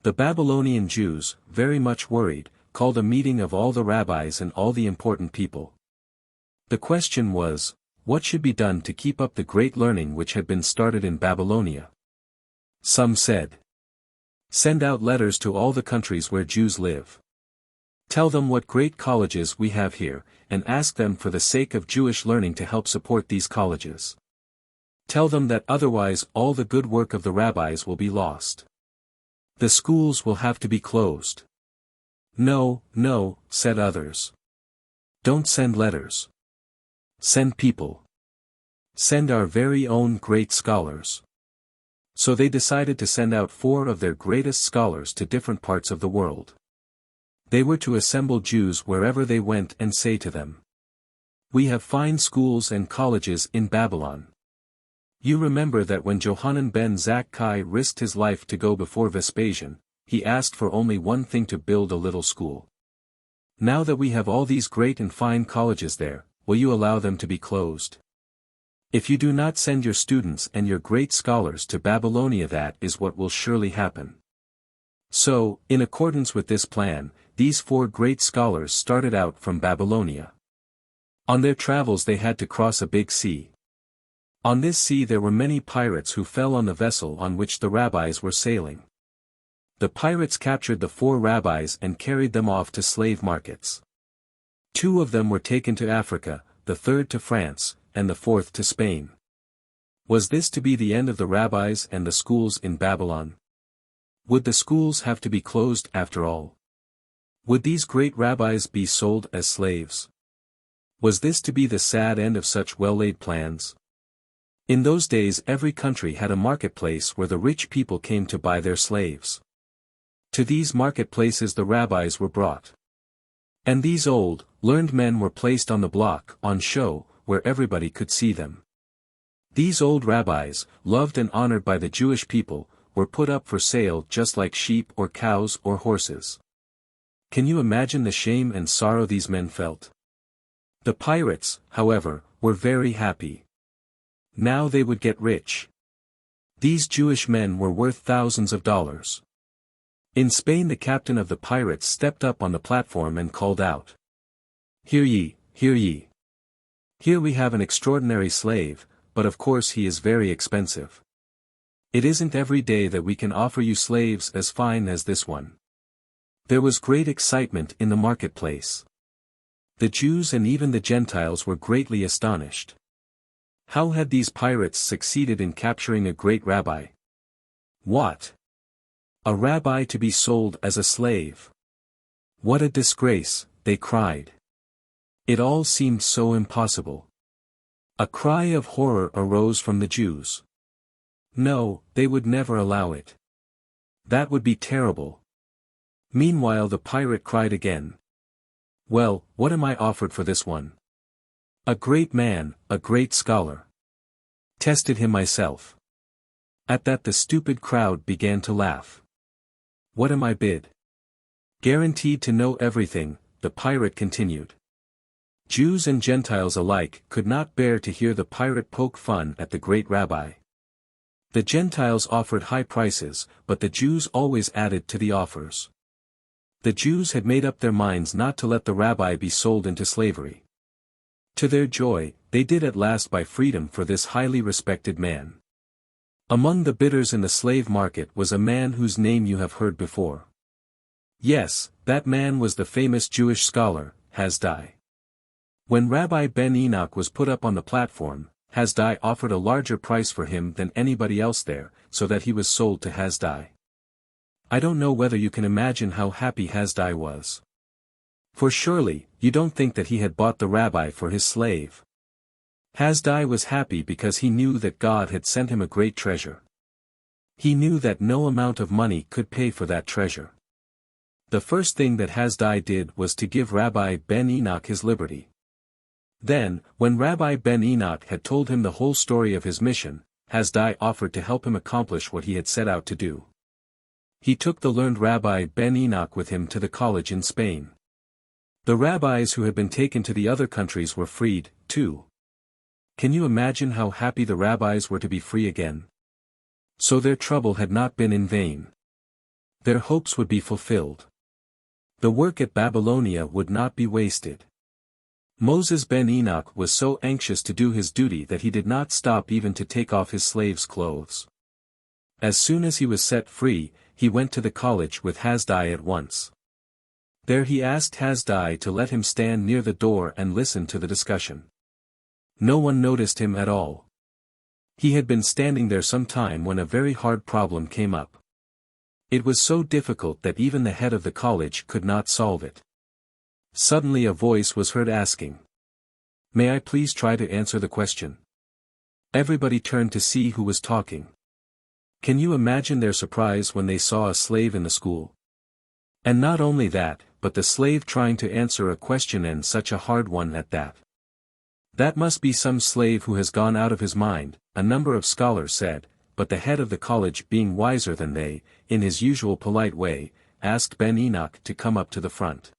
A: The Babylonian Jews, very much worried, called a meeting of all the rabbis and all the important people. The question was, what should be done to keep up the great learning which had been started in Babylonia? Some said, send out letters to all the countries where Jews live. Tell them what great colleges we have here, and ask them for the sake of Jewish learning to help support these colleges. Tell them that otherwise all the good work of the rabbis will be lost. The schools will have to be closed. No, no, said others. Don't send letters. Send people. Send our very own great scholars. So they decided to send out 4 of their greatest scholars to different parts of the world. They were to assemble Jews wherever they went and say to them, we have fine schools and colleges in Babylon. You remember that when Johanan ben Zakkai risked his life to go before Vespasian, he asked for only one thing, to build a little school. Now that we have all these great and fine colleges there, will you allow them to be closed? If you do not send your students and your great scholars to Babylonia, that is what will surely happen. So, in accordance with this plan, these 4 great scholars started out from Babylonia. On their travels they had to cross a big sea. On this sea there were many pirates who fell on the vessel on which the rabbis were sailing. The pirates captured the 4 rabbis and carried them off to slave markets. 2 of them were taken to Africa, the 3rd to France, and the 4th to Spain. Was this to be the end of the rabbis and the schools in Babylon? Would the schools have to be closed after all? Would these great rabbis be sold as slaves? Was this to be the sad end of such well-laid plans? In those days every country had a marketplace where the rich people came to buy their slaves. To these marketplaces the rabbis were brought. And these old, learned men were placed on the block, on show, where everybody could see them. These old rabbis, loved and honored by the Jewish people, were put up for sale just like sheep or cows or horses. Can you imagine the shame and sorrow these men felt? The pirates, however, were very happy. Now they would get rich. These Jewish men were worth thousands of dollars. In Spain, the captain of the pirates stepped up on the platform and called out, "Hear ye, hear ye. Here we have an extraordinary slave, but of course he is very expensive. It isn't every day that we can offer you slaves as fine as this one." There was great excitement in the marketplace. The Jews and even the Gentiles were greatly astonished. How had these pirates succeeded in capturing a great rabbi? What? A rabbi to be sold as a slave? What a disgrace, they cried. It all seemed so impossible. A cry of horror arose from the Jews. No, they would never allow it. That would be terrible. Meanwhile the pirate cried again. "Well, what am I offered for this one? A great man, a great scholar. Tested him myself." At that the stupid crowd began to laugh. "What am I bid? Guaranteed to know everything," the pirate continued. Jews and Gentiles alike could not bear to hear the pirate poke fun at the great rabbi. The Gentiles offered high prices, but the Jews always added to the offers. The Jews had made up their minds not to let the rabbi be sold into slavery. To their joy, they did at last buy freedom for this highly respected man. Among the bidders in the slave market was a man whose name you have heard before. Yes, that man was the famous Jewish scholar, Hasdai. When Rabbi Ben Enoch was put up on the platform, Hasdai offered a larger price for him than anybody else there, so that he was sold to Hasdai. I don't know whether you can imagine how happy Hasdai was. For surely, you don't think that he had bought the rabbi for his slave. Hasdai was happy because he knew that God had sent him a great treasure. He knew that no amount of money could pay for that treasure. The first thing that Hasdai did was to give Rabbi Ben Enoch his liberty. Then, when Rabbi Ben Enoch had told him the whole story of his mission, Hasdai offered to help him accomplish what he had set out to do. He took the learned Rabbi Ben Enoch with him to the college in Spain. The rabbis who had been taken to the other countries were freed, too. Can you imagine how happy the rabbis were to be free again? So their trouble had not been in vain. Their hopes would be fulfilled. The work at Babylonia would not be wasted. Moses ben Enoch was so anxious to do his duty that he did not stop even to take off his slave's clothes. As soon as he was set free, he went to the college with Hasdai at once. There he asked Hasdai to let him stand near the door and listen to the discussion. No one noticed him at all. He had been standing there some time when a very hard problem came up. It was so difficult that even the head of the college could not solve it. Suddenly a voice was heard asking, "May I please try to answer the question?" Everybody turned to see who was talking. Can you imagine their surprise when they saw a slave in the school? And not only that, but the slave trying to answer a question, and such a hard one at that. "That must be some slave who has gone out of his mind," a number of scholars said, but the head of the college, being wiser than they, in his usual polite way, asked Ben Enoch to come up to the front.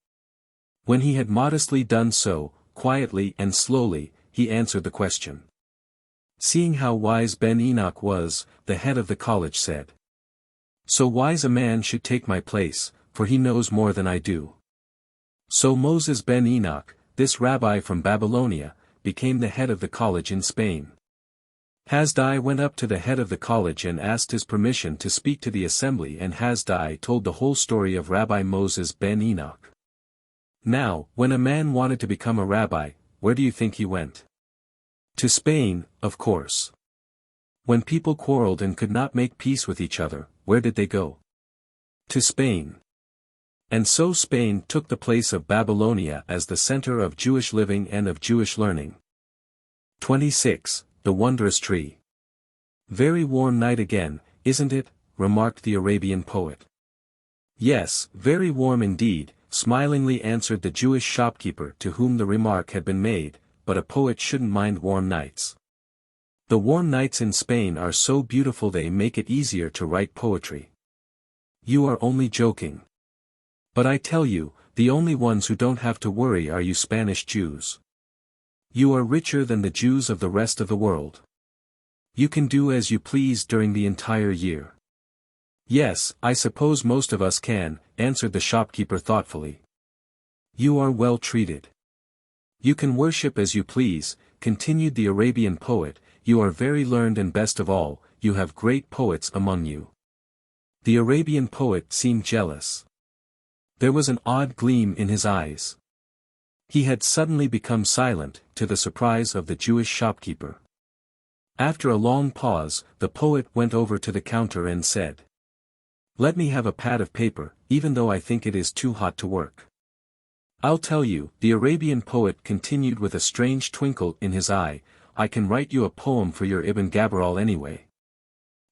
A: When he had modestly done so, quietly and slowly, he answered the question. Seeing how wise Ben Enoch was, the head of the college said, "So wise a man should take my place, for he knows more than I do." So Moses ben Enoch, this rabbi from Babylonia, became the head of the college in Spain. Hasdai went up to the head of the college and asked his permission to speak to the assembly, and Hasdai told the whole story of Rabbi Moses ben Enoch. Now, when a man wanted to become a rabbi, where do you think he went? To Spain, of course. When people quarreled and could not make peace with each other, where did they go? To Spain. And so Spain took the place of Babylonia as the center of Jewish living and of Jewish learning. 26. The Wondrous Tree. "Very warm night again, isn't it?" remarked the Arabian poet. "Yes, very warm indeed," smilingly answered the Jewish shopkeeper to whom the remark had been made, "but a poet shouldn't mind warm nights. The warm nights in Spain are so beautiful they make it easier to write poetry." "You are only joking. But I tell you, the only ones who don't have to worry are you Spanish Jews. You are richer than the Jews of the rest of the world. You can do as you please during the entire year. Yes, I suppose most of us can, answered the shopkeeper thoughtfully. You are well treated. You can worship as you please, continued the Arabian poet, you are very learned and best of all, you have great poets among you. The Arabian poet seemed jealous. There was an odd gleam in his eyes. He had suddenly become silent, to the surprise of the Jewish shopkeeper. After a long pause, the poet went over to the counter and said, "Let me have a pad of paper, even though I think it is too hot to work." "I'll tell you," the Arabian poet continued with a strange twinkle in his eye, "I can write you a poem for your Ibn Gabirol anyway."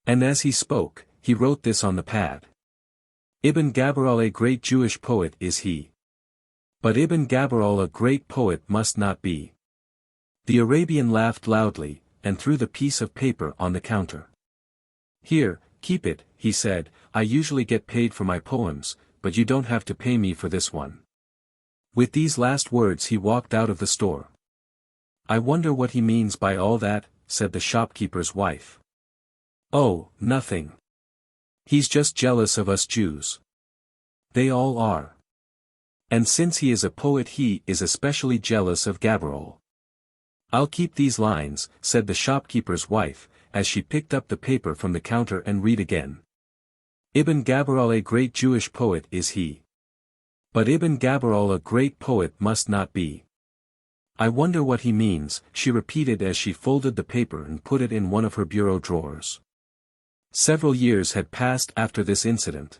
A: And as he spoke, he wrote this on the pad. Ibn Gabirol, a great Jewish poet is he. But Ibn Gabirol, a great poet must not be. The Arabian laughed loudly, and threw the piece of paper on the counter. "Here, keep it," he said, "I usually get paid for my poems, but you don't have to pay me for this one." With these last words he walked out of the store. "I wonder what he means by all that," said the shopkeeper's wife. "Oh, nothing. He's just jealous of us Jews. They all are. And since he is a poet he is especially jealous of Gabirol." "I'll keep these lines," said the shopkeeper's wife, as she picked up the paper from the counter and read again. Ibn Gabirol, a great Jewish poet is he. But Ibn Gabirol, a great poet must not be. "I wonder what he means," she repeated as she folded the paper and put it in one of her bureau drawers. Several years had passed after this incident.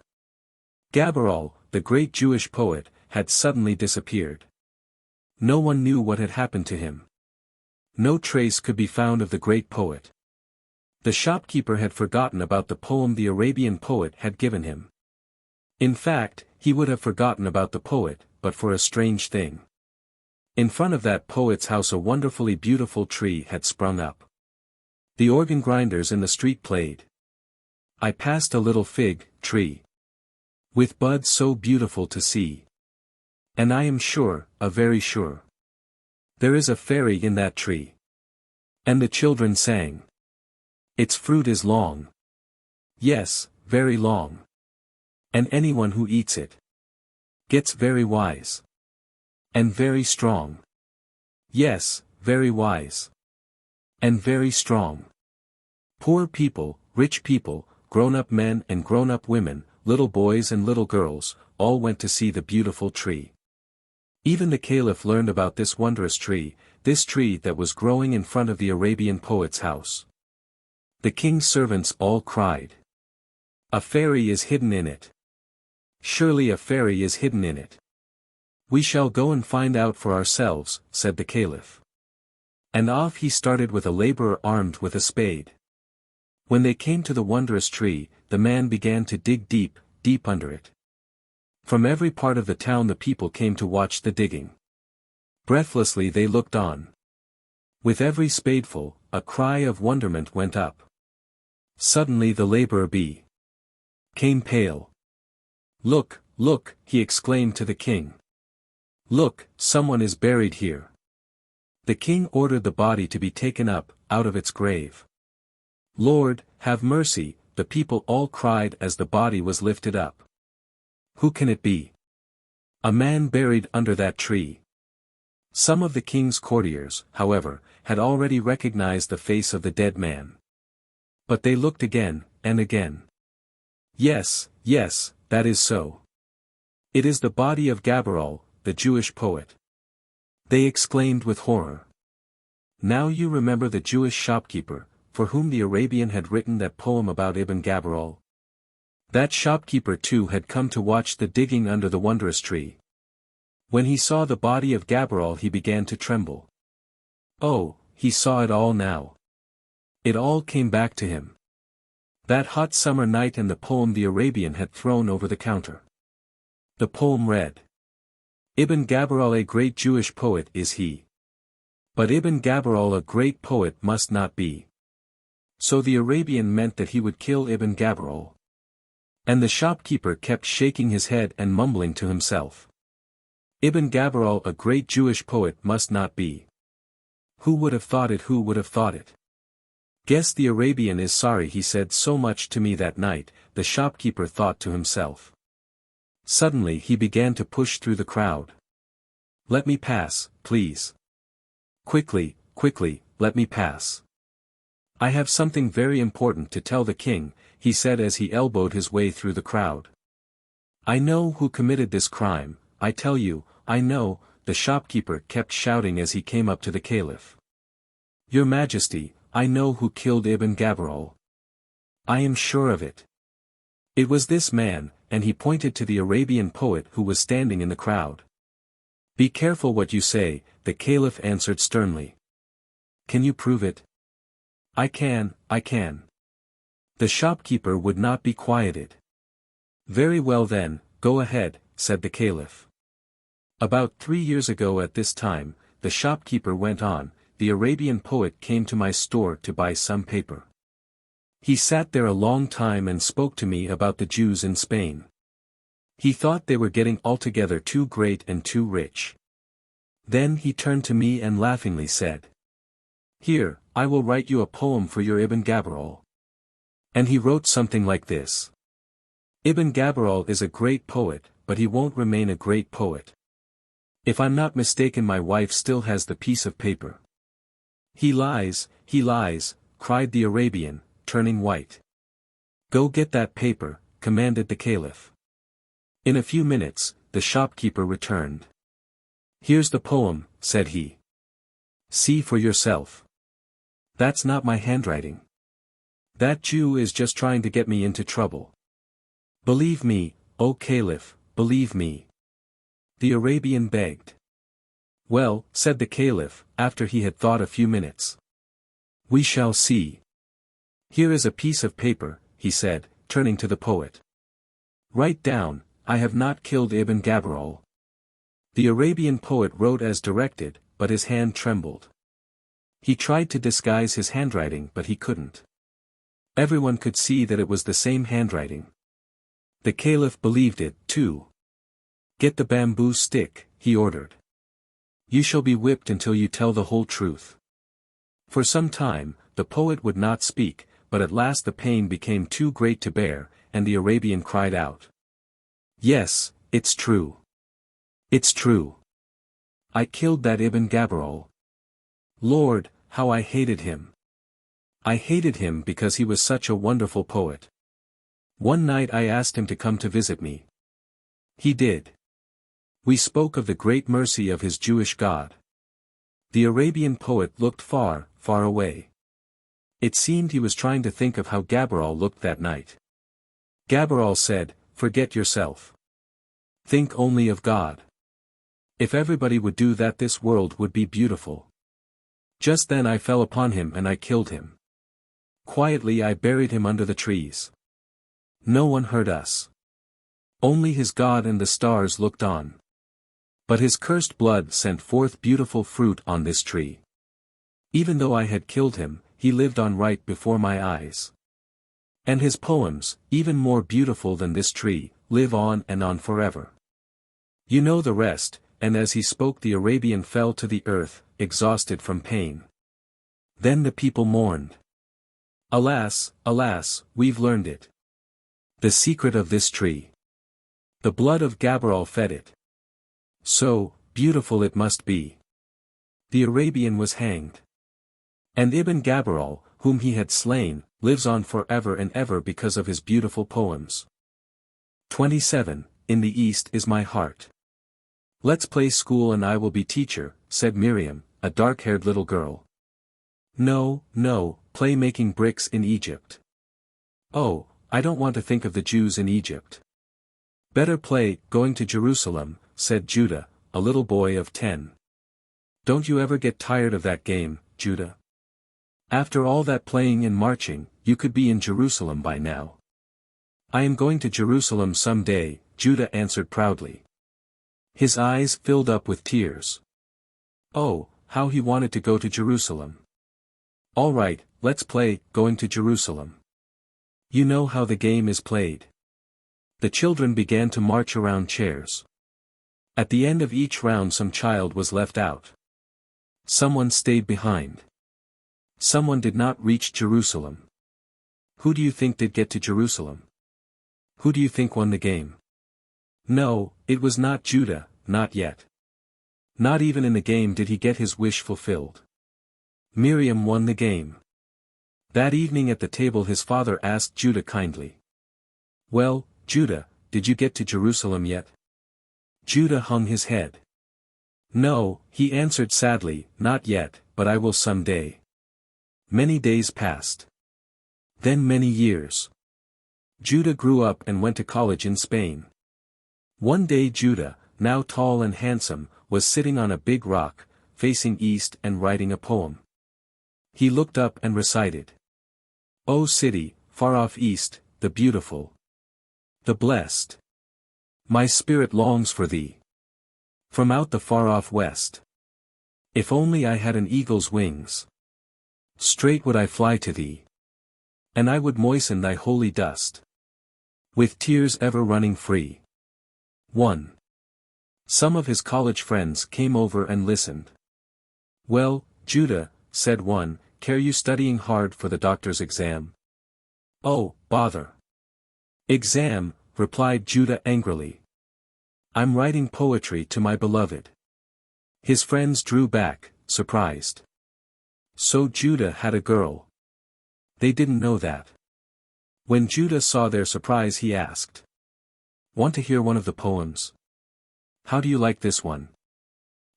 A: Gabirol, the great Jewish poet, had suddenly disappeared. No one knew what had happened to him. No trace could be found of the great poet. The shopkeeper had forgotten about the poem the Arabian poet had given him. In fact, he would have forgotten about the poet, but for a strange thing. In front of that poet's house a wonderfully beautiful tree had sprung up. The organ grinders in the street played. I passed a little fig tree, with buds so beautiful to see. And I am sure, very sure, there is a fairy in that tree. And the children sang. Its fruit is long. Yes, very long. And anyone who eats it gets very wise. And very strong. Yes, very wise. And very strong. Poor people, rich people, grown-up men and grown-up women, little boys and little girls, all went to see the beautiful tree. Even the Caliph learned about this wondrous tree, this tree that was growing in front of the Arabian poet's house. The king's servants all cried, "A fairy is hidden in it. Surely a fairy is hidden in it. We shall go and find out for ourselves," said the Caliph. And off he started with a laborer armed with a spade. When they came to the wondrous tree, the man began to dig deep, deep under it. From every part of the town the people came to watch the digging. Breathlessly they looked on. With every spadeful, a cry of wonderment went up. Suddenly the laborer became pale. "Look, look," he exclaimed to the king. "Look, someone is buried here." The king ordered the body to be taken up, out of its grave. "Lord, have mercy," the people all cried as the body was lifted up. "Who can it be? A man buried under that tree." Some of the king's courtiers, however, had already recognized the face of the dead man. But they looked again, and again. "Yes, yes, that is so. It is the body of Gabirol, the Jewish poet." They exclaimed with horror. Now you remember the Jewish shopkeeper, for whom the Arabian had written that poem about Ibn Gabirol. That shopkeeper too had come to watch the digging under the wondrous tree. When he saw the body of Gabirol he began to tremble. Oh, he saw it all now. It all came back to him. That hot summer night and the poem the Arabian had thrown over the counter. The poem read, "Ibn Gabirol, a great Jewish poet is he. But Ibn Gabirol, a great poet must not be." So the Arabian meant that he would kill Ibn Gabirol. And the shopkeeper kept shaking his head and mumbling to himself. Ibn Gabirol, a great Jewish poet must not be. Who would have thought it? Who would have thought it? Guess the Arabian is sorry he said so much to me that night, the shopkeeper thought to himself. Suddenly he began to push through the crowd. Let me pass, please. Quickly, quickly, let me pass. I have something very important to tell the king, he said as he elbowed his way through the crowd. I know who committed this crime, I tell you, I know, the shopkeeper kept shouting as he came up to the caliph. Your Majesty, I know who killed Ibn Gabirol. I am sure of it. It was this man, and he pointed to the Arabian poet who was standing in the crowd. Be careful what you say, the caliph answered sternly. Can you prove it? I can. The shopkeeper would not be quieted. Very well then, go ahead, said the caliph. About 3 years ago at this time, the shopkeeper went on, the Arabian poet came to my store to buy some paper. He sat there a long time and spoke to me about the Jews in Spain. He thought they were getting altogether too great and too rich. Then he turned to me and laughingly said, Here, I will write you a poem for your Ibn Gabirol. And he wrote something like this. Ibn Gabirol is a great poet, but he won't remain a great poet. If I'm not mistaken, my wife still has the piece of paper. He lies, cried the Arabian, turning white. Go get that paper, commanded the caliph. In a few minutes, the shopkeeper returned. Here's the poem, said he. See for yourself. That's not my handwriting. That Jew is just trying to get me into trouble. Believe me, O Caliph, believe me. The Arabian begged. Well, said the Caliph, after he had thought a few minutes. We shall see. Here is a piece of paper, he said, turning to the poet. Write down, I have not killed Ibn Gabirol. The Arabian poet wrote as directed, but his hand trembled. He tried to disguise his handwriting but he couldn't. Everyone could see that it was the same handwriting. The Caliph believed it, too. Get the bamboo stick, he ordered. You shall be whipped until you tell the whole truth. For some time, the poet would not speak, but at last the pain became too great to bear, and the Arabian cried out. Yes, it's true. It's true. I killed that Ibn Gabirol. Lord, how I hated him. I hated him because he was such a wonderful poet. One night I asked him to come to visit me. He did. We spoke of the great mercy of his Jewish God. The Arabian poet looked far, far away. It seemed he was trying to think of how Gabirol looked that night. Gabirol said, Forget yourself. Think only of God. If everybody would do that, this world would be beautiful. Just then I fell upon him and I killed him. Quietly I buried him under the trees. No one heard us. Only his God and the stars looked on. But his cursed blood sent forth beautiful fruit on this tree. Even though I had killed him, he lived on right before my eyes. And his poems, even more beautiful than this tree, live on and on forever. You know the rest, and as he spoke the Arabian fell to the earth, exhausted from pain. Then the people mourned. Alas, alas, we've learned it. The secret of this tree. The blood of Gabirol fed it. So, beautiful it must be. The Arabian was hanged. And Ibn Gabirol, whom he had slain, lives on forever and ever because of his beautiful poems. 27. In the East is my heart. Let's play school and I will be teacher, said Miriam, a dark-haired little girl. No, play making bricks in Egypt. Oh, I don't want to think of the Jews in Egypt. Better play going to Jerusalem, said Judah, a little boy of 10. Don't you ever get tired of that game, Judah? After all that playing and marching, you could be in Jerusalem by now. I am going to Jerusalem some day, Judah answered proudly. His eyes filled up with tears. Oh, how he wanted to go to Jerusalem. All right, let's play going to Jerusalem. You know how the game is played. The children began to march around chairs. At the end of each round some child was left out. Someone stayed behind. Someone did not reach Jerusalem. Who do you think did get to Jerusalem? Who do you think won the game? No, it was not Judah, not yet. Not even in the game did he get his wish fulfilled. Miriam won the game. That evening at the table his father asked Judah kindly. "Well, Judah, did you get to Jerusalem yet?" Judah hung his head. "No," he answered sadly, "not yet, but I will someday." Many days passed. Then many years. Judah grew up and went to college in Spain. One day Judah, now tall and handsome, was sitting on a big rock, facing east and writing a poem. He looked up and recited. "O city, far off east, the beautiful, the blessed. My spirit longs for thee. From out the far off west. If only I had an eagle's wings. Straight would I fly to thee. And I would moisten thy holy dust. With tears ever running free." 1. Some of his college friends came over and listened. "Well, Judah," said one, "care you studying hard for the doctor's exam?" "Oh, bother. Exam," replied Judah angrily. "I'm writing poetry to my beloved." His friends drew back, surprised. So Judah had a girl. They didn't know that. When Judah saw their surprise he asked. "Want to hear one of the poems? How do you like this one?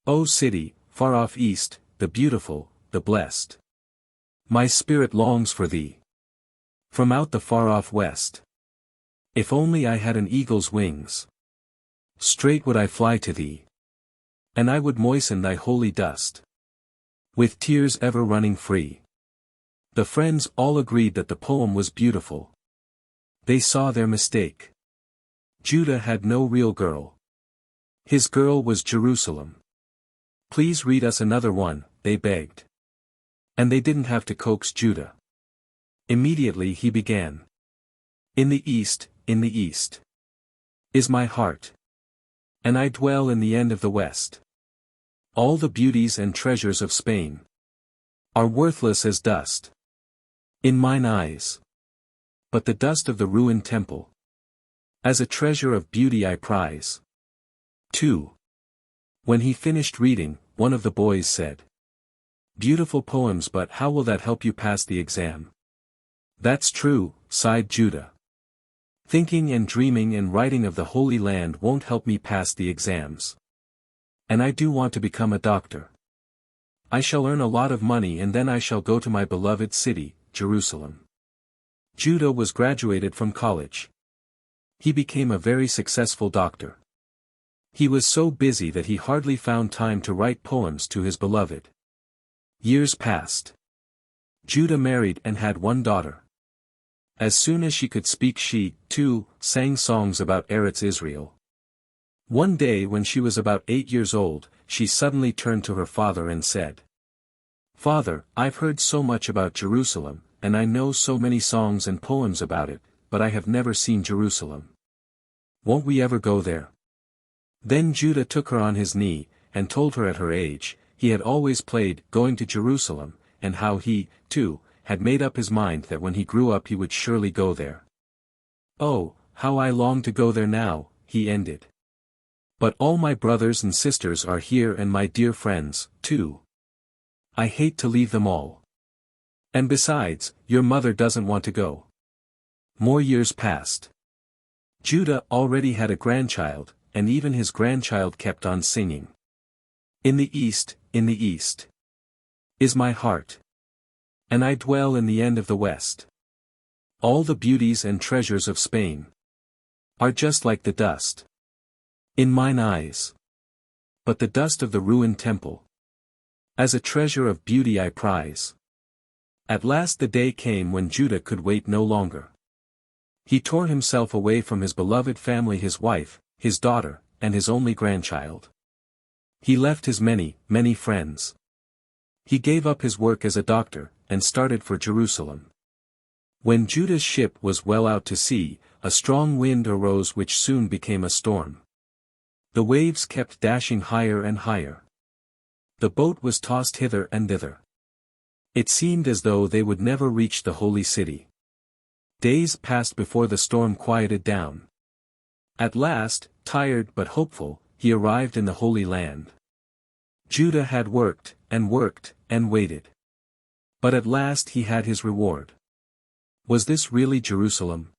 A: O city, far off east, the beautiful, the blessed. My spirit longs for thee. From out the far off west. If only I had an eagle's wings. Straight would I fly to thee. And I would moisten thy holy dust. With tears ever running free." The friends all agreed that the poem was beautiful. They saw their mistake. Judah had no real girl. His girl was Jerusalem. "Please read us another one," they begged. And they didn't have to coax Judah. Immediately he began. In the east, is my heart. And I dwell in the end of the west. All the beauties and treasures of Spain are worthless as dust in mine eyes. But the dust of the ruined temple, as a treasure of beauty I prize. 2. When he finished reading, one of the boys said, "Beautiful poems, but how will that help you pass the exam?" "That's true," sighed Judah. "Thinking and dreaming and writing of the Holy Land won't help me pass the exams. And I do want to become a doctor. I shall earn a lot of money and then I shall go to my beloved city, Jerusalem." Judah was graduated from college. He became a very successful doctor. He was so busy that he hardly found time to write poems to his beloved. Years passed. Judah married and had one daughter. As soon as she could speak she, too, sang songs about Eretz Israel. One day when she was about 8 years old, she suddenly turned to her father and said, "Father, I've heard so much about Jerusalem, and I know so many songs and poems about it, but I have never seen Jerusalem. Won't we ever go there?" Then Judah took her on his knee, and told her at her age, he had always played "Going to Jerusalem," and how he, too, had made up his mind that when he grew up he would surely go there. "Oh, how I long to go there now," he ended. "But all my brothers and sisters are here and my dear friends, too. I hate to leave them all. And besides, your mother doesn't want to go." More years passed. Judah already had a grandchild, and even his grandchild kept on singing. In the east, is my heart. And I dwell in the end of the west. All the beauties and treasures of Spain are just like the dust in mine eyes. But the dust of the ruined temple, as a treasure of beauty I prize. At last the day came when Judah could wait no longer. He tore himself away from his beloved family, his wife, his daughter, and his only grandchild. He left his many, many friends. He gave up his work as a doctor, and started for Jerusalem. When Judah's ship was well out to sea, a strong wind arose which soon became a storm. The waves kept dashing higher and higher. The boat was tossed hither and thither. It seemed as though they would never reach the holy city. Days passed before the storm quieted down. At last, tired but hopeful, he arrived in the Holy Land. Judah had worked, and waited. But at last he had his reward. Was this really Jerusalem?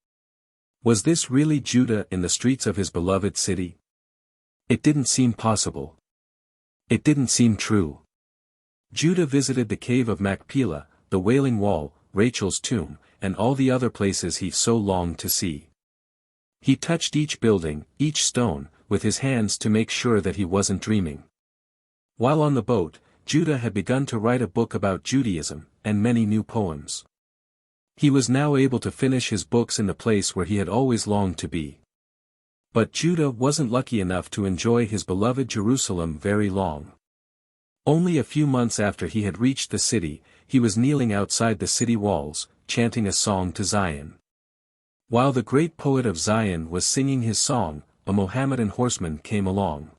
A: Was this really Judah in the streets of his beloved city? It didn't seem possible. It didn't seem true. Judah visited the cave of Machpelah, the Wailing Wall, Rachel's tomb, and all the other places he so longed to see. He touched each building, each stone, with his hands to make sure that he wasn't dreaming. While on the boat, Judah had begun to write a book about Judaism, and many new poems. He was now able to finish his books in the place where he had always longed to be. But Judah wasn't lucky enough to enjoy his beloved Jerusalem very long. Only a few months after he had reached the city, he was kneeling outside the city walls, chanting a song to Zion. While the great poet of Zion was singing his song, a Mohammedan horseman came along.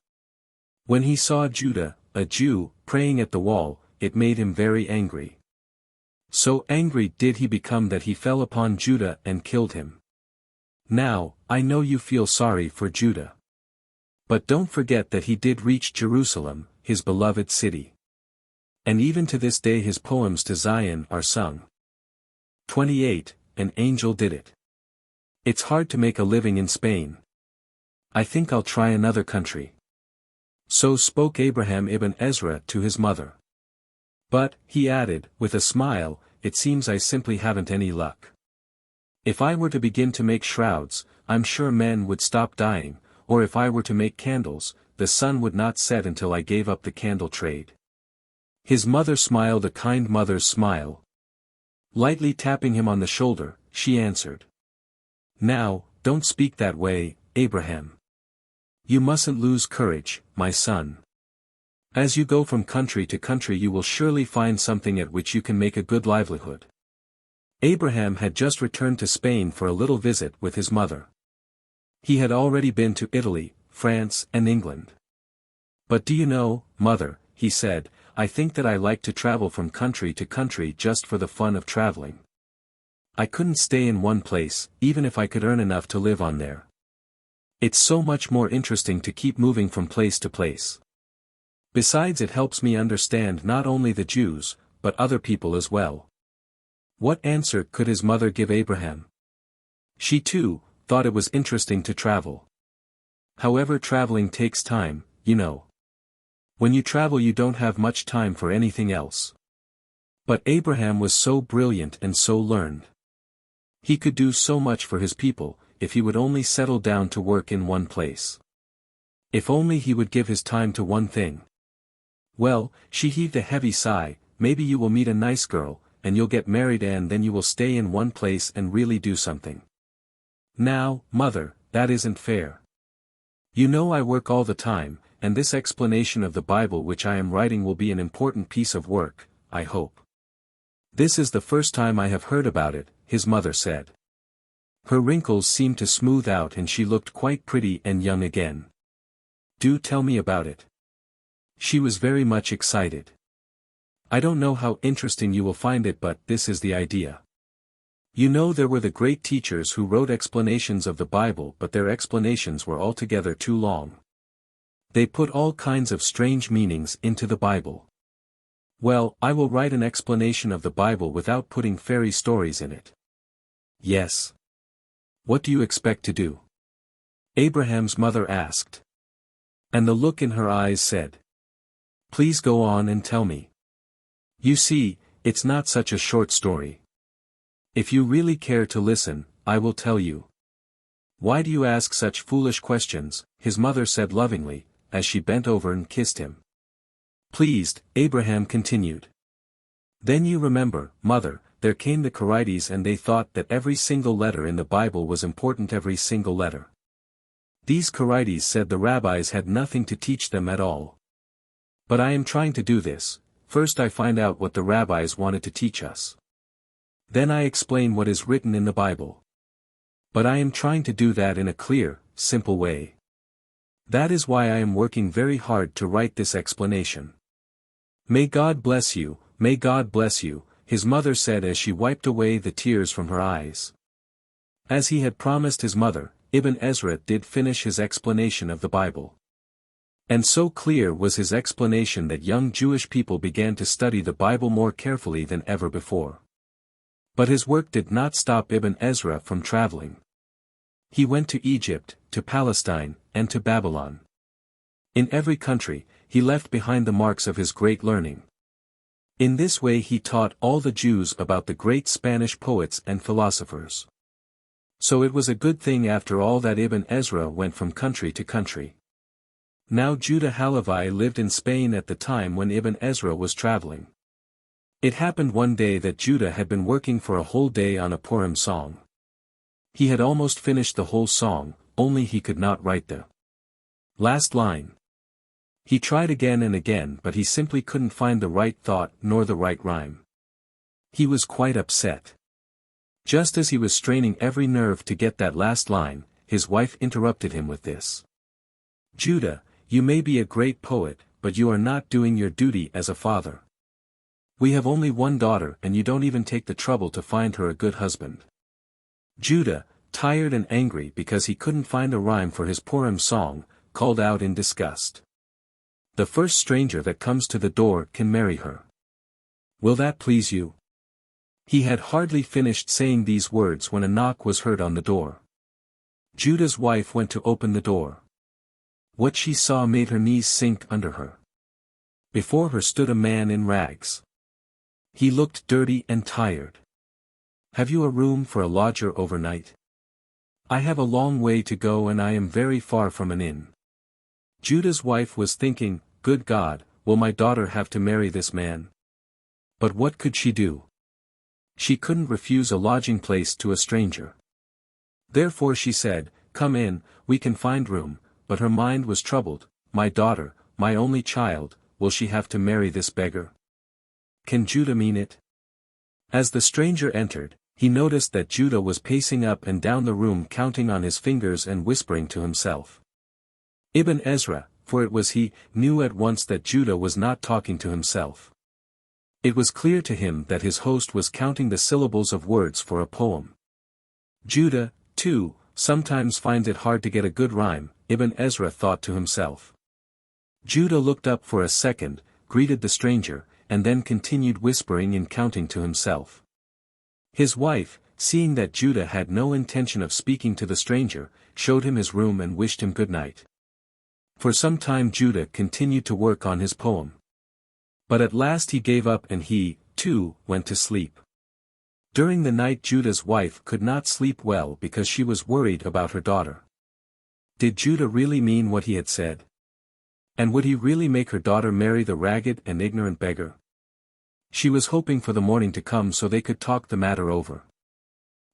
A: When he saw Judah, a Jew, praying at the wall, it made him very angry. So angry did he become that he fell upon Judah and killed him. Now, I know you feel sorry for Judah. But don't forget that he did reach Jerusalem, his beloved city. And even to this day his poems to Zion are sung. 28. An angel did it. It's hard to make a living in Spain. I think I'll try another country. So spoke Abraham ibn Ezra to his mother. But, he added, with a smile, it seems I simply haven't any luck. If I were to begin to make shrouds, I'm sure men would stop dying, or if I were to make candles, the sun would not set until I gave up the candle trade. His mother smiled a kind mother's smile. Lightly tapping him on the shoulder, she answered. Now, don't speak that way, Abraham. You mustn't lose courage, my son. As you go from country to country you will surely find something at which you can make a good livelihood. Abraham had just returned to Spain for a little visit with his mother. He had already been to Italy, France and England. But do you know, mother, he said, I think that I like to travel from country to country just for the fun of traveling. I couldn't stay in one place, even if I could earn enough to live on there. It's so much more interesting to keep moving from place to place. Besides it helps me understand not only the Jews, but other people as well. What answer could his mother give Abraham? She too, thought it was interesting to travel. However, traveling takes time, you know. When you travel you don't have much time for anything else. But Abraham was so brilliant and so learned. He could do so much for his people, if he would only settle down to work in one place. If only he would give his time to one thing. Well, she heaved a heavy sigh, maybe you will meet a nice girl, and you'll get married and then you will stay in one place and really do something. Now, mother, that isn't fair. You know I work all the time, and this explanation of the Bible which I am writing will be an important piece of work, I hope. This is the first time I have heard about it, his mother said. Her wrinkles seemed to smooth out and she looked quite pretty and young again. Do tell me about it. She was very much excited. I don't know how interesting you will find it, but this is the idea. You know there were the great teachers who wrote explanations of the Bible, but their explanations were altogether too long. They put all kinds of strange meanings into the Bible. Well, I will write an explanation of the Bible without putting fairy stories in it. Yes. What do you expect to do? Abraham's mother asked. And the look in her eyes said. Please go on and tell me. You see, it's not such a short story. If you really care to listen, I will tell you. Why do you ask such foolish questions? His mother said lovingly, as she bent over and kissed him. Pleased, Abraham continued. Then you remember, mother, there came the Karaites and they thought that every single letter in the Bible was important, every single letter. These Karaites said the rabbis had nothing to teach them at all. But I am trying to do this. First I find out what the rabbis wanted to teach us. Then I explain what is written in the Bible. But I am trying to do that in a clear, simple way. That is why I am working very hard to write this explanation. May God bless you, may God bless you," his mother said as she wiped away the tears from her eyes. As he had promised his mother, Ibn Ezra did finish his explanation of the Bible. And so clear was his explanation that young Jewish people began to study the Bible more carefully than ever before. But his work did not stop Ibn Ezra from traveling. He went to Egypt, to Palestine, and to Babylon. In every country, he left behind the marks of his great learning. In this way he taught all the Jews about the great Spanish poets and philosophers. So it was a good thing after all that Ibn Ezra went from country to country. Now Judah Halevi lived in Spain at the time when Ibn Ezra was traveling. It happened one day that Judah had been working for a whole day on a Purim song. He had almost finished the whole song, only he could not write the last line. He tried again and again but he simply couldn't find the right thought nor the right rhyme. He was quite upset. Just as he was straining every nerve to get that last line, his wife interrupted him with this. "Judah, you may be a great poet, but you are not doing your duty as a father. We have only one daughter and you don't even take the trouble to find her a good husband." Judah, tired and angry because he couldn't find a rhyme for his Purim song, called out in disgust. "The first stranger that comes to the door can marry her. Will that please you?" He had hardly finished saying these words when a knock was heard on the door. Judah's wife went to open the door. What she saw made her knees sink under her. Before her stood a man in rags. He looked dirty and tired. "Have you a room for a lodger overnight? I have a long way to go and I am very far from an inn." Judah's wife was thinking, "Good God, will my daughter have to marry this man?" But what could she do? She couldn't refuse a lodging place to a stranger. Therefore she said, "Come in, we can find room," but her mind was troubled. "My daughter, my only child, will she have to marry this beggar? Can Judah mean it?" As the stranger entered, he noticed that Judah was pacing up and down the room counting on his fingers and whispering to himself. Ibn Ezra, for it was he, knew at once that Judah was not talking to himself. It was clear to him that his host was counting the syllables of words for a poem. Judah, too, sometimes finds it hard to get a good rhyme, Ibn Ezra thought to himself. Judah looked up for a second, greeted the stranger, and then continued whispering and counting to himself. His wife, seeing that Judah had no intention of speaking to the stranger, showed him his room and wished him good night. For some time Judah continued to work on his poem. But at last he gave up and he, too, went to sleep. During the night Judah's wife could not sleep well because she was worried about her daughter. Did Judah really mean what he had said? And would he really make her daughter marry the ragged and ignorant beggar? She was hoping for the morning to come so they could talk the matter over.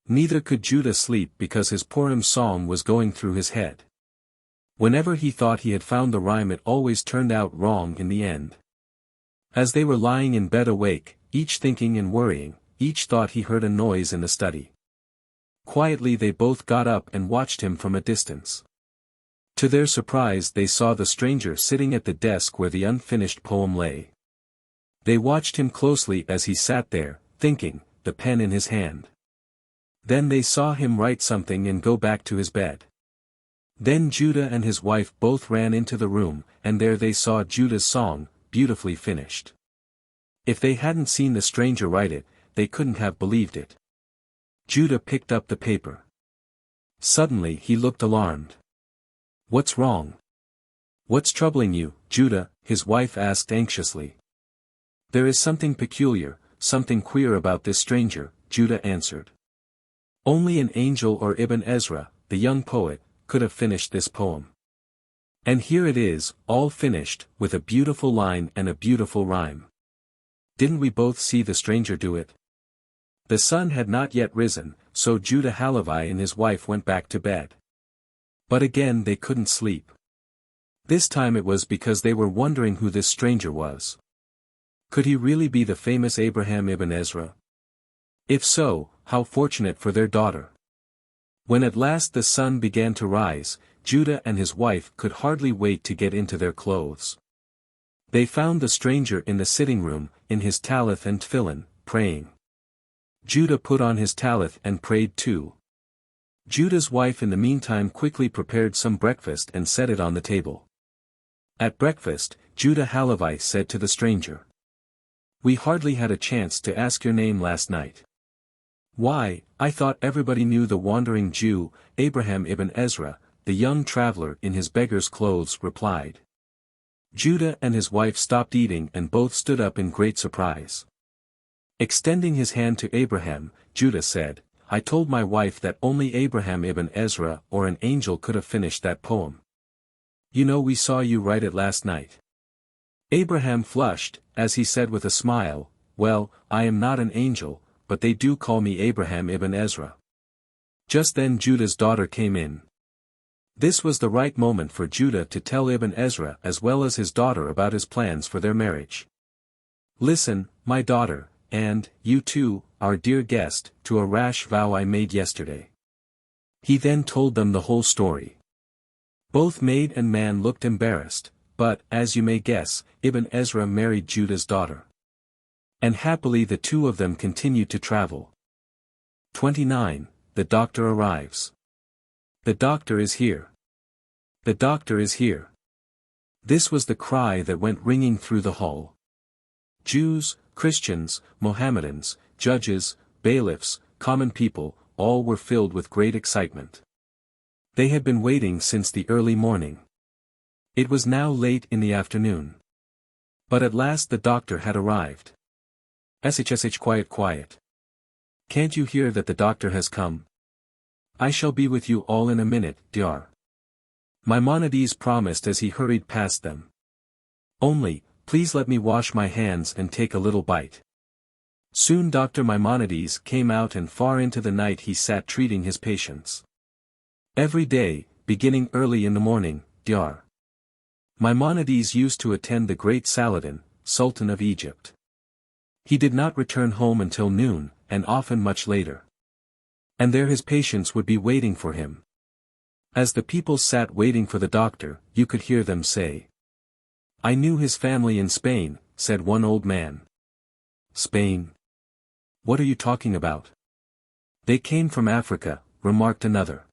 A: Neither could Judah sleep because his Purim song was going through his head. Whenever he thought he had found the rhyme it always turned out wrong in the end. As they were lying in bed awake, each thinking and worrying, each thought he heard a noise in the study. Quietly they both got up and watched him from a distance. To their surprise they saw the stranger sitting at the desk where the unfinished poem lay. They watched him closely as he sat there, thinking, the pen in his hand. Then they saw him write something and go back to his bed. Then Judah and his wife both ran into the room, and there they saw Judah's song, beautifully finished. If they hadn't seen the stranger write it, they couldn't have believed it. Judah picked up the paper. Suddenly he looked alarmed. "What's wrong? What's troubling you, Judah?" his wife asked anxiously. "There is something peculiar, something queer about this stranger," Judah answered. Only an angel or Ibn Ezra, the young poet, could have finished this poem. And here it is, all finished, with a beautiful line and a beautiful rhyme. Didn't we both see the stranger do it? The sun had not yet risen, so Judah Halevi and his wife went back to bed. But again they couldn't sleep. This time it was because they were wondering who this stranger was. Could he really be the famous Abraham ibn Ezra? If so, how fortunate for their daughter. When at last the sun began to rise, Judah and his wife could hardly wait to get into their clothes. They found the stranger in the sitting room, in his talith and tefillin, praying. Judah put on his talith and prayed too. Judah's wife in the meantime quickly prepared some breakfast and set it on the table. At breakfast, Judah Halavai said to the stranger, "We hardly had a chance to ask your name last night." "Why, I thought everybody knew the wandering Jew, Abraham ibn Ezra," the young traveler in his beggar's clothes replied. Judah and his wife stopped eating and both stood up in great surprise. Extending his hand to Abraham, Judah said, "I told my wife that only Abraham ibn Ezra or an angel could have finished that poem. You know, we saw you write it last night." Abraham flushed, as he said with a smile, "Well, I am not an angel, but they do call me Abraham ibn Ezra." Just then Judah's daughter came in. This was the right moment for Judah to tell Ibn Ezra as well as his daughter about his plans for their marriage. "Listen, my daughter, and, you too, our dear guest, to a rash vow I made yesterday." He then told them the whole story. Both maid and man looked embarrassed, but, as you may guess, Ibn Ezra married Judah's daughter. And happily the two of them continued to travel. 29. The doctor arrives. "The doctor is here. The doctor is here." This was the cry that went ringing through the hall. Jews, Christians, Mohammedans, judges, bailiffs, common people, all were filled with great excitement. They had been waiting since the early morning. It was now late in the afternoon. But at last the doctor had arrived. "Shh, quiet, quiet. Can't you hear that the doctor has come? I shall be with you all in a minute, Dr. Maimonides promised as he hurried past them. "Only, please let me wash my hands and take a little bite." Soon Dr. Maimonides came out and far into the night he sat treating his patients. Every day, beginning early in the morning, Dr. Maimonides used to attend the great Saladin, Sultan of Egypt. He did not return home until noon, and often much later. And there his patients would be waiting for him. As the people sat waiting for the doctor, you could hear them say, "I knew his family in Spain," said one old man. "Spain? What are you talking about?" "They came from Africa," remarked another.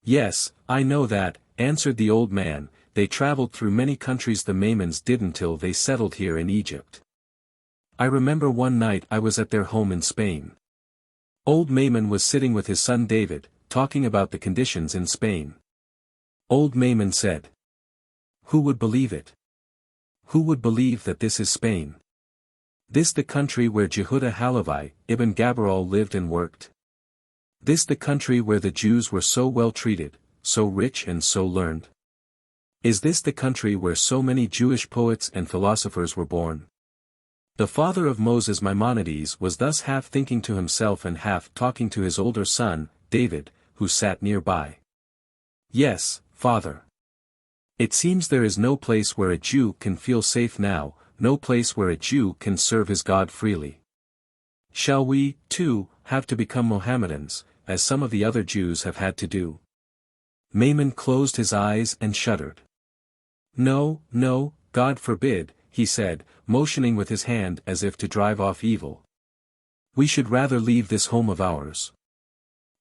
A: "Yes, I know that," answered the old man, "they traveled through many countries the Maimons did until they settled here in Egypt. I remember one night I was at their home in Spain. Old Maimon was sitting with his son David, talking about the conditions in Spain. Old Maimon said, 'Who would believe it? Who would believe that this is Spain? This the country where Jehuda Halavi, Ibn Gabaral lived and worked? This the country where the Jews were so well treated, so rich and so learned? Is this the country where so many Jewish poets and philosophers were born?' The father of Moses Maimonides was thus half thinking to himself and half talking to his older son, David, who sat nearby. "Yes, father. It seems there is no place where a Jew can feel safe now, no place where a Jew can serve his God freely. Shall we, too, have to become Mohammedans, as some of the other Jews have had to do?" Maimon closed his eyes and shuddered. "No, no, God forbid," he said, motioning with his hand as if to drive off evil. "We should rather leave this home of ours.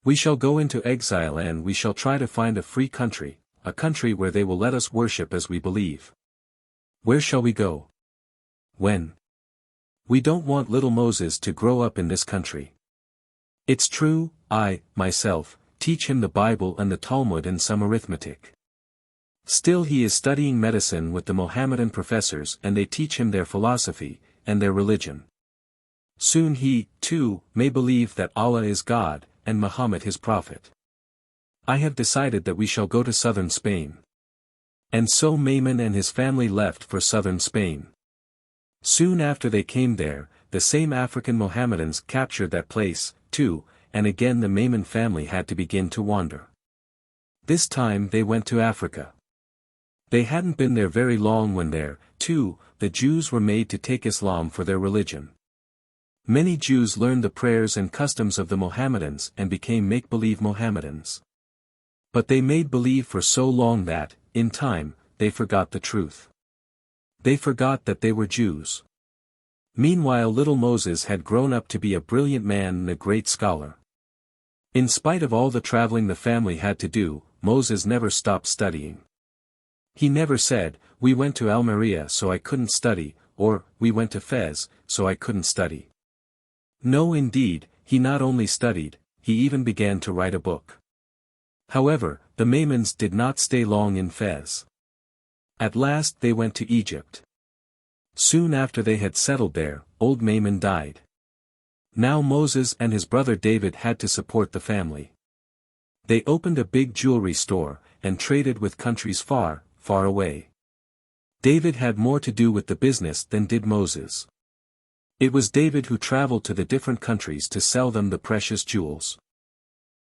A: We shall go into exile and we shall try to find a free country, a country where they will let us worship as we believe. Where shall we go? When? We don't want little Moses to grow up in this country. It's true, I, myself, teach him the Bible and the Talmud and some arithmetic. Still he is studying medicine with the Mohammedan professors and they teach him their philosophy, and their religion. Soon he, too, may believe that Allah is God, and Muhammad his prophet. I have decided that we shall go to southern Spain." And so Maimon and his family left for southern Spain. Soon after they came there, the same African Mohammedans captured that place, too, and again the Maimon family had to begin to wander. This time they went to Africa. They hadn't been there very long when there, too, the Jews were made to take Islam for their religion. Many Jews learned the prayers and customs of the Mohammedans and became make-believe Mohammedans. But they made believe for so long that, in time, they forgot the truth. They forgot that they were Jews. Meanwhile little Moses had grown up to be a brilliant man and a great scholar. In spite of all the traveling the family had to do, Moses never stopped studying. He never said, "We went to Almeria so I couldn't study," or, "We went to Fez, so I couldn't study." No indeed, he not only studied, he even began to write a book. However, the Maimons did not stay long in Fez. At last they went to Egypt. Soon after they had settled there, old Maimon died. Now Moses and his brother David had to support the family. They opened a big jewelry store, and traded with countries far, far away. David had more to do with the business than did Moses. It was David who traveled to the different countries to sell them the precious jewels.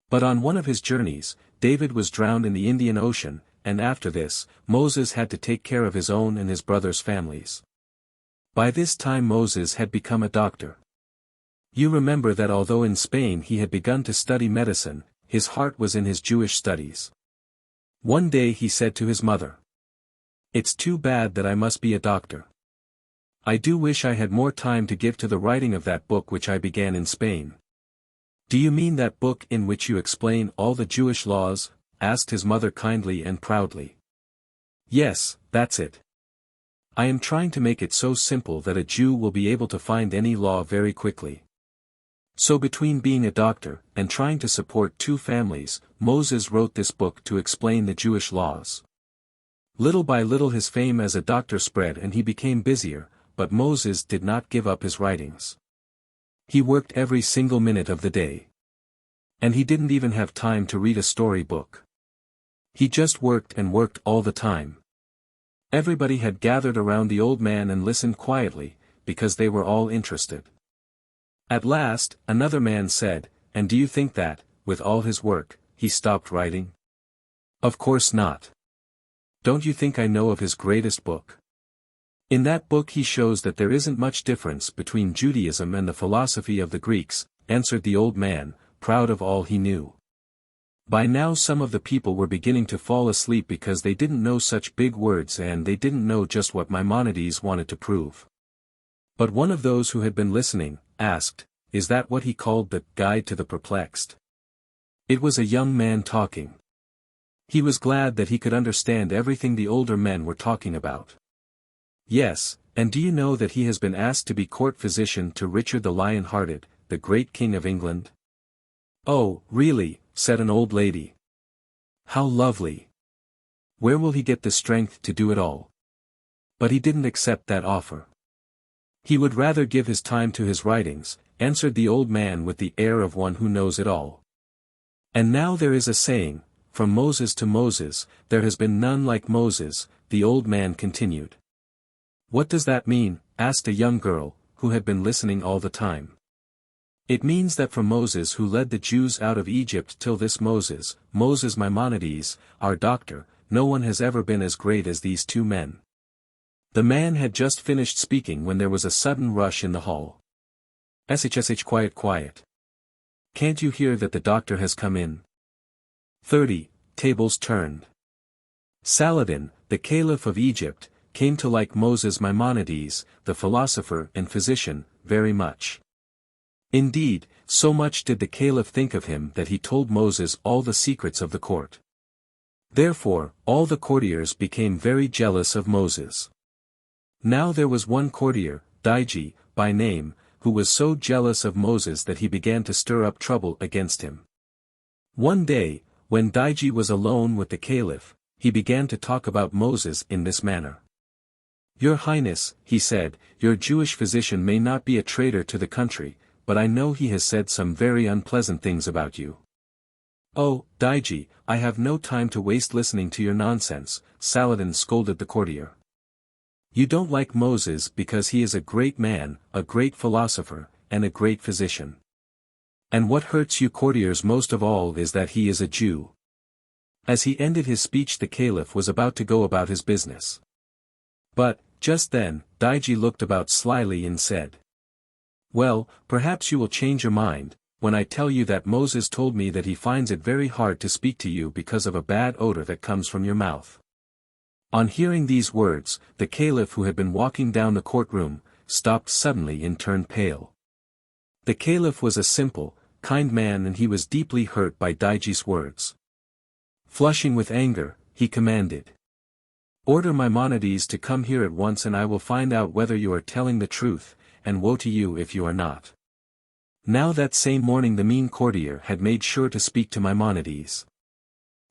A: But on one of his journeys, David was drowned in the Indian Ocean, and after this, Moses had to take care of his own and his brother's families. By this time Moses had become a doctor. You remember that although in Spain he had begun to study medicine, his heart was in his Jewish studies. One day he said to his mother, "It's too bad that I must be a doctor. I do wish I had more time to give to the writing of that book which I began in Spain." "Do you mean that book in which you explain all the Jewish laws?" asked his mother kindly and proudly. "Yes, that's it. I am trying to make it so simple that a Jew will be able to find any law very quickly." So between being a doctor, and trying to support two families, Moses wrote this book to explain the Jewish laws. Little by little his fame as a doctor spread and he became busier, but Moses did not give up his writings. He worked every single minute of the day. And he didn't even have time to read a story book. He just worked and worked all the time. Everybody had gathered around the old man and listened quietly, because they were all interested. At last, another man said, "And do you think that, with all his work, he stopped writing?" "Of course not. Don't you think I know of his greatest book? In that book he shows that there isn't much difference between Judaism and the philosophy of the Greeks," answered the old man, proud of all he knew. By now some of the people were beginning to fall asleep because they didn't know such big words and they didn't know just what Maimonides wanted to prove. But one of those who had been listening, asked, "Is that what he called the Guide to the Perplexed?" It was a young man talking. He was glad that he could understand everything the older men were talking about. "Yes, and do you know that he has been asked to be court physician to Richard the Lion-Hearted, the great king of England?" "Oh, really?" said an old lady. "How lovely! Where will he get the strength to do it all?" But he didn't accept that offer. He would rather give his time to his writings, answered the old man with the air of one who knows it all. "And now there is a saying, from Moses to Moses, there has been none like Moses," the old man continued. "What does that mean?" asked a young girl, who had been listening all the time. "It means that from Moses who led the Jews out of Egypt till this Moses, Moses Maimonides, our doctor, no one has ever been as great as these two men." The man had just finished speaking when there was a sudden rush in the hall. "Shh, quiet, quiet. Can't you hear that the doctor has come in?" 30. Tables turned. Saladin, the Caliph of Egypt, came to like Moses Maimonides, the philosopher and physician, very much. Indeed, so much did the Caliph think of him that he told Moses all the secrets of the court. Therefore, all the courtiers became very jealous of Moses. Now there was one courtier, Daiji, by name, who was so jealous of Moses that he began to stir up trouble against him. One day, when Daiji was alone with the Caliph, he began to talk about Moses in this manner. "Your Highness," he said, "your Jewish physician may not be a traitor to the country, but I know he has said some very unpleasant things about you." "Oh, Daiji, I have no time to waste listening to your nonsense," Saladin scolded the courtier. "You don't like Moses because he is a great man, a great philosopher, and a great physician. And what hurts you courtiers most of all is that he is a Jew." As he ended his speech the Caliph was about to go about his business. But, just then, Daiji looked about slyly and said, "Well, perhaps you will change your mind, when I tell you that Moses told me that he finds it very hard to speak to you because of a bad odor that comes from your mouth." On hearing these words, the caliph who had been walking down the courtroom, stopped suddenly and turned pale. The caliph was a simple, kind man and he was deeply hurt by Daiji's words. Flushing with anger, he commanded. Order Maimonides to come here at once and I will find out whether you are telling the truth, and woe to you if you are not. Now that same morning the mean courtier had made sure to speak to Maimonides.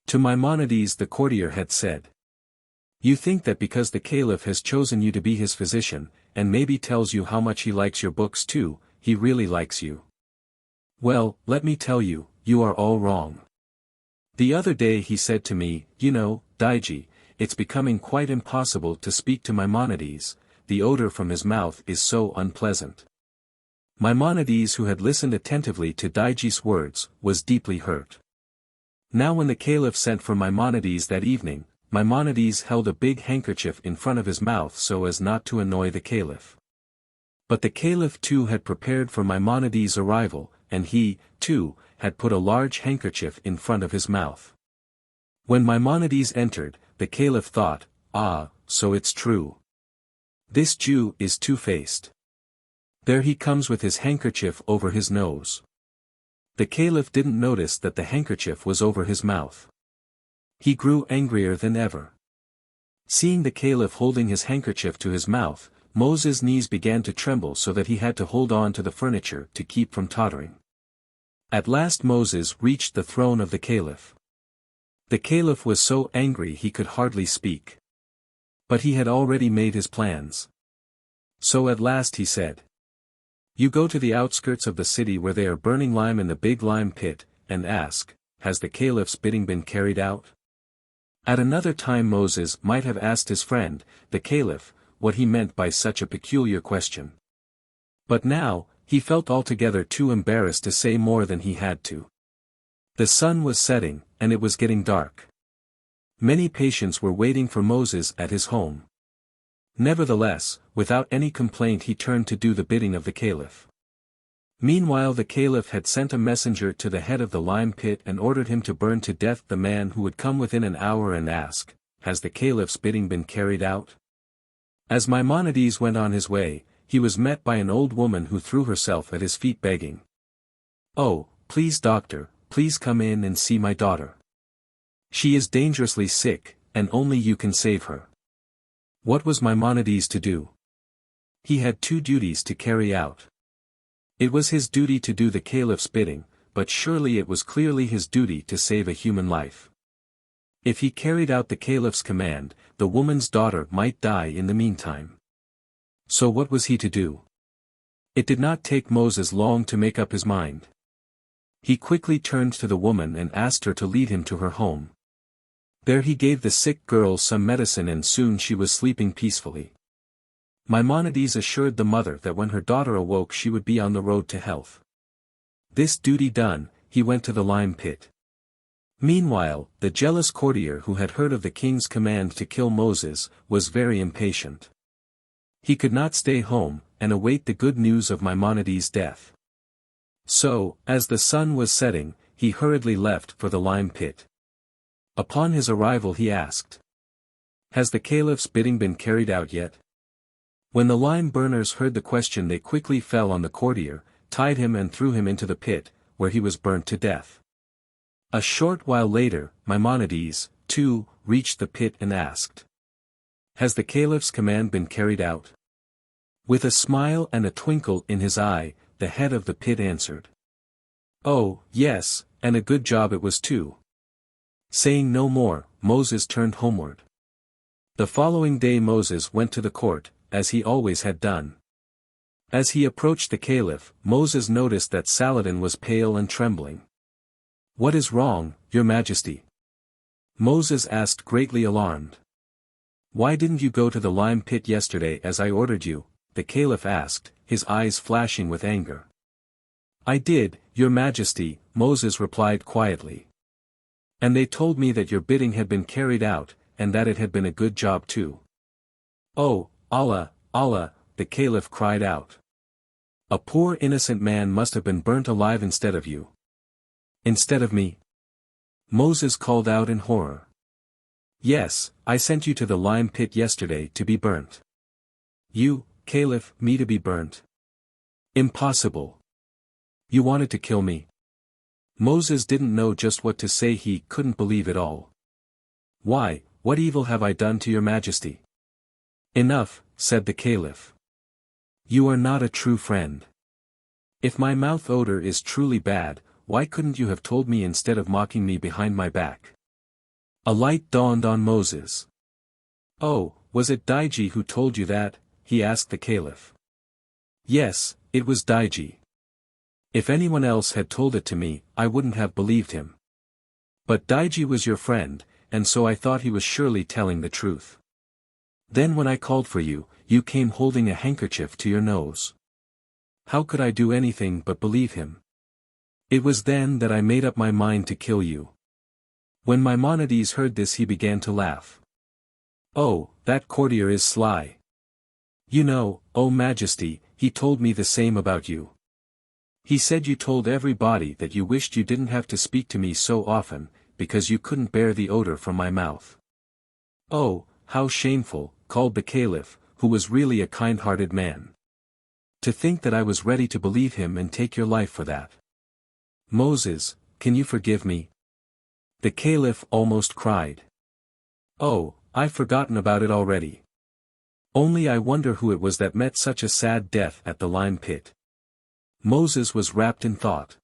A: To Maimonides the courtier had said. You think that because the caliph has chosen you to be his physician, and maybe tells you how much he likes your books too, he really likes you. Well, let me tell you, you are all wrong. The other day he said to me, you know, Daiji, it's becoming quite impossible to speak to Maimonides, the odor from his mouth is so unpleasant. Maimonides, who had listened attentively to Daiji's words, was deeply hurt. Now when the caliph sent for Maimonides that evening, Maimonides held a big handkerchief in front of his mouth so as not to annoy the caliph. But the caliph too had prepared for Maimonides' arrival, and he, too, had put a large handkerchief in front of his mouth. When Maimonides entered, the caliph thought, ah, so it's true. This Jew is two-faced. There he comes with his handkerchief over his nose. The caliph didn't notice that the handkerchief was over his mouth. He grew angrier than ever. Seeing the caliph holding his handkerchief to his mouth, Moses' knees began to tremble so that he had to hold on to the furniture to keep from tottering. At last Moses reached the throne of the caliph. The caliph was so angry he could hardly speak. But he had already made his plans. So at last he said, You go to the outskirts of the city where they are burning lime in the big lime pit, and ask, Has the caliph's bidding been carried out? At another time Moses might have asked his friend, the caliph, what he meant by such a peculiar question. But now, he felt altogether too embarrassed to say more than he had to. The sun was setting, and it was getting dark. Many patients were waiting for Moses at his home. Nevertheless, without any complaint he turned to do the bidding of the caliph. Meanwhile the caliph had sent a messenger to the head of the lime pit and ordered him to burn to death the man who would come within an hour and ask, Has the caliph's bidding been carried out? As Maimonides went on his way, he was met by an old woman who threw herself at his feet begging. Oh, please doctor, please come in and see my daughter. She is dangerously sick, and only you can save her. What was Maimonides to do? He had two duties to carry out. It was his duty to do the caliph's bidding, but surely it was clearly his duty to save a human life. If he carried out the caliph's command, the woman's daughter might die in the meantime. So what was he to do? It did not take Moses long to make up his mind. He quickly turned to the woman and asked her to lead him to her home. There he gave the sick girl some medicine and soon she was sleeping peacefully. Maimonides assured the mother that when her daughter awoke she would be on the road to health. This duty done, he went to the lime pit. Meanwhile, the jealous courtier who had heard of the king's command to kill Moses, was very impatient. He could not stay home, and await the good news of Maimonides' death. So, as the sun was setting, he hurriedly left for the lime pit. Upon his arrival he asked, Has the caliph's bidding been carried out yet? When the lime burners heard the question they quickly fell on the courtier, tied him and threw him into the pit, where he was burnt to death. A short while later, Maimonides, too, reached the pit and asked, Has the caliph's command been carried out? With a smile and a twinkle in his eye, the head of the pit answered, Oh, yes, and a good job it was too. Saying no more, Moses turned homeward. The following day Moses went to the court, as he always had done. As he approached the caliph, Moses noticed that Saladin was pale and trembling. What is wrong, your majesty? Moses asked, greatly alarmed. Why didn't you go to the lime pit yesterday as I ordered you? The caliph asked, his eyes flashing with anger. I did, your majesty, Moses replied quietly. And they told me that your bidding had been carried out, and that it had been a good job too. Oh, Allah, Allah, the caliph cried out. A poor innocent man must have been burnt alive instead of you. Instead of me? Moses called out in horror. Yes, I sent you to the lime pit yesterday to be burnt. You, Caliph, me to be burnt? Impossible. You wanted to kill me? Moses didn't know just what to say. He couldn't believe it all. Why, what evil have I done to your majesty? Enough, said the Caliph. You are not a true friend. If my mouth odor is truly bad, why couldn't you have told me instead of mocking me behind my back? A light dawned on Moses. Oh, was it Daiji who told you that? He asked the Caliph. Yes, it was Daiji. If anyone else had told it to me, I wouldn't have believed him. But Daiji was your friend, and so I thought he was surely telling the truth. Then when I called for you, you came holding a handkerchief to your nose. How could I do anything but believe him? It was then that I made up my mind to kill you. When Maimonides heard this, he began to laugh. Oh, that courtier is sly. You know, O Majesty, he told me the same about you. He said you told everybody that you wished you didn't have to speak to me so often, because you couldn't bear the odor from my mouth. Oh, how shameful, called the Caliph, who was really a kind-hearted man. To think that I was ready to believe him and take your life for that. Moses, can you forgive me? The Caliph almost cried. Oh, I've forgotten about it already. Only I wonder who it was that met such a sad death at the lime pit. Moses was wrapped in thought.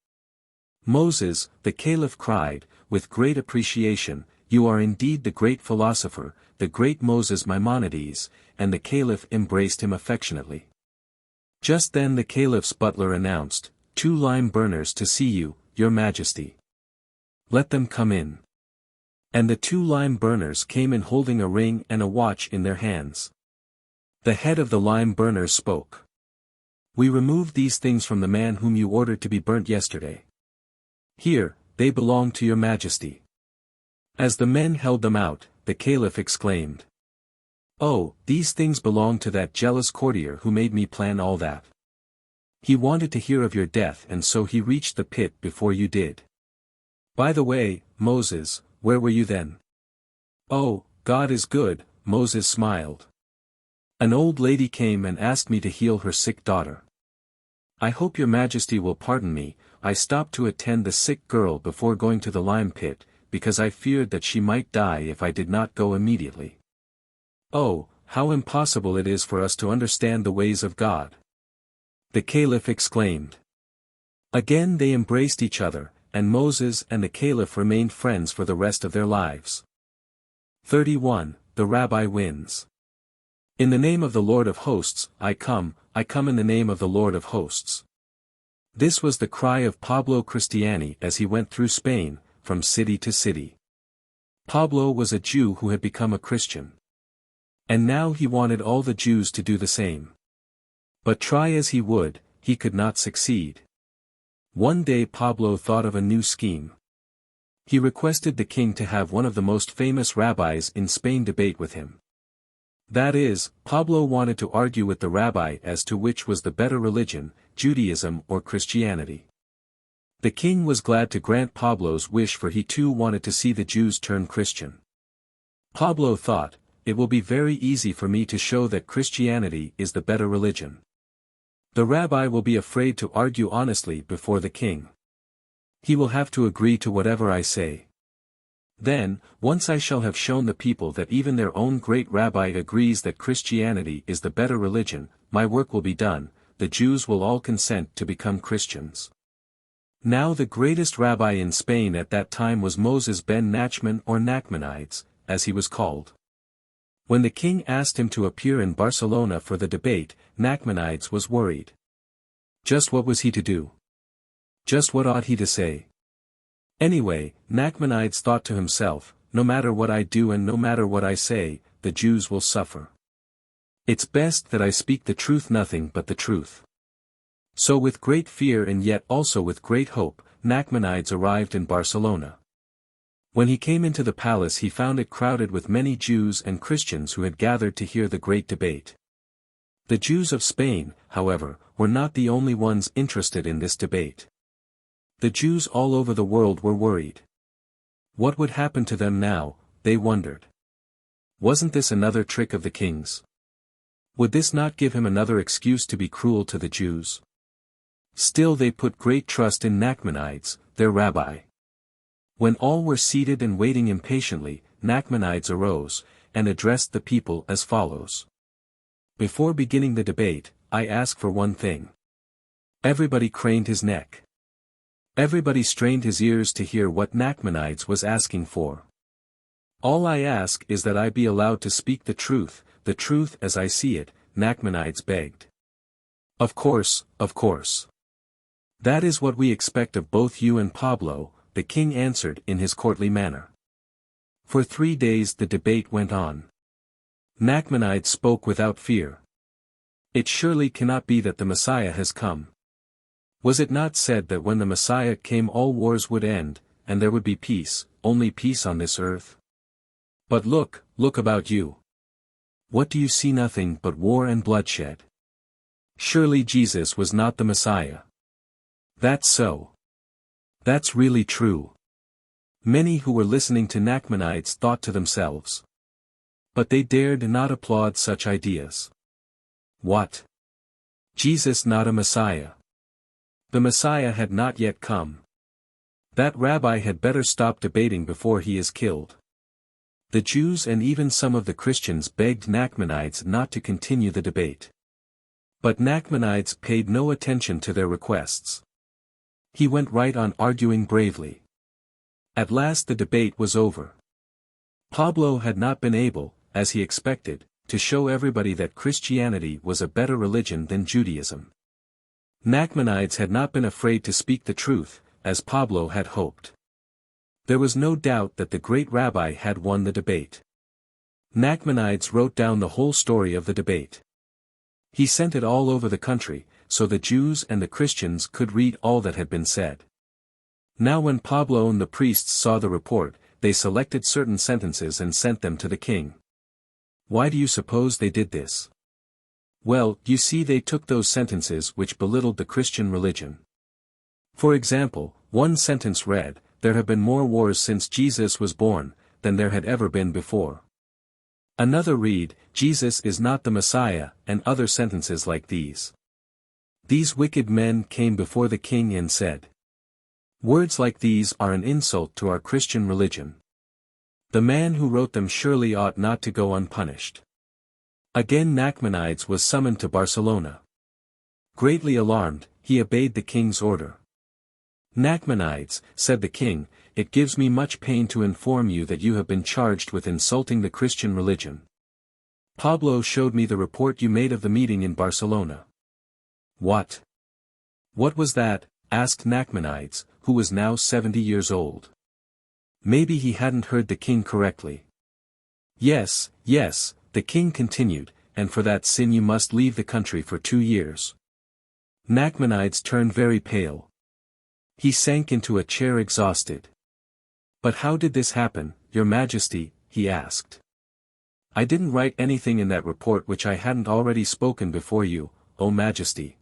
A: Moses, the Caliph cried, with great appreciation, you are indeed the great philosopher, the great Moses Maimonides, and the Caliph embraced him affectionately. Just then the Caliph's butler announced, 2 lime burners to see you, your majesty. Let them come in. And the 2 lime burners came in holding a ring and a watch in their hands. The head of the lime burners spoke. We removed these things from the man whom you ordered to be burnt yesterday. Here, they belong to your majesty. As the men held them out, the Caliph exclaimed. Oh, these things belong to that jealous courtier who made me plan all that. He wanted to hear of your death, and so he reached the pit before you did. By the way, Moses, where were you then? Oh, God is good, Moses smiled. An old lady came and asked me to heal her sick daughter. I hope your majesty will pardon me, I stopped to attend the sick girl before going to the lime pit, because I feared that she might die if I did not go immediately. Oh, how impossible it is for us to understand the ways of God! The Caliph exclaimed. Again they embraced each other, and Moses and the Caliph remained friends for the rest of their lives. 31. The Rabbi Wins. In the name of the Lord of hosts, I come in the name of the Lord of hosts. This was the cry of Pablo Cristiani as he went through Spain, from city to city. Pablo was a Jew who had become a Christian. And now he wanted all the Jews to do the same. But try as he would, he could not succeed. One day Pablo thought of a new scheme. He requested the king to have one of the most famous rabbis in Spain debate with him. That is, Pablo wanted to argue with the rabbi as to which was the better religion, Judaism or Christianity. The king was glad to grant Pablo's wish, for he too wanted to see the Jews turn Christian. Pablo thought, it will be very easy for me to show that Christianity is the better religion. The rabbi will be afraid to argue honestly before the king. He will have to agree to whatever I say. Then, once I shall have shown the people that even their own great rabbi agrees that Christianity is the better religion, my work will be done, the Jews will all consent to become Christians. Now the greatest rabbi in Spain at that time was Moses ben Nachman, or Nachmanides, as he was called. When the king asked him to appear in Barcelona for the debate, Nachmanides was worried. Just what was he to do? Just what ought he to say? Anyway, Nachmanides thought to himself, no matter what I do and no matter what I say, the Jews will suffer. It's best that I speak the truth, nothing but the truth. So with great fear and yet also with great hope, Nachmanides arrived in Barcelona. When he came into the palace he found it crowded with many Jews and Christians who had gathered to hear the great debate. The Jews of Spain, however, were not the only ones interested in this debate. The Jews all over the world were worried. What would happen to them now, they wondered. Wasn't this another trick of the king's? Would this not give him another excuse to be cruel to the Jews? Still they put great trust in Nachmanides, their rabbi. When all were seated and waiting impatiently, Nachmanides arose, and addressed the people as follows. Before beginning the debate, I ask for one thing. Everybody craned his neck. Everybody strained his ears to hear what Nachmanides was asking for. All I ask is that I be allowed to speak the truth as I see it, Nachmanides begged. Of course, of course. That is what we expect of both you and Pablo, the king answered in his courtly manner. For 3 days the debate went on. Nachmanides spoke without fear. It surely cannot be that the Messiah has come. Was it not said that when the Messiah came all wars would end, and there would be peace, only peace on this earth? But look about you. What do you see? Nothing but war and bloodshed. Surely Jesus was not the Messiah. That's so. That's really true. Many who were listening to Nachmanides thought to themselves. But they dared not applaud such ideas. What? Jesus not a Messiah? The Messiah had not yet come. That rabbi had better stop debating before he is killed. The Jews and even some of the Christians begged Nachmanides not to continue the debate. But Nachmanides paid no attention to their requests. He went right on arguing bravely. At last the debate was over. Pablo had not been able, as he expected, to show everybody that Christianity was a better religion than Judaism. Nachmanides had not been afraid to speak the truth, as Pablo had hoped. There was no doubt that the great rabbi had won the debate. Nachmanides wrote down the whole story of the debate. He sent it all over the country, so the Jews and the Christians could read all that had been said. Now when Pablo and the priests saw the report, they selected certain sentences and sent them to the king. Why do you suppose they did this? Well, you see, they took those sentences which belittled the Christian religion. For example, one sentence read, "There have been more wars since Jesus was born, than there had ever been before." Another read, "Jesus is not the Messiah," and other sentences like these. These wicked men came before the king and said, "Words like these are an insult to our Christian religion. The man who wrote them surely ought not to go unpunished." Again Nachmanides was summoned to Barcelona. Greatly alarmed, he obeyed the king's order. "Nachmanides," said the king, "it gives me much pain to inform you that you have been charged with insulting the Christian religion. Pablo showed me the report you made of the meeting in Barcelona." "What? What was that?" asked Nachmanides, who was now 70 years old. Maybe he hadn't heard the king correctly. Yes, the king continued, "and for that sin you must leave the country for 2 years. Nachmanides turned very pale. He sank into a chair exhausted. "But how did this happen, Your Majesty?" he asked. "I didn't write anything in that report which I hadn't already spoken before you, O Majesty.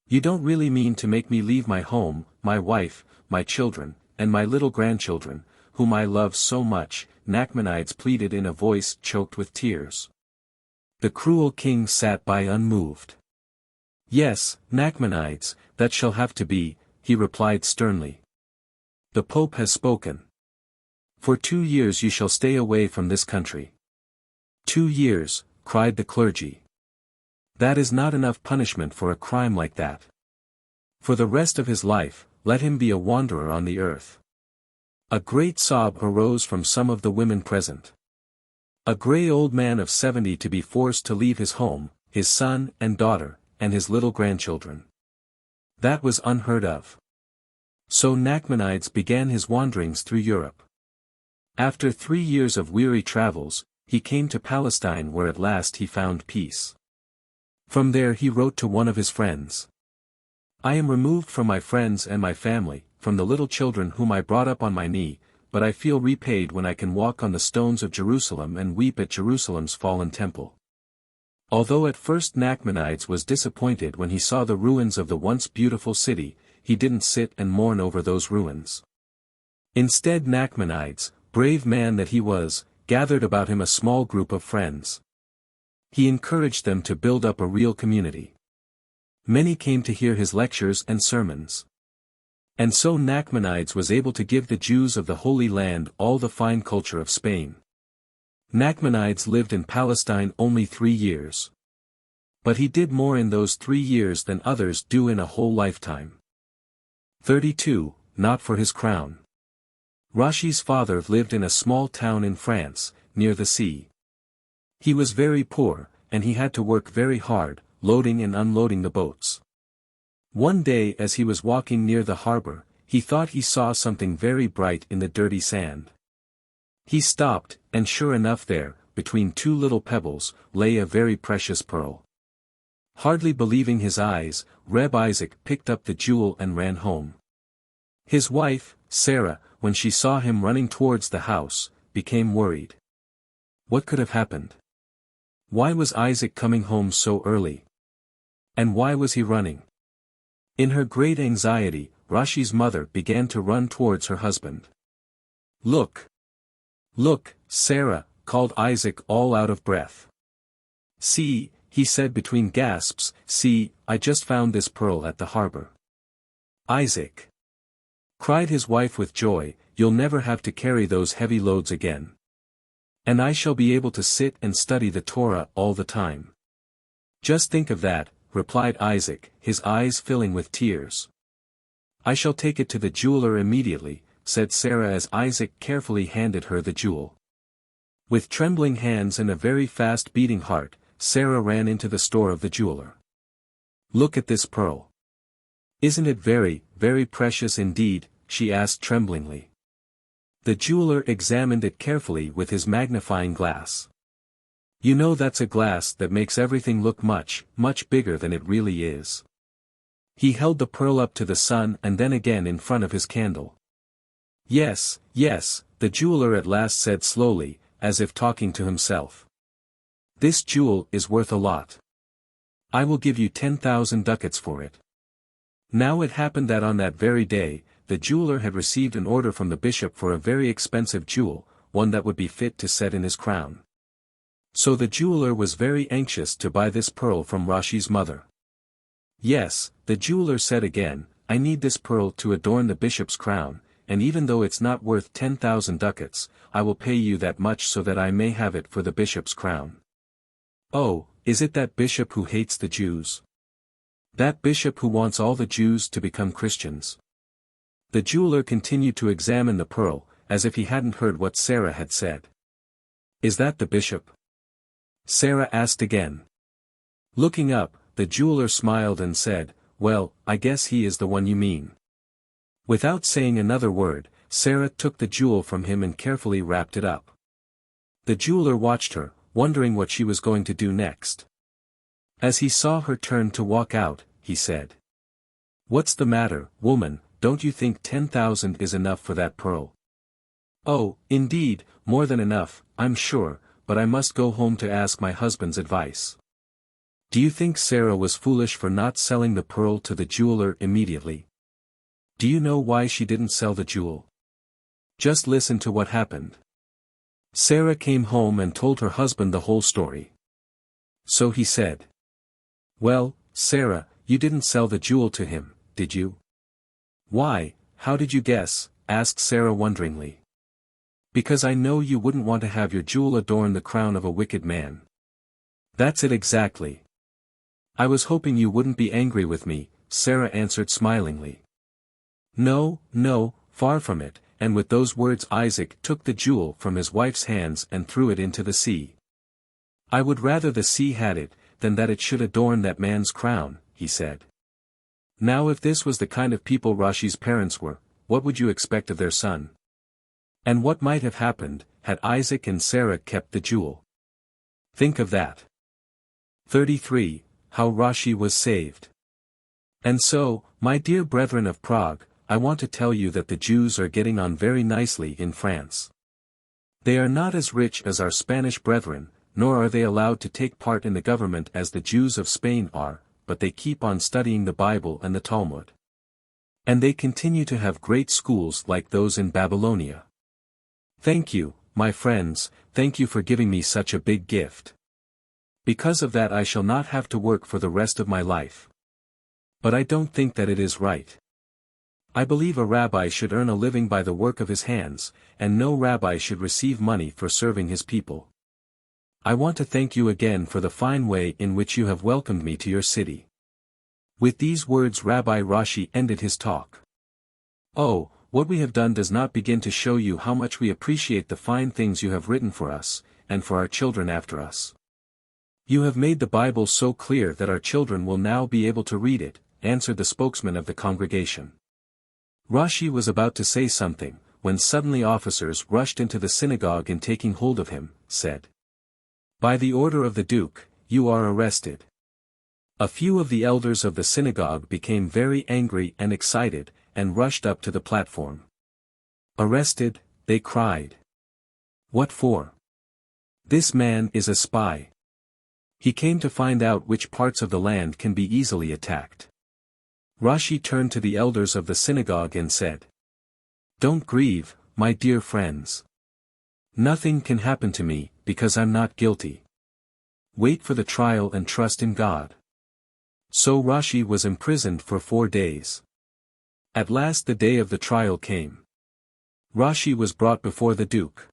A: You don't really mean to make me leave my home, my wife, my children, and my little grandchildren, whom I love so much," Nachmanides pleaded in a voice choked with tears. The cruel king sat by unmoved. "Yes, Nachmanides, that shall have to be," he replied sternly. "The Pope has spoken. For 2 years you shall stay away from this country." 2 years, cried the clergy. "That is not enough punishment for a crime like that. For the rest of his life, let him be a wanderer on the earth." A great sob arose from some of the women present. A grey old man of 70 to be forced to leave his home, his son and daughter, and his little grandchildren. That was unheard of. So Nachmanides began his wanderings through Europe. After 3 years of weary travels, he came to Palestine, where at last he found peace. From there he wrote to one of his friends. "I am removed from my friends and my family, from the little children whom I brought up on my knee, but I feel repaid when I can walk on the stones of Jerusalem and weep at Jerusalem's fallen temple." Although at first Nachmanides was disappointed when he saw the ruins of the once beautiful city, he didn't sit and mourn over those ruins. Instead, Nachmanides, brave man that he was, gathered about him a small group of friends. He encouraged them to build up a real community. Many came to hear his lectures and sermons. And so Nachmanides was able to give the Jews of the Holy Land all the fine culture of Spain. Nachmanides lived in Palestine only 3 years. But he did more in those 3 years than others do in a whole lifetime. 32. Not for his crown. Rashi's father lived in a small town in France, near the sea. He was very poor, and he had to work very hard, loading and unloading the boats. One day as he was walking near the harbor, he thought he saw something very bright in the dirty sand. He stopped, and sure enough there, between 2 little pebbles, lay a very precious pearl. Hardly believing his eyes, Reb Isaac picked up the jewel and ran home. His wife, Sarah, when she saw him running towards the house, became worried. What could have happened? Why was Isaac coming home so early? And why was he running? In her great anxiety, Rashi's mother began to run towards her husband. Look! Look, Sarah, called Isaac all out of breath. See, he said between gasps, see, I just found this pearl at the harbor. Isaac! Cried his wife with joy, you'll never have to carry those heavy loads again. And I shall be able to sit and study the Torah all the time. Just think of that, replied Isaac, his eyes filling with tears. I shall take it to the jeweler immediately, said Sarah as Isaac carefully handed her the jewel. With trembling hands and a very fast beating heart, Sarah ran into the store of the jeweler. Look at this pearl. Isn't it very, very precious indeed? She asked tremblingly. The jeweler examined it carefully with his magnifying glass. You know that's a glass that makes everything look much, much bigger than it really is. He held the pearl up to the sun and then again in front of his candle. Yes, yes, the jeweler at last said slowly, as if talking to himself. This jewel is worth a lot. I will give you 10,000 ducats for it. Now it happened that on that very day, the jeweler had received an order from the bishop for a very expensive jewel, one that would be fit to set in his crown. So the jeweler was very anxious to buy this pearl from Rashi's mother. Yes, the jeweler said again, I need this pearl to adorn the bishop's crown, and even though it's not worth 10,000 ducats, I will pay you that much so that I may have it for the bishop's crown. Oh, is it that bishop who hates the Jews? That bishop who wants all the Jews to become Christians? The jeweler continued to examine the pearl, as if he hadn't heard what Sarah had said. Is that the bishop? Sarah asked again. Looking up, the jeweler smiled and said, well, I guess he is the one you mean. Without saying another word, Sarah took the jewel from him and carefully wrapped it up. The jeweler watched her, wondering what she was going to do next. As he saw her turn to walk out, he said. What's the matter, woman, don't you think 10,000 is enough for that pearl? Oh, indeed, more than enough, I'm sure, but I must go home to ask my husband's advice. Do you think Sarah was foolish for not selling the pearl to the jeweler immediately? Do you know why she didn't sell the jewel? Just listen to what happened. Sarah came home and told her husband the whole story. So he said. Well, Sarah, you didn't sell the jewel to him, did you? Why, how did you guess? Asked Sarah wonderingly. Because I know you wouldn't want to have your jewel adorn the crown of a wicked man. That's it exactly. I was hoping you wouldn't be angry with me, Sarah answered smilingly. No, no, far from it, and with those words Isaac took the jewel from his wife's hands and threw it into the sea. I would rather the sea had it, than that it should adorn that man's crown, he said. Now if this was the kind of people Rashi's parents were, what would you expect of their son? And what might have happened, had Isaac and Sarah kept the jewel? Think of that. 33. How Rashi was saved. And so, my dear brethren of Prague, I want to tell you that the Jews are getting on very nicely in France. They are not as rich as our Spanish brethren, nor are they allowed to take part in the government as the Jews of Spain are, but they keep on studying the Bible and the Talmud. And they continue to have great schools like those in Babylonia. Thank you, my friends, thank you for giving me such a big gift. Because of that I shall not have to work for the rest of my life. But I don't think that it is right. I believe a rabbi should earn a living by the work of his hands, and no rabbi should receive money for serving his people. I want to thank you again for the fine way in which you have welcomed me to your city." With these words Rabbi Rashi ended his talk. "Oh, what we have done does not begin to show you how much we appreciate the fine things you have written for us, and for our children after us. You have made the Bible so clear that our children will now be able to read it," answered the spokesman of the congregation. Rashi was about to say something, when suddenly officers rushed into the synagogue and taking hold of him, said, "By the order of the Duke, you are arrested." A few of the elders of the synagogue became very angry and excited, and rushed up to the platform. "Arrested," they cried. "What for? This man is a spy. He came to find out which parts of the land can be easily attacked." Rashi turned to the elders of the synagogue and said, "Don't grieve, my dear friends. Nothing can happen to me, because I'm not guilty. Wait for the trial and trust in God." So Rashi was imprisoned for 4 days. At last the day of the trial came. Rashi was brought before the Duke.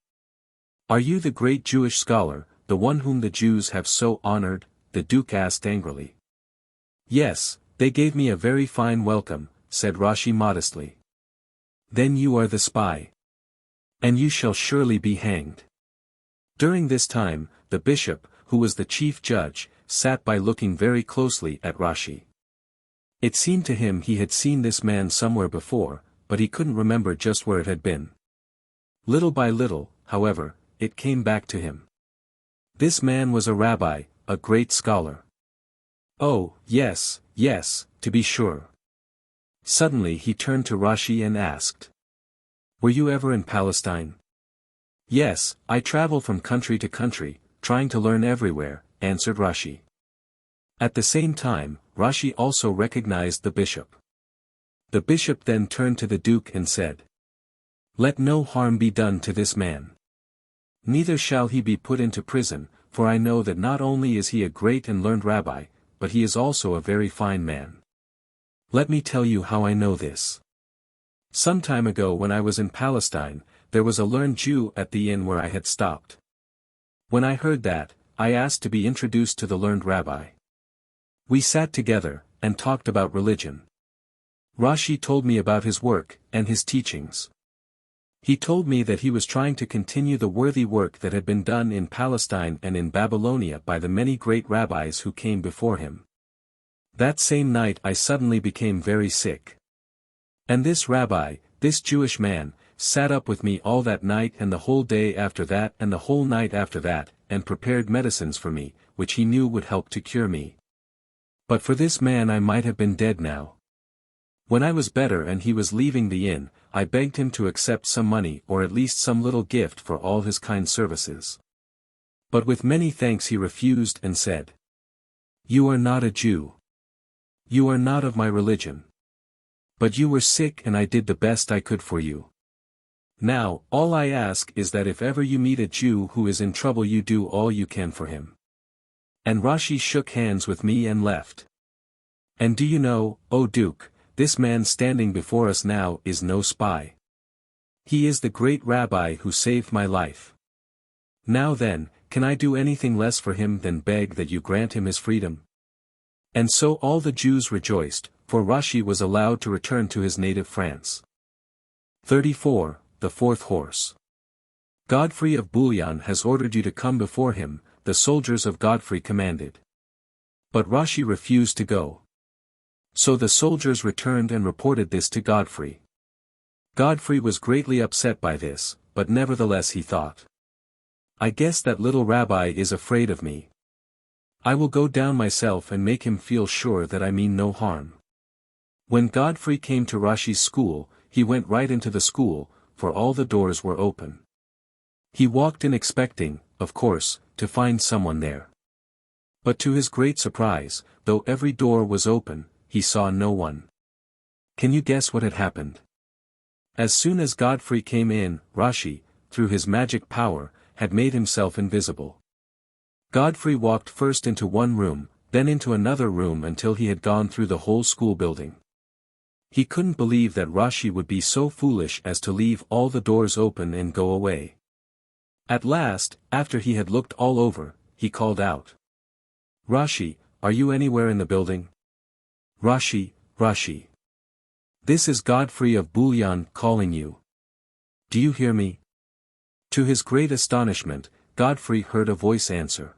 A: "Are you the great Jewish scholar, the one whom the Jews have so honored?" the Duke asked angrily. "Yes, they gave me a very fine welcome," said Rashi modestly. "Then you are the spy. And you shall surely be hanged." During this time, the bishop, who was the chief judge, sat by looking very closely at Rashi. It seemed to him he had seen this man somewhere before, but he couldn't remember just where it had been. Little by little, however, it came back to him. This man was a rabbi, a great scholar. Oh, yes, yes, to be sure. Suddenly he turned to Rashi and asked, "Were you ever in Palestine?" "Yes, I travel from country to country, trying to learn everywhere," answered Rashi. At the same time, Rashi also recognized the bishop. The bishop then turned to the Duke and said, "Let no harm be done to this man. Neither shall he be put into prison, for I know that not only is he a great and learned rabbi, but he is also a very fine man. Let me tell you how I know this. Some time ago when I was in Palestine, there was a learned Jew at the inn where I had stopped. When I heard that, I asked to be introduced to the learned rabbi. We sat together, and talked about religion. Rashi told me about his work, and his teachings. He told me that he was trying to continue the worthy work that had been done in Palestine and in Babylonia by the many great rabbis who came before him. That same night I suddenly became very sick. And this rabbi, this Jewish man, sat up with me all that night and the whole day after that and the whole night after that, and prepared medicines for me, which he knew would help to cure me. But for this man I might have been dead now. When I was better and he was leaving the inn, I begged him to accept some money or at least some little gift for all his kind services. But with many thanks he refused and said, 'You are not a Jew. You are not of my religion. But you were sick and I did the best I could for you. Now, all I ask is that if ever you meet a Jew who is in trouble you do all you can for him.' And Rashi shook hands with me and left. And do you know, O Duke, this man standing before us now is no spy. He is the great rabbi who saved my life. Now then, can I do anything less for him than beg that you grant him his freedom?" And so all the Jews rejoiced, for Rashi was allowed to return to his native France. 34. The fourth horse. Godfrey of Bouillon has ordered you to come before him, the soldiers of Godfrey commanded. But Rashi refused to go. So the soldiers returned and reported this to Godfrey. Godfrey was greatly upset by this, but nevertheless he thought, "I guess that little rabbi is afraid of me. I will go down myself and make him feel sure that I mean no harm." When Godfrey came to Rashi's school, he went right into the school, for all the doors were open. He walked in expecting, of course, to find someone there. But to his great surprise, though every door was open, he saw no one. Can you guess what had happened? As soon as Godfrey came in, Rashi, through his magic power, had made himself invisible. Godfrey walked first into one room, then into another room until he had gone through the whole school building. He couldn't believe that Rashi would be so foolish as to leave all the doors open and go away. At last, after he had looked all over, he called out. "Rashi, are you anywhere in the building? Rashi, Rashi. This is Godfrey of Bullion calling you. Do you hear me?" To his great astonishment, Godfrey heard a voice answer.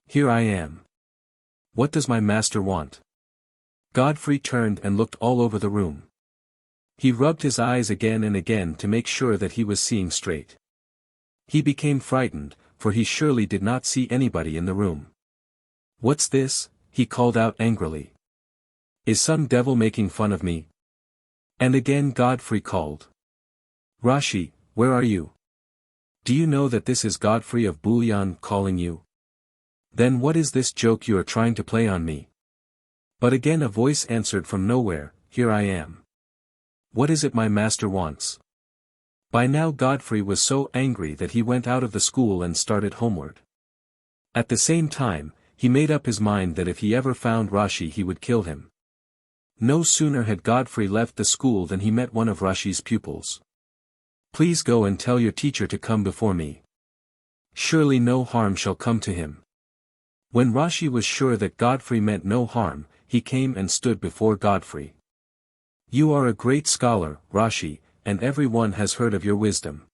A: "Here I am. What does my master want?" Godfrey turned and looked all over the room. He rubbed his eyes again and again to make sure that he was seeing straight. He became frightened, for he surely did not see anybody in the room. "What's this?" he called out angrily. "Is some devil making fun of me?" And again Godfrey called. "Rashi, where are you? Do you know that this is Godfrey of Bullion calling you? Then what is this joke you are trying to play on me?" But again a voice answered from nowhere, "Here I am. What is it my master wants?" By now Godfrey was so angry that he went out of the school and started homeward. At the same time, he made up his mind that if he ever found Rashi he would kill him. No sooner had Godfrey left the school than he met one of Rashi's pupils. "Please go and tell your teacher to come before me. Surely no harm shall come to him." When Rashi was sure that Godfrey meant no harm, he came and stood before Godfrey. "You are a great scholar, Rashi, and everyone has heard of your wisdom.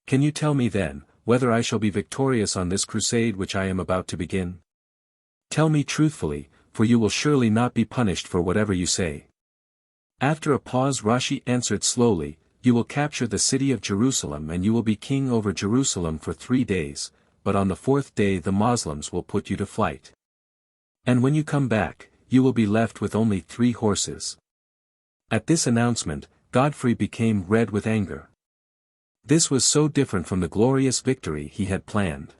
A: Can you tell me then, whether I shall be victorious on this crusade which I am about to begin? Tell me truthfully, for you will surely not be punished for whatever you say." After a pause Rashi answered slowly, "You will capture the city of Jerusalem and you will be king over Jerusalem for 3 days, but on the 4th day the Moslems will put you to flight. And when you come back, you will be left with only 3 horses." At this announcement, Godfrey became red with anger. This was so different from the glorious victory he had planned.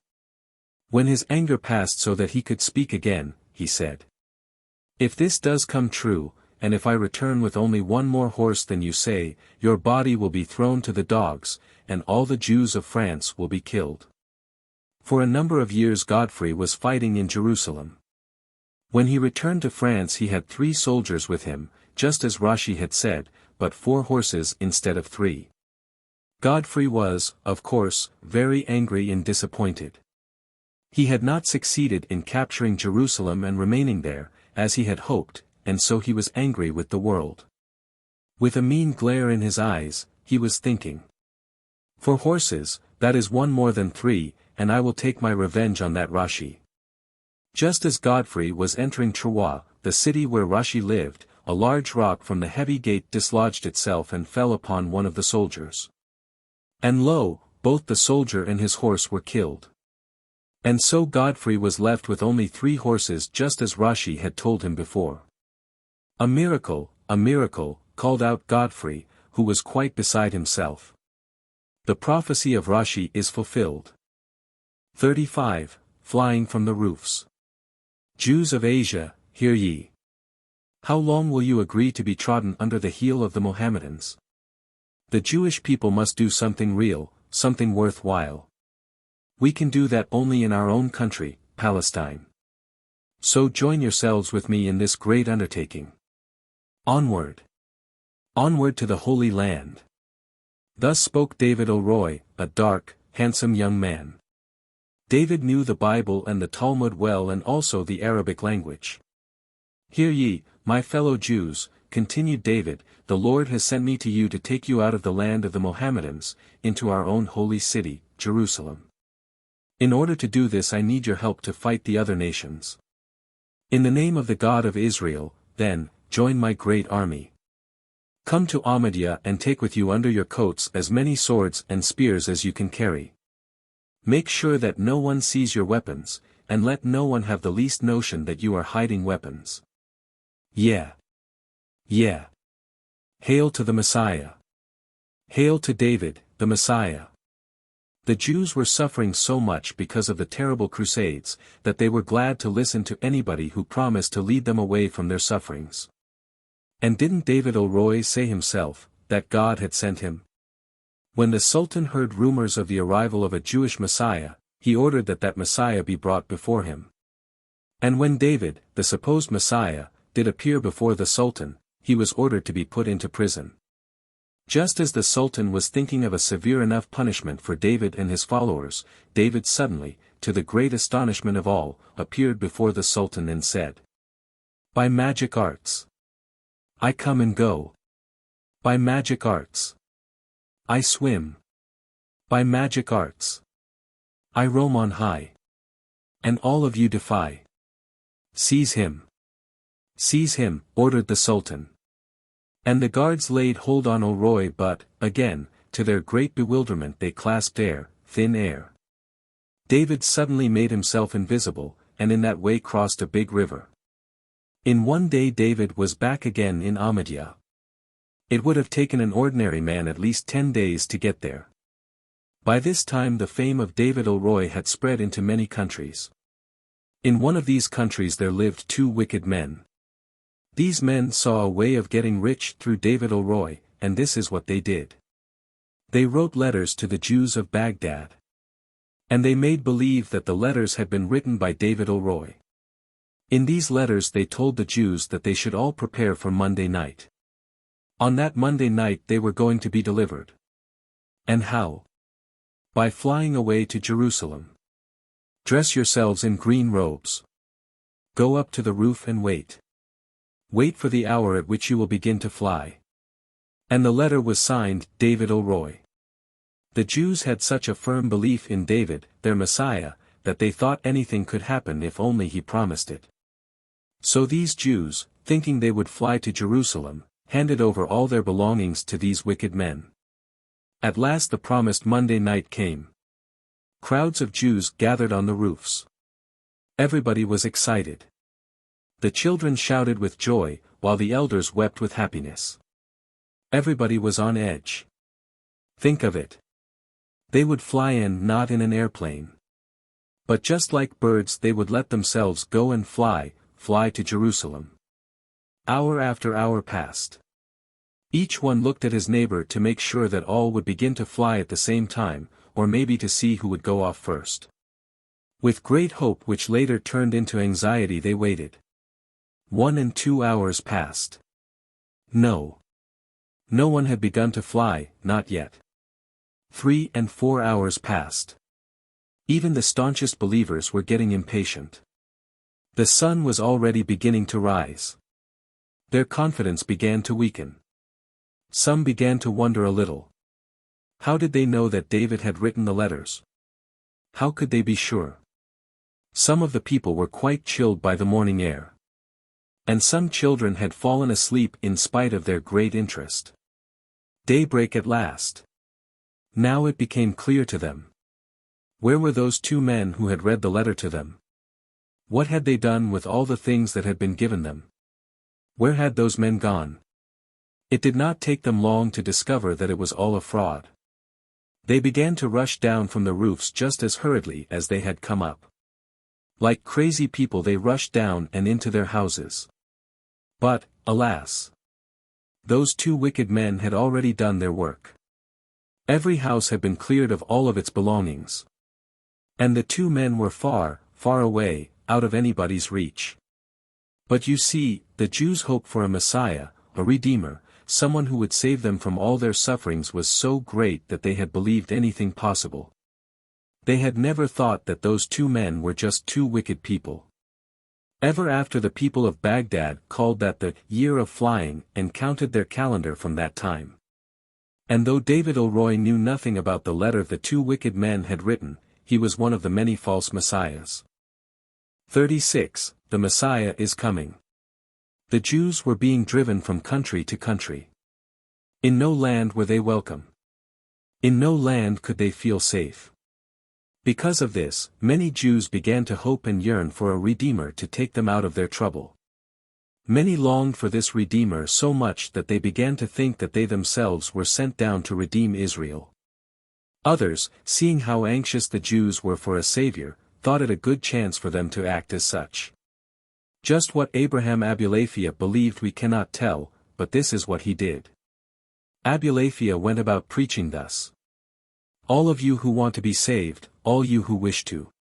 A: When his anger passed so that he could speak again, he said, "If this does come true, and if I return with only 1 more horse than you say, your body will be thrown to the dogs, and all the Jews of France will be killed." For a number of years Godfrey was fighting in Jerusalem. When he returned to France he had 3 soldiers with him, just as Rashi had said, but 4 horses instead of 3. Godfrey was, of course, very angry and disappointed. He had not succeeded in capturing Jerusalem and remaining there, as he had hoped, and so he was angry with the world. With a mean glare in his eyes, he was thinking. 4 horses, that is 1 more than 3, and I will take my revenge on that Rashi. Just as Godfrey was entering Twas, the city where Rashi lived, a large rock from the heavy gate dislodged itself and fell upon one of the soldiers. And lo, both the soldier and his horse were killed. And so Godfrey was left with only 3 horses just as Rashi had told him before. A miracle, called out Godfrey, who was quite beside himself. The prophecy of Rashi is fulfilled. 35. Flying from the roofs. Jews of Asia, hear ye. How long will you agree to be trodden under the heel of the Mohammedans? The Jewish people must do something real, something worthwhile. We can do that only in our own country, Palestine. So join yourselves with me in this great undertaking. Onward! Onward to the Holy Land! Thus spoke David O'Roy, a dark, handsome young man. David knew the Bible and the Talmud well and also the Arabic language. "Hear ye, my fellow Jews," continued David, "the Lord has sent me to you to take you out of the land of the Mohammedans, into our own holy city, Jerusalem. In order to do this I need your help to fight the other nations. In the name of the God of Israel, then, join my great army. Come to Ahmadiyya and take with you under your coats as many swords and spears as you can carry. Make sure that no one sees your weapons, and let no one have the least notion that you are hiding weapons. Yeah. Yeah. Hail to the Messiah. Hail to David, the Messiah." The Jews were suffering so much because of the terrible crusades, that they were glad to listen to anybody who promised to lead them away from their sufferings. And didn't David O'Roy say himself, that God had sent him? When the Sultan heard rumors of the arrival of a Jewish Messiah, he ordered that Messiah be brought before him. And when David, the supposed Messiah, did appear before the Sultan, he was ordered to be put into prison. Just as the Sultan was thinking of a severe enough punishment for David and his followers, David suddenly, to the great astonishment of all, appeared before the Sultan and said, "By magic arts, I come and go. By magic arts, I swim. By magic arts, I roam on high. And all of you defy. Seize him. Seize him," ordered the Sultan. And the guards laid hold on Leroy, but, again, to their great bewilderment they clasped thin air. David suddenly made himself invisible, and in that way crossed a big river. In one day David was back again in Ahmadiyya. It would have taken an ordinary man at least 10 days to get there. By this time the fame of David Leroy had spread into many countries. In one of these countries there lived 2 wicked men. These men saw a way of getting rich through David Leroy, and this is what they did. They wrote letters to the Jews of Baghdad. And they made believe that the letters had been written by David Leroy. In these letters they told the Jews that they should all prepare for Monday night. On that Monday night they were going to be delivered. And how? By flying away to Jerusalem. Dress yourselves in green robes. Go up to the roof and wait. Wait for the hour at which you will begin to fly. And the letter was signed, David Leroy. The Jews had such a firm belief in David, their Messiah, that they thought anything could happen if only he promised it. So these Jews, thinking they would fly to Jerusalem, handed over all their belongings to these wicked men. At last the promised Monday night came. Crowds of Jews gathered on the roofs. Everybody was excited. The children shouted with joy, while the elders wept with happiness. Everybody was on edge. Think of it. They would fly in, not in an airplane. But just like birds they would let themselves go and fly to Jerusalem. Hour after hour passed. Each one looked at his neighbor to make sure that all would begin to fly at the same time, or maybe to see who would go off first. With great hope which later turned into anxiety they waited. 1 and 2 hours passed. No one had begun to fly, not yet. 3 and 4 hours passed. Even the staunchest believers were getting impatient. The sun was already beginning to rise. Their confidence began to weaken. Some began to wonder a little. How did they know that David had written the letters? How could they be sure? Some of the people were quite chilled by the morning air. And some children had fallen asleep in spite of their great interest. Daybreak at last. Now it became clear to them. Where were those 2 men who had read the letter to them? What had they done with all the things that had been given them? Where had those men gone? It did not take them long to discover that it was all a fraud. They began to rush down from the roofs just as hurriedly as they had come up. Like crazy people they rushed down and into their houses. But, alas! Those 2 wicked men had already done their work. Every house had been cleared of all of its belongings. And the 2 men were far, far away, out of anybody's reach. But you see, the Jews' hope for a Messiah, a Redeemer, someone who would save them from all their sufferings was so great that they had believed anything possible. They had never thought that those 2 men were just 2 wicked people. Ever after the people of Baghdad called that the year of flying and counted their calendar from that time. And though David Leroy knew nothing about the letter the 2 wicked men had written, he was one of the many false messiahs. 36. The Messiah is coming. The Jews were being driven from country to country. In no land were they welcome. In no land could they feel safe. Because of this, many Jews began to hope and yearn for a Redeemer to take them out of their trouble. Many longed for this Redeemer so much that they began to think that they themselves were sent down to redeem Israel. Others, seeing how anxious the Jews were for a Savior, thought it a good chance for them to act as such. Just what Abraham Abulafia believed we cannot tell, but this is what he did. Abulafia went about preaching thus. All of you who want to be saved, all you who wish to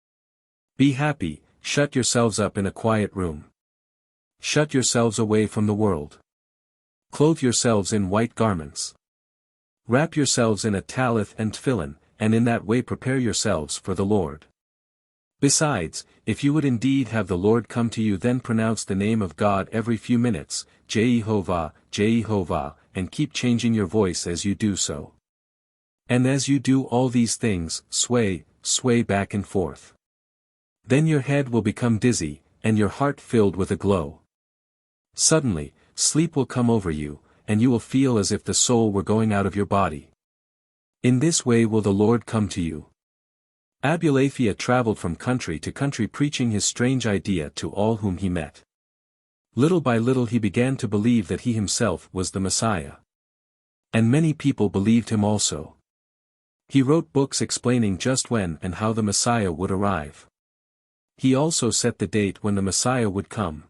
A: be happy, shut yourselves up in a quiet room. Shut yourselves away from the world. Clothe yourselves in white garments. Wrap yourselves in a talith and tefillin, and in that way prepare yourselves for the Lord. Besides, if you would indeed have the Lord come to you, then pronounce the name of God every few minutes, Jehovah, Jehovah, and keep changing your voice as you do so. And as you do all these things, sway back and forth. Then your head will become dizzy, and your heart filled with a glow. Suddenly, sleep will come over you, and you will feel as if the soul were going out of your body. In this way will the Lord come to you. Abulafia traveled from country to country preaching his strange idea to all whom he met. Little by little he began to believe that he himself was the Messiah. And many people believed him also. He wrote books explaining just when and how the Messiah would arrive. He also set the date when the Messiah would come.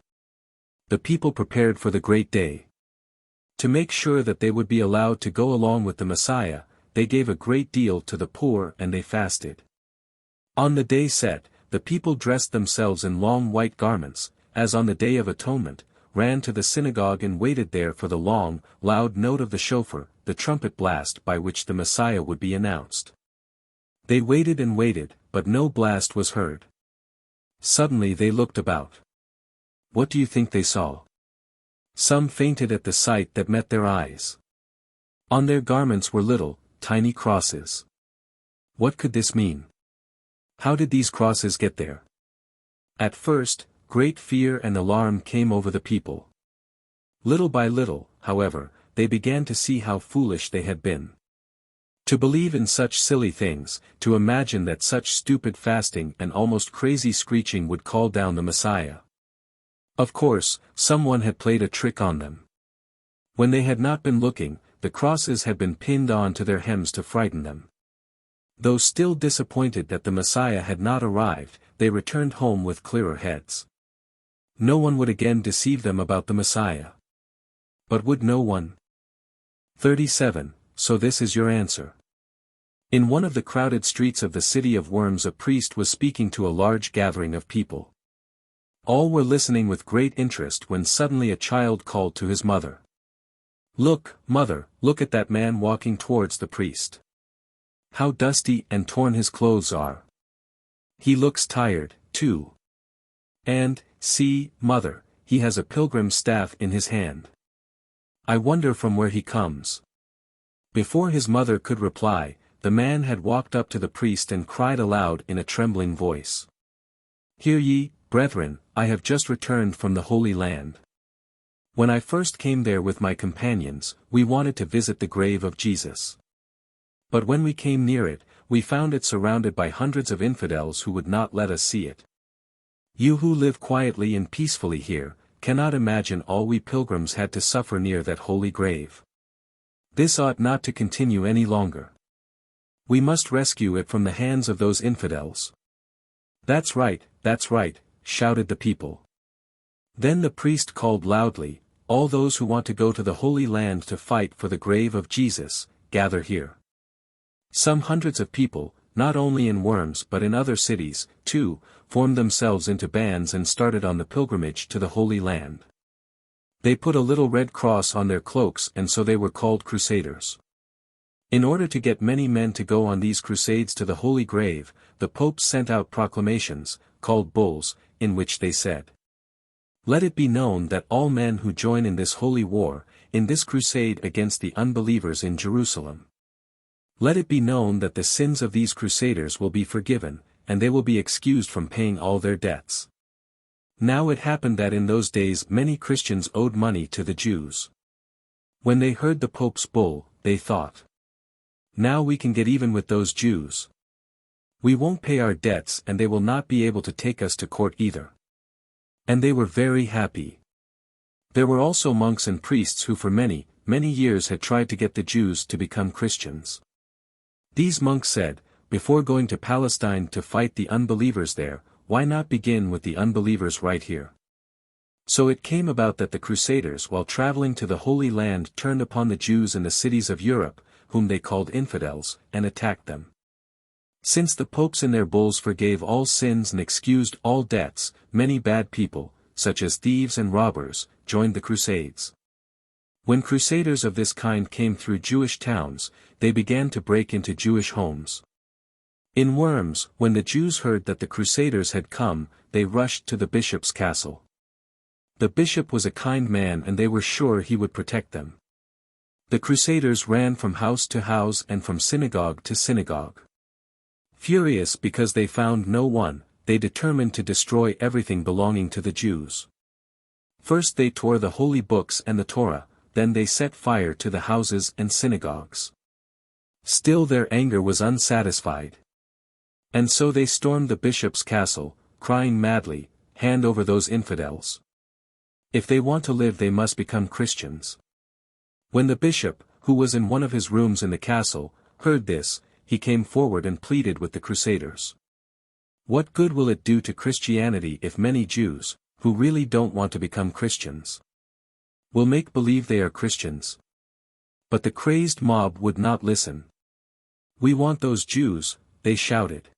A: The people prepared for the great day. To make sure that they would be allowed to go along with the Messiah, they gave a great deal to the poor and they fasted. On the day set, the people dressed themselves in long white garments, as on the Day of Atonement, ran to the synagogue and waited there for the long, loud note of the shofar, the trumpet blast by which the Messiah would be announced. They waited and waited, but no blast was heard. Suddenly they looked about. What do you think they saw? Some fainted at the sight that met their eyes. On their garments were little, tiny crosses. What could this mean? How did these crosses get there? At first, great fear and alarm came over the people. Little by little, however, they began to see how foolish they had been. To believe in such silly things, to imagine that such stupid fasting and almost crazy screeching would call down the Messiah. Of course, someone had played a trick on them. When they had not been looking, the crosses had been pinned on to their hems to frighten them. Though still disappointed that the Messiah had not arrived, they returned home with clearer heads. No one would again deceive them about the Messiah. But would no one? 37. So this is your answer. In one of the crowded streets of the city of Worms a priest was speaking to a large gathering of people. All were listening with great interest when suddenly a child called to his mother. Look, mother, look at that man walking towards the priest. How dusty and torn his clothes are. He looks tired, too. And, see, mother, he has a pilgrim's staff in his hand. I wonder from where he comes. Before his mother could reply, the man had walked up to the priest and cried aloud in a trembling voice. Hear ye, brethren, I have just returned from the Holy Land. When I first came there with my companions, we wanted to visit the grave of Jesus. But when we came near it, we found it surrounded by hundreds of infidels who would not let us see it. You who live quietly and peacefully here, cannot imagine all we pilgrims had to suffer near that holy grave. This ought not to continue any longer. We must rescue it from the hands of those infidels. That's right, shouted the people. Then the priest called loudly, all those who want to go to the Holy Land to fight for the grave of Jesus, gather here. Some hundreds of people, not only in Worms but in other cities, too, formed themselves into bands and started on the pilgrimage to the Holy Land. They put a little red cross on their cloaks and so they were called crusaders. In order to get many men to go on these crusades to the Holy Grave, the popes sent out proclamations, called bulls, in which they said, let it be known that all men who join in this holy war, in this crusade against the unbelievers in Jerusalem, let it be known that the sins of these crusaders will be forgiven, and they will be excused from paying all their debts. Now it happened that in those days many Christians owed money to the Jews. When they heard the Pope's bull, they thought, now we can get even with those Jews. We won't pay our debts and they will not be able to take us to court either. And they were very happy. There were also monks and priests who for many years had tried to get the Jews to become Christians. These monks said, before going to Palestine to fight the unbelievers there, why not begin with the unbelievers right here? So it came about that the Crusaders while traveling to the Holy Land turned upon the Jews in the cities of Europe, whom they called infidels, and attacked them. Since the popes in their bulls forgave all sins and excused all debts, many bad people, such as thieves and robbers, joined the Crusades. When crusaders of this kind came through Jewish towns, they began to break into Jewish homes. In Worms, when the Jews heard that the Crusaders had come, they rushed to the bishop's castle. The bishop was a kind man and they were sure he would protect them. The Crusaders ran from house to house and from synagogue to synagogue. Furious because they found no one, they determined to destroy everything belonging to the Jews. First they tore the holy books and the Torah, then they set fire to the houses and synagogues. Still their anger was unsatisfied. And so they stormed the bishop's castle, crying madly, "Hand over those infidels. If they want to live they must become Christians." When the bishop, who was in one of his rooms in the castle, heard this, he came forward and pleaded with the Crusaders. What good will it do to Christianity if many Jews, who really don't want to become Christians, will make believe they are Christians? But the crazed mob would not listen. "We want those Jews," they shouted.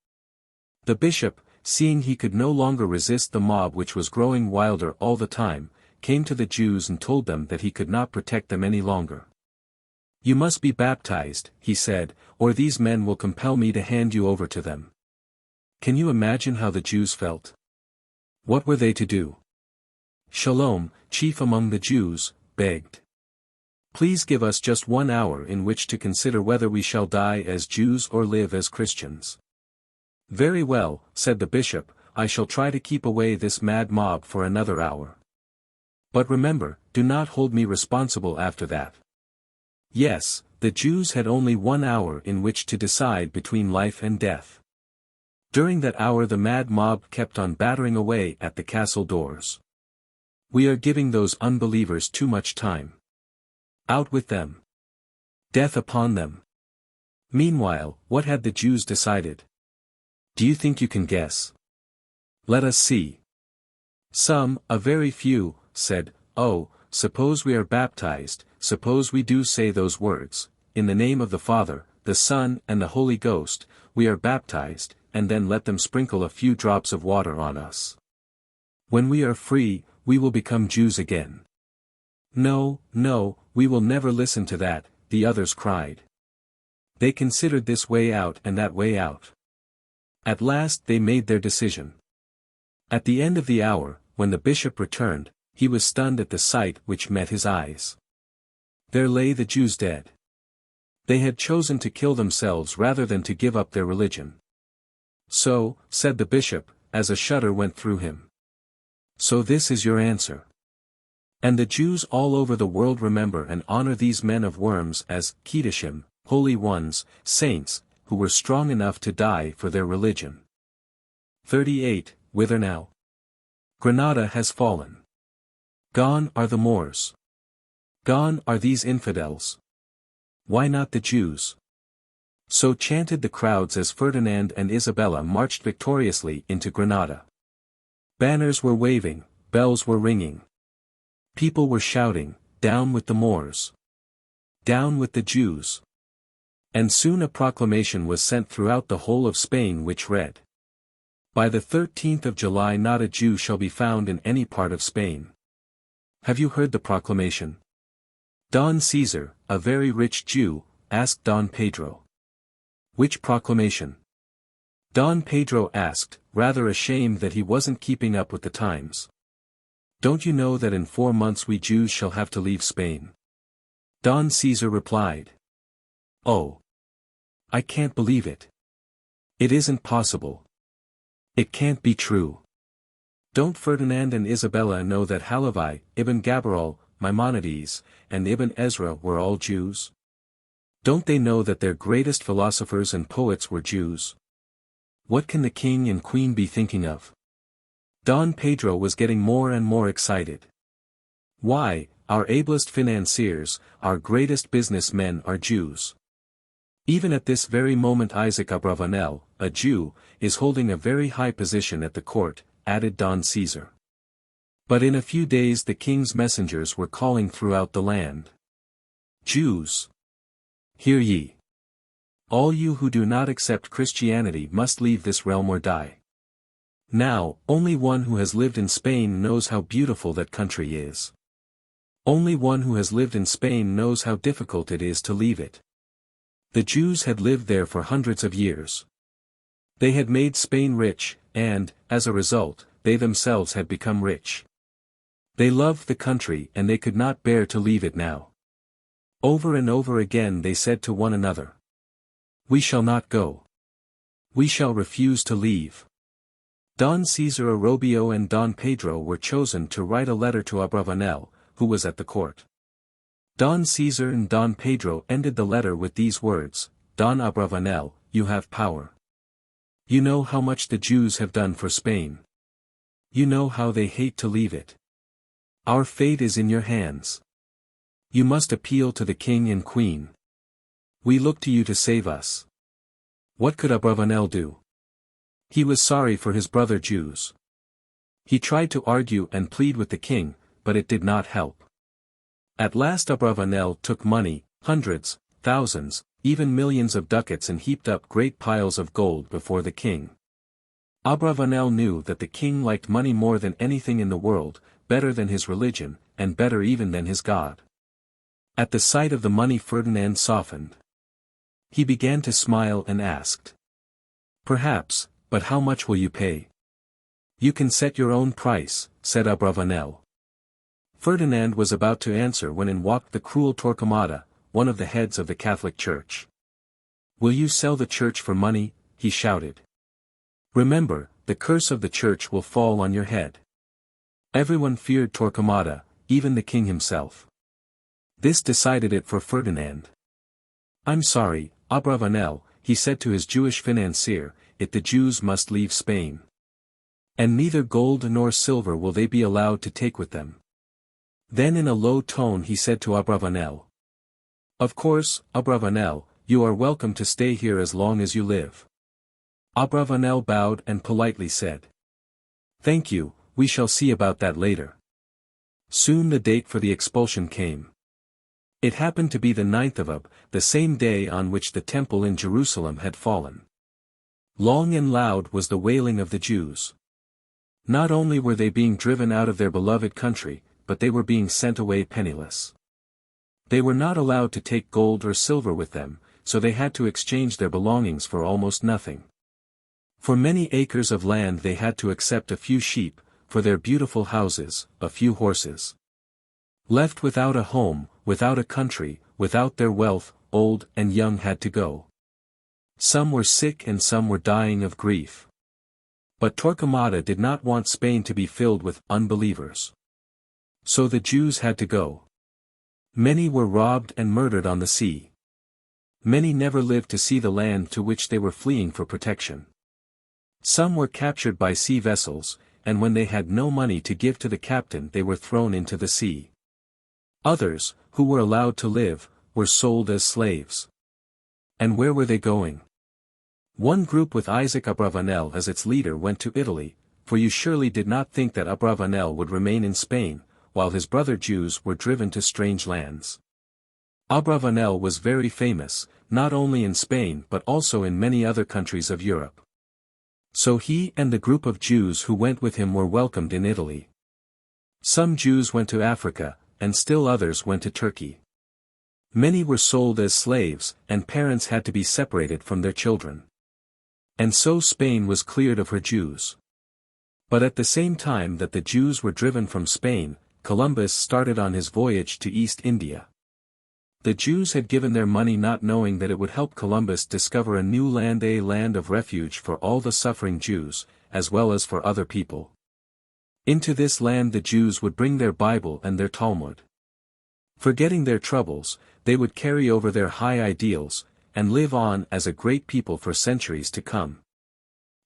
A: The bishop, seeing he could no longer resist the mob which was growing wilder all the time, came to the Jews and told them that he could not protect them any longer. "You must be baptized," he said, "or these men will compel me to hand you over to them." Can you imagine how the Jews felt? What were they to do? Shalom, chief among the Jews, begged. "Please give us just 1 hour in which to consider whether we shall die as Jews or live as Christians." "Very well," said the bishop, "I shall try to keep away this mad mob for another hour. But remember, do not hold me responsible after that." Yes, the Jews had only 1 hour in which to decide between life and death. During that hour the mad mob kept on battering away at the castle doors. "We are giving those unbelievers too much time. Out with them. Death upon them." Meanwhile, what had the Jews decided? Do you think you can guess? Let us see. Some, a very few, said, "Oh, suppose we are baptized, suppose we do say those words, 'In the name of the Father, the Son and the Holy Ghost, we are baptized,' and then let them sprinkle a few drops of water on us. When we are free, we will become Jews again." "No, no, we will never listen to that," the others cried. They considered this way out and that way out. At last they made their decision. At the end of the hour, when the bishop returned, he was stunned at the sight which met his eyes. There lay the Jews dead. They had chosen to kill themselves rather than to give up their religion. "So," said the bishop, as a shudder went through him. "So this is your answer." And the Jews all over the world remember and honor these men of Worms as Kedoshim, holy ones, saints, who were strong enough to die for their religion. 38. Whither now? Granada has fallen. Gone are the Moors. Gone are these infidels. Why not the Jews? So chanted the crowds as Ferdinand and Isabella marched victoriously into Granada. Banners were waving, bells were ringing. People were shouting, "Down with the Moors! Down with the Jews!" And soon a proclamation was sent throughout the whole of Spain which read, "By the 13th of July not a Jew shall be found in any part of Spain." Have you heard the proclamation? Don Caesar, a very rich Jew, asked Don Pedro. Which proclamation? Don Pedro asked, rather ashamed that he wasn't keeping up with the times. "Don't you know that in 4 months we Jews shall have to leave Spain?" Don Caesar replied. "Oh! I can't believe it. It isn't possible. It can't be true. Don't Ferdinand and Isabella know that Halavi, Ibn Gabirol, Maimonides, and Ibn Ezra were all Jews? Don't they know that their greatest philosophers and poets were Jews? What can the king and queen be thinking of?" Don Pedro was getting more and more excited. "Why, our ablest financiers, our greatest businessmen are Jews. Even at this very moment Isaac Abravanel, a Jew, is holding a very high position at the court," added Don Caesar. But in a few days the king's messengers were calling throughout the land. "Jews! Hear ye! all you who do not accept Christianity must leave this realm or die. Now, only one who has lived in Spain knows how beautiful that country is. Only one who has lived in Spain knows how difficult it is to leave it. The Jews had lived there for hundreds of years. They had made Spain rich, and, as a result, they themselves had become rich. They loved the country and they could not bear to leave it now. Over and over again they said to one another, "We shall not go. We shall refuse to leave." Don Cesar Arrobio and Don Pedro were chosen to write a letter to Abravanel, who was at the court. Don Cesar and Don Pedro ended the letter with these words, "Don Abravanel, you have power. You know how much the Jews have done for Spain. You know how they hate to leave it. Our fate is in your hands. You must appeal to the king and queen. We look to you to save us." What could Abravanel do? He was sorry for his brother Jews. He tried to argue and plead with the king, but it did not help. At last Abravanel took money, hundreds, thousands, even millions of ducats, and heaped up great piles of gold before the king. Abravanel knew that the king liked money more than anything in the world, better than his religion, and better even than his God. At the sight of the money Ferdinand softened. He began to smile and asked, "Perhaps, but how much will you pay?" "You can set your own price," said Abravanel. Ferdinand was about to answer when in walked the cruel Torquemada, one of the heads of the Catholic Church. "Will you sell the church for money?" he shouted. "Remember, the curse of the church will fall on your head." Everyone feared Torquemada, even the king himself. This decided it for Ferdinand. "I'm sorry, Abravanel," he said to his Jewish financier, "the Jews must leave Spain. And neither gold nor silver will they be allowed to take with them." Then in a low tone he said to Abravanel, "Of course, Abravanel, you are welcome to stay here as long as you live." Abravanel bowed and politely said, "Thank you, we shall see about that later." Soon the date for the expulsion came. It happened to be the 9th of Ab, the same day on which the temple in Jerusalem had fallen. Long and loud was the wailing of the Jews. Not only were they being driven out of their beloved country, but they were being sent away penniless. They were not allowed to take gold or silver with them, so they had to exchange their belongings for almost nothing. For many acres of land they had to accept a few sheep, for their beautiful houses, a few horses. Left without a home, without a country, without their wealth, old and young had to go. Some were sick and some were dying of grief. But Torquemada did not want Spain to be filled with unbelievers. So the Jews had to go. Many were robbed and murdered on the sea. Many never lived to see the land to which they were fleeing for protection. Some were captured by sea vessels, and when they had no money to give to the captain they were thrown into the sea. Others, who were allowed to live, were sold as slaves. And where were they going? One group with Isaac Abravanel as its leader went to Italy, for you surely did not think that Abravanel would remain in Spain, while his brother Jews were driven to strange lands. Abravanel was very famous, not only in Spain but also in many other countries of Europe. So he and the group of Jews who went with him were welcomed in Italy. Some Jews went to Africa, and still others went to Turkey. Many were sold as slaves, and parents had to be separated from their children. And so Spain was cleared of her Jews. But at the same time that the Jews were driven from Spain, Columbus started on his voyage to East India. The Jews had given their money not knowing that it would help Columbus discover a new land, a land of refuge for all the suffering Jews, as well as for other people. Into this land the Jews would bring their Bible and their Talmud. Forgetting their troubles, they would carry over their high ideals, and live on as a great people for centuries to come.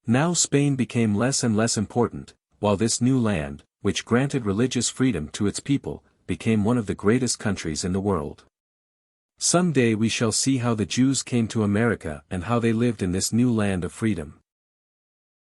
A: Now Spain became less and less important, while this new land, which granted religious freedom to its people, became one of the greatest countries in the world. Someday we shall see how the Jews came to America and how they lived in this new land of freedom.